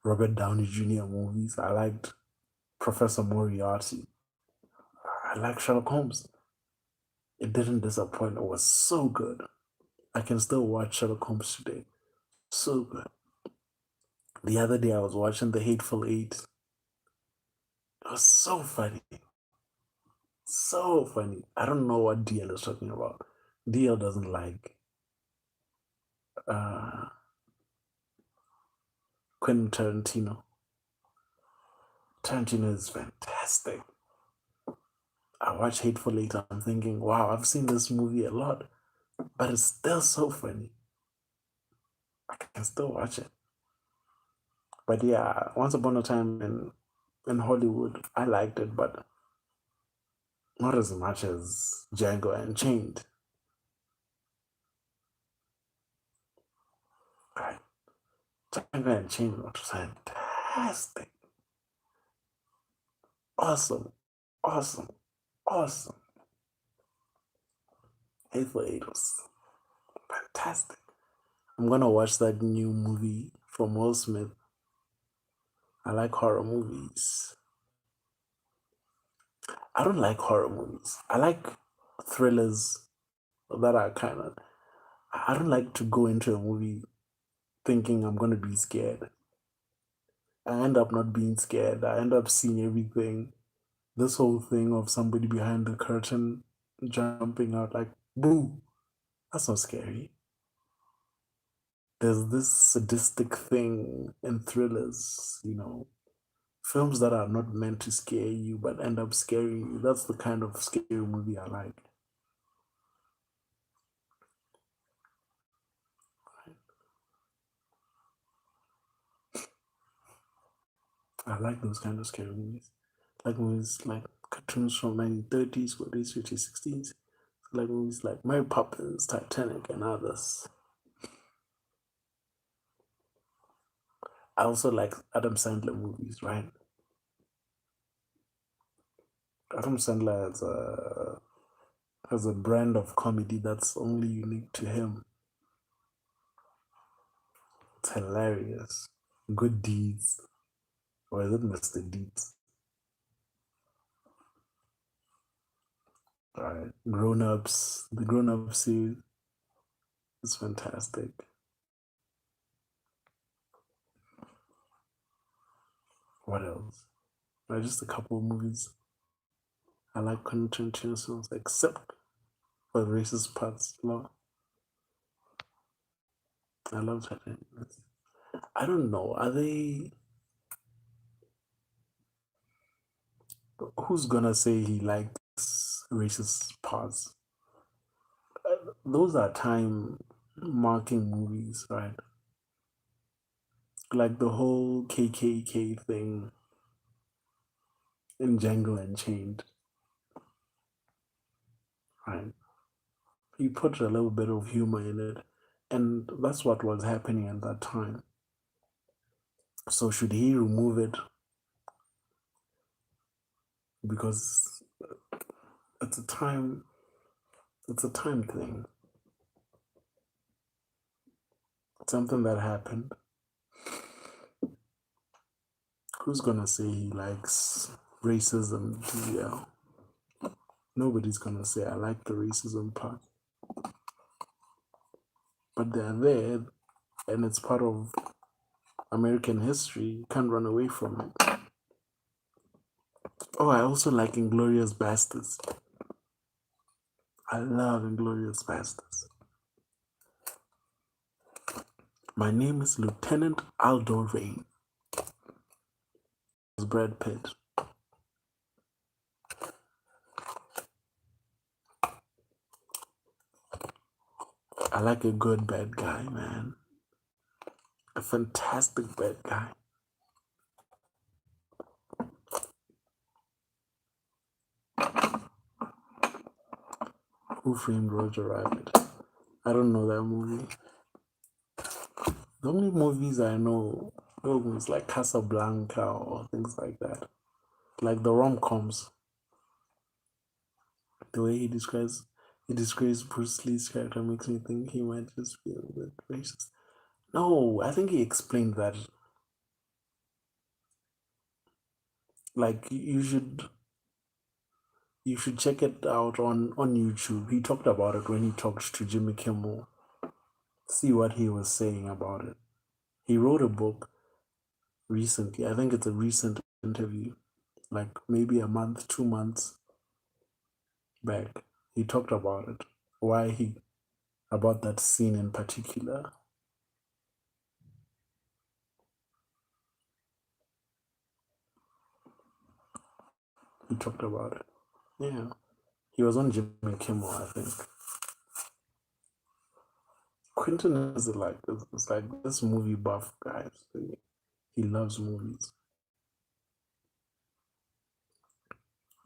Robert Downey Jr. movies. I liked Professor Moriarty. I like Sherlock Holmes. It didn't disappoint. It was so good. I can still watch Sherlock Holmes today. So good. The other day I was watching The Hateful Eight. It was so funny. So funny. I don't know what DL is talking about. DL doesn't like uh, Quentin Tarantino. Tarantino is fantastic. I watch Hateful Eight. I'm thinking, wow, I've seen this movie a lot, but it's still so funny. I can still watch it. But yeah, Once Upon a Time in Hollywood, I liked it, but not as much as Django Unchained. Right. Django Unchained was fantastic. Awesome. Awesome. Awesome. Hateful Eight was fantastic. I'm gonna watch that new movie from Will Smith. I like horror movies. I don't like horror movies. I like thrillers that are kind of. I don't like to go into a movie thinking I'm gonna be scared. I end up not being scared. I end up seeing everything. This whole thing of somebody behind the curtain jumping out like, boo, that's not scary. There's this sadistic thing in thrillers, films that are not meant to scare you but end up scaring you. That's the kind of scary movie I like. I like those kind of scary movies. Like movies like cartoons from 1930s, 40s, 50s, 60s. Like movies like Mary Poppins, Titanic, and others. I also like Adam Sandler movies, right? Adam Sandler has a brand of comedy that's only unique to him. It's hilarious. Good Deeds. Or is it Mr. Deeds? Alright. Grown Ups. The Grown Ups series is fantastic. What else? Just a couple of movies. I like Quentin Tarantino films, except for the racist parts. No, I love that. I don't know. Are they? Who's gonna say he likes racist parts? Those are time marking movies, right? Like the whole KKK thing in Django Unchained, right? He put a little bit of humor in it, And that's what was happening at that time. So should he remove it? Because it's a time thing. Something that happened. Who's gonna say he likes racism, DL? Nobody's gonna say I like the racism part. But they're there, and it's part of American history. You can't run away from it. Oh, I also like Inglorious Bastards. I love Inglorious Bastards. My name is Lieutenant Aldo Rain. It's Brad Pitt. I like a good bad guy, man. A fantastic bad guy. Who Framed Roger Rabbit? I don't know that movie. The only movies I know is like Casablanca or things like that. Like the rom-coms. The way he describes Bruce Lee's character makes me think he might just be a bit racist. No, I think he explained that. Like you should check it out on YouTube. He talked about it when he talked to Jimmy Kimmel. See what he was saying about it. He wrote a book recently. I think it's a recent interview, like maybe a month, 2 months back. He talked about it. About that scene in particular. He talked about it. Yeah. He was on Jimmy Kimmel, I think. Quentin is like this movie buff guy. So he loves movies.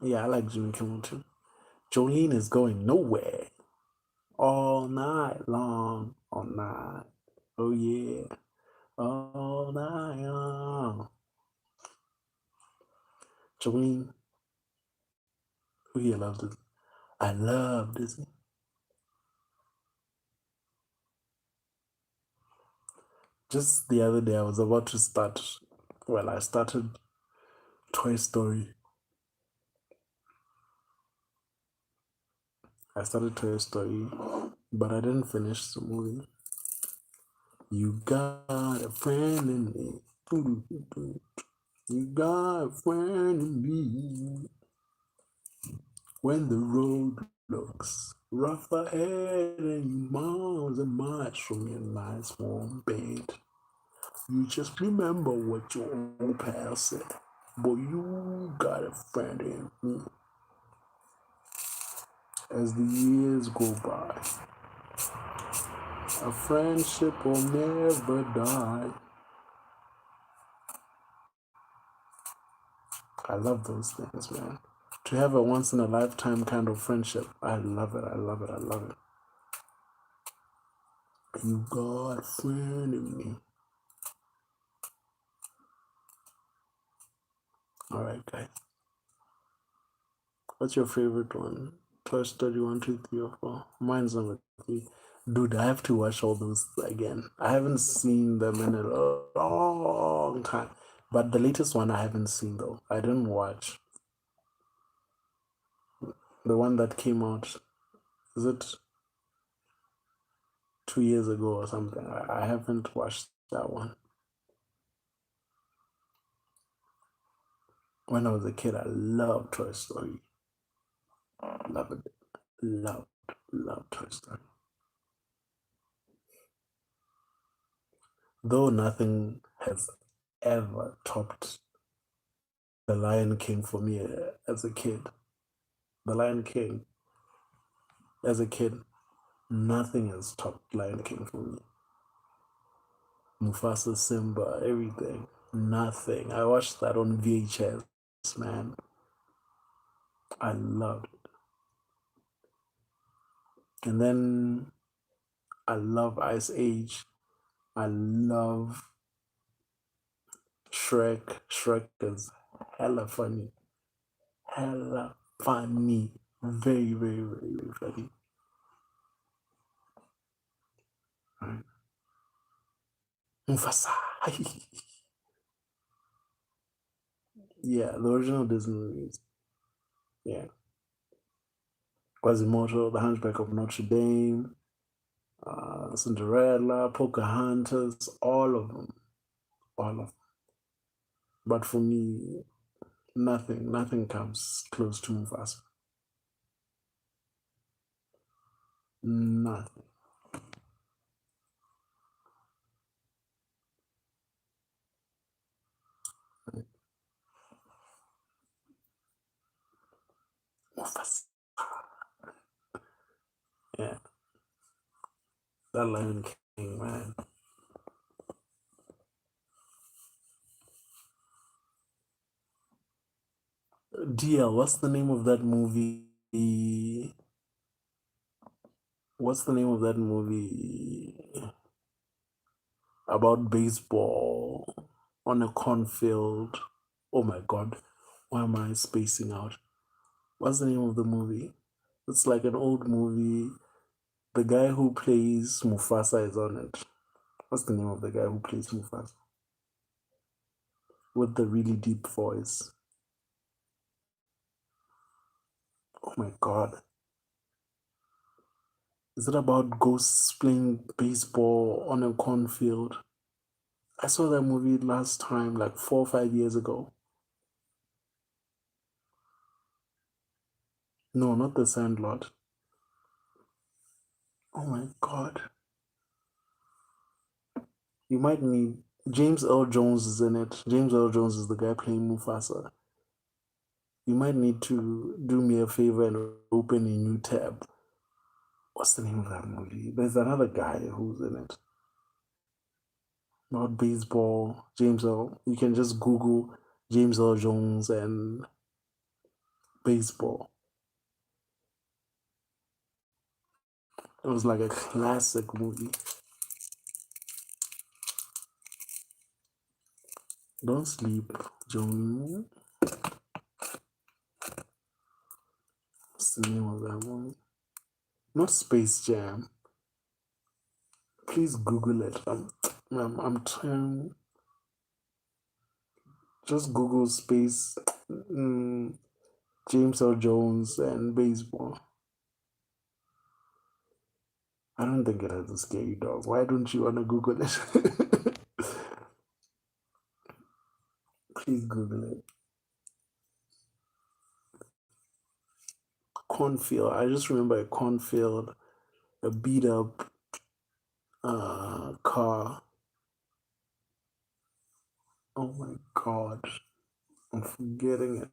Yeah, I like Jimmy Kimmel too. Jolene is going nowhere all night long. All night. Oh yeah. All night long. Jolene. Who here loves Disney? I love Disney. Just the other day I was about to start I started Toy Story. I started Toy Story, but I didn't finish the movie. You got a friend in me. You got a friend in me. When the road looks rough ahead and you miles and miles from your nice warm bed, you just remember what your old pal said. But you got a friend in me. As the years go by, a friendship will never die. I love those things, man. To have a once in a lifetime kind of friendship, I love it. I love it. I love it. You got a friend in me. All right, guys. What's your favorite one? Toy Story 1, 2, 3, or 4? Mine's number 3. Dude, I have to watch all those again. I haven't seen them in a long time. But the latest one I haven't seen though. I didn't watch. The one that came out, is it 2 years ago or something? I haven't watched that one. When I was a kid, I loved Toy Story. Love it. Love Toy Story. Though nothing has ever topped The Lion King for me as a kid. The Lion King, as a kid, nothing has topped Lion King for me. Mufasa, Simba, everything. Nothing. I watched that on VHS, man. I loved it. And then I love Ice Age. I love Shrek. Shrek is hella funny. Hella funny. Very, very, very, very funny. Right. Mufasa. Yeah, the original Disney movies. Yeah. Quasimodo, The Hunchback of Notre Dame, Cinderella, Pocahontas, all of them. All of them. But for me, nothing comes close to Mufasa. Nothing. Mufasa. Yeah, that Lion King, man. DL, what's the name of that movie? What's the name of that movie about baseball on a cornfield? Oh my god, why am I spacing out? What's the name of the movie? It's like an old movie. The guy who plays Mufasa is on it. What's the name of the guy who plays Mufasa? With the really deep voice. Oh my god. Is it about ghosts playing baseball on a cornfield? I saw that movie last time, like 4 or 5 years ago. No, not The Sandlot. Oh my god. You might need James Earl Jones is in it. James Earl Jones is the guy playing Mufasa. You might need to do me a favor and open a new tab. What's the name of that movie? There's another guy who's in it. Not baseball. James Earl. You can just Google James Earl Jones and baseball. It was like a classic movie. Don't sleep, Joni. What's the name of that one? Not Space Jam. Please Google it. I'm trying. Just Google space James Earl Jones and baseball. I don't think it has a scary dog. Why don't you want to Google it? Please Google it. Cornfield. I just remember a cornfield, a beat up car. Oh my god. I'm forgetting it.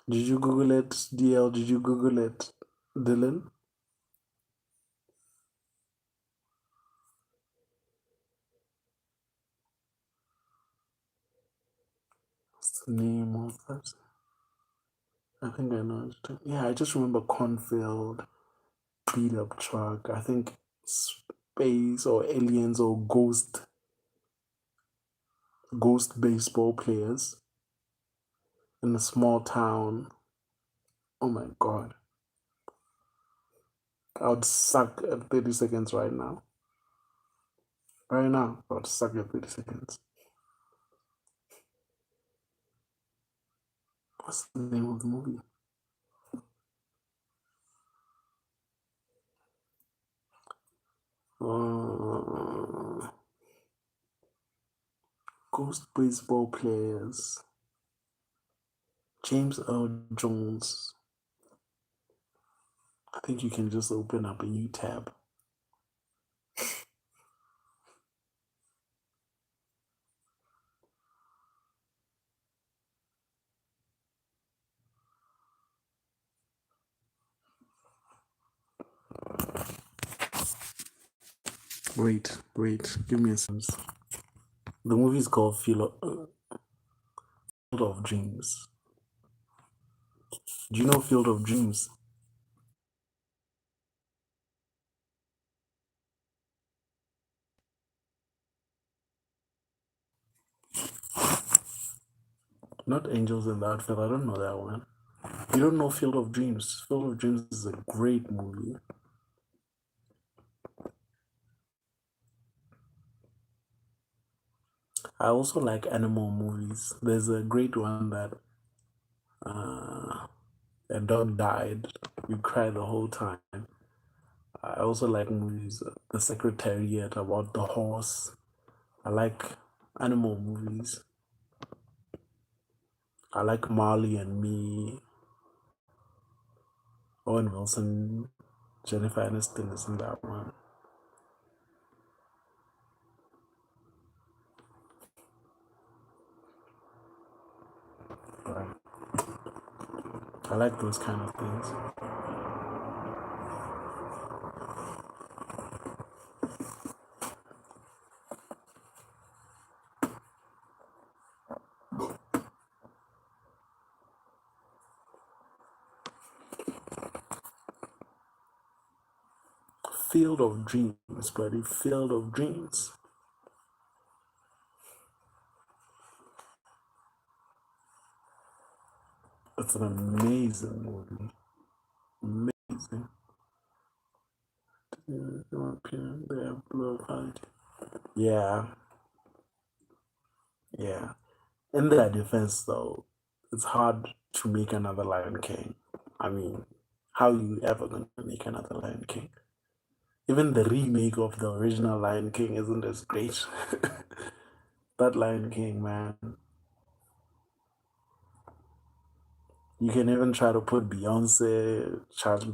Did you Google it, DL? Did you Google it, Dylan? What's the name of that? I think I know it. Yeah, I just remember cornfield, beat up truck. I think space or aliens or ghost baseball players in a small town. Oh my god. I would suck at 30 seconds right now. Right now, I would suck at 30 seconds. What's the name of the movie? Ghost baseball players. James Earl Jones. I think you can just open up a new tab. Wait, give me a sense. The movie is called Field of Dreams. Do you know Field of Dreams? Not Angels in the Outfield. I don't know that one. You don't know Field of Dreams. Field of Dreams is a great movie. I also like animal movies. There's a great one that a dog died. You cry the whole time. I also like movies, The Secretariat, about the horse. I like animal movies. I like Marley and Me, Owen Wilson, Jennifer Aniston is in that one. Right. I like those kind of things. Field of Dreams, buddy. Field of Dreams. It's an amazing movie. Amazing. Yeah, yeah. In their defense, though, it's hard to make another Lion King. I mean, how are you ever gonna make another Lion King? Even the remake of the original Lion King isn't as great. That Lion King, man. You can even try to put Beyonce, Charles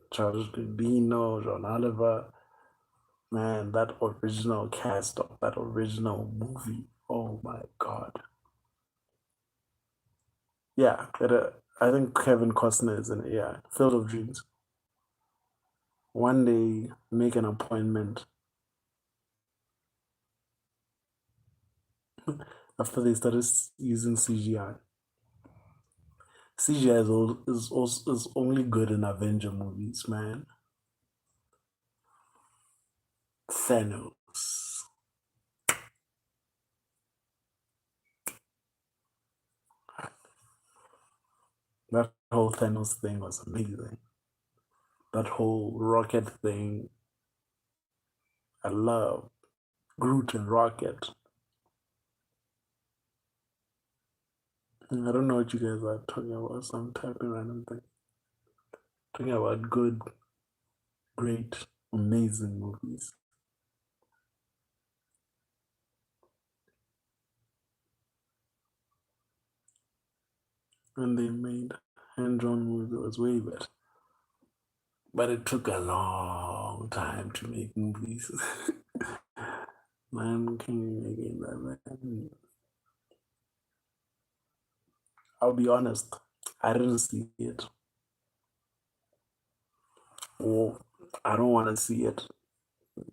Gambino, John Oliver. Man, that original cast of that original movie. Oh my God. Yeah, I think Kevin Costner is in it. Yeah, Field of Dreams. One day, make an appointment after they started using CGI. CGI is only good in Avenger movies, man. Thanos. That whole Thanos thing was amazing. That whole rocket thing, I love. Groot and Rocket. I don't know what you guys are talking about. Some typing random thing. Talking about good, great, amazing movies. And they made hand-drawn movies that was way better. But it took a long time to make movies. Man, can you make that, man? I'll be honest, I didn't see it. Or I don't want to see it.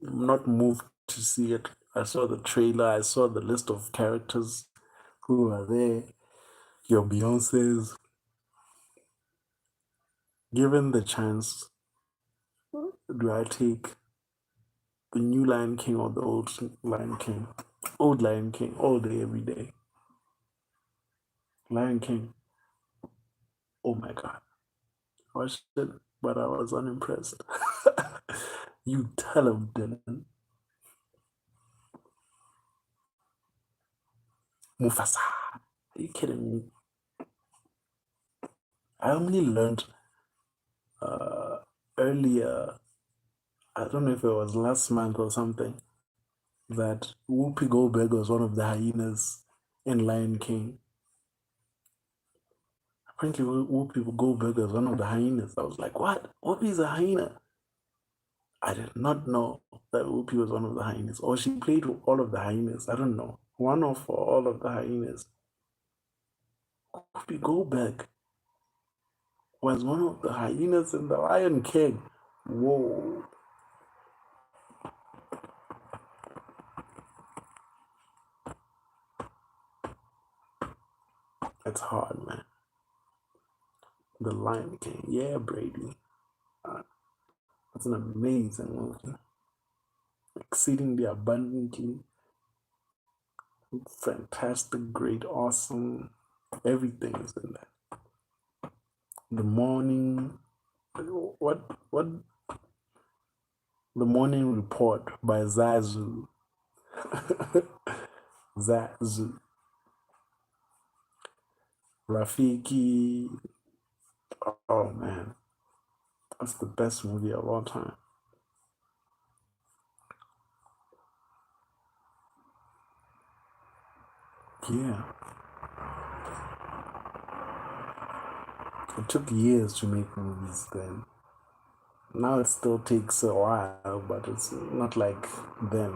I'm not moved to see it. I saw the trailer, I saw the list of characters who are there. Your Beyonce's. Given the chance, do I take the new Lion King or the old Lion King? Old Lion King, all day, every day. Lion King, oh my God. I watched it, but I was unimpressed. You tell him, Dylan. Mufasa. Are you kidding me? I only learned earlier, I don't know if it was last month or something, that Whoopi Goldberg was one of the hyenas in Lion King. Apparently, Whoopi Goldberg was one of the hyenas. I was like, what? Whoopi is a hyena? I did not know that Whoopi was one of the hyenas. Or she played all of the hyenas. I don't know. One of all of the hyenas. Whoopi Goldberg was one of the hyenas in the Lion King. Whoa. It's hard, man. The Lion King. Yeah, Brady. It's an amazing movie. Exceedingly abundantly. Fantastic, great, awesome. Everything is in there. The morning, what? The Morning Report by Zazu. Zazu. Rafiki. Oh man, that's the best movie of all time. Yeah. It took years to make movies then. Now it still takes a while, but it's not like then.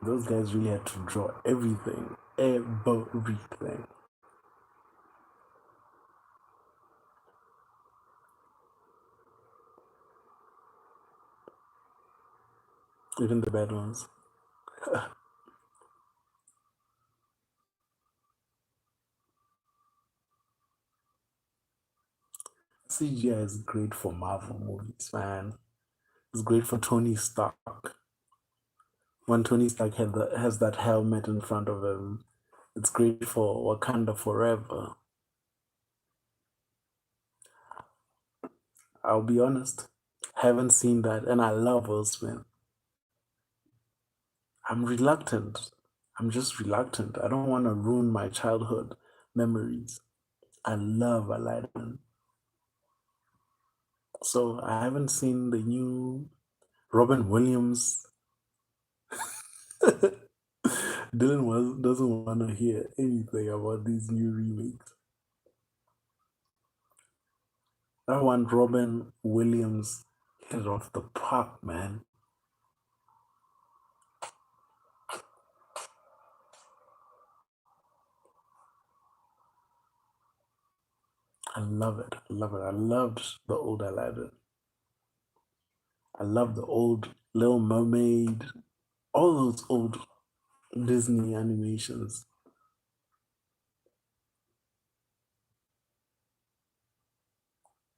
Those guys really had to draw everything. Everything. Even the bad ones. CGI is great for Marvel movies, man. It's great for Tony Stark. When Tony Stark has that helmet in front of him, it's great for Wakanda Forever. I'll be honest, haven't seen that, and I love Will Smith. I'm reluctant. I'm just reluctant. I don't want to ruin my childhood memories. I love Aladdin. So I haven't seen the new Robin Williams. Doesn't want to hear anything about these new remakes. I want Robin Williams hit off the park, man. I love it. I love it. I loved the old Aladdin. I love the old Little Mermaid. All those old Disney animations.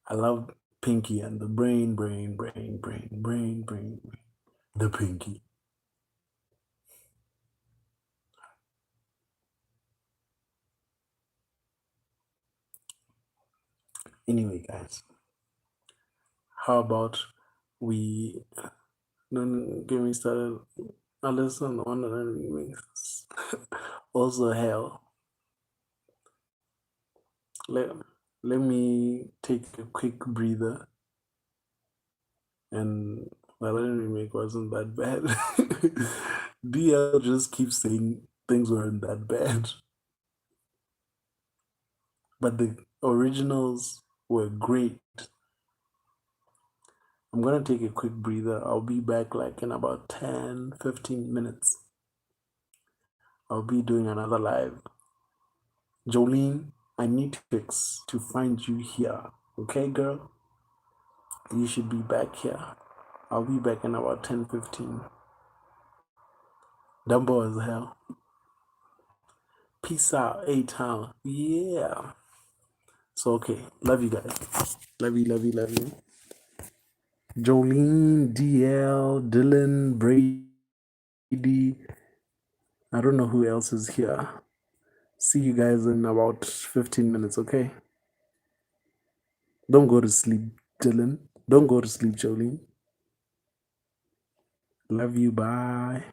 I love Pinky and the brain. The Pinky. Anyway, guys, how about we don't get me started? I listen on the remix. Also, hell, let, let me take a quick breather, and the remake wasn't that bad. DL just keeps saying things weren't that bad, but the originals were great. I'm gonna take a quick breather. I'll be back like in about 10-15 minutes. I'll be doing another live. Jolene, I need to find you here. Okay, girl? You should be back here. I'll be back in about 10-15. Dumbo as hell. Peace out, A-Town. Yeah. So, okay. Love you guys. Love you, love you, love you. Jolene, DL, Dylan, Brady. I don't know who else is here. See you guys in about 15 minutes, okay? Don't go to sleep, Dylan. Don't go to sleep, Jolene. Love you. Bye.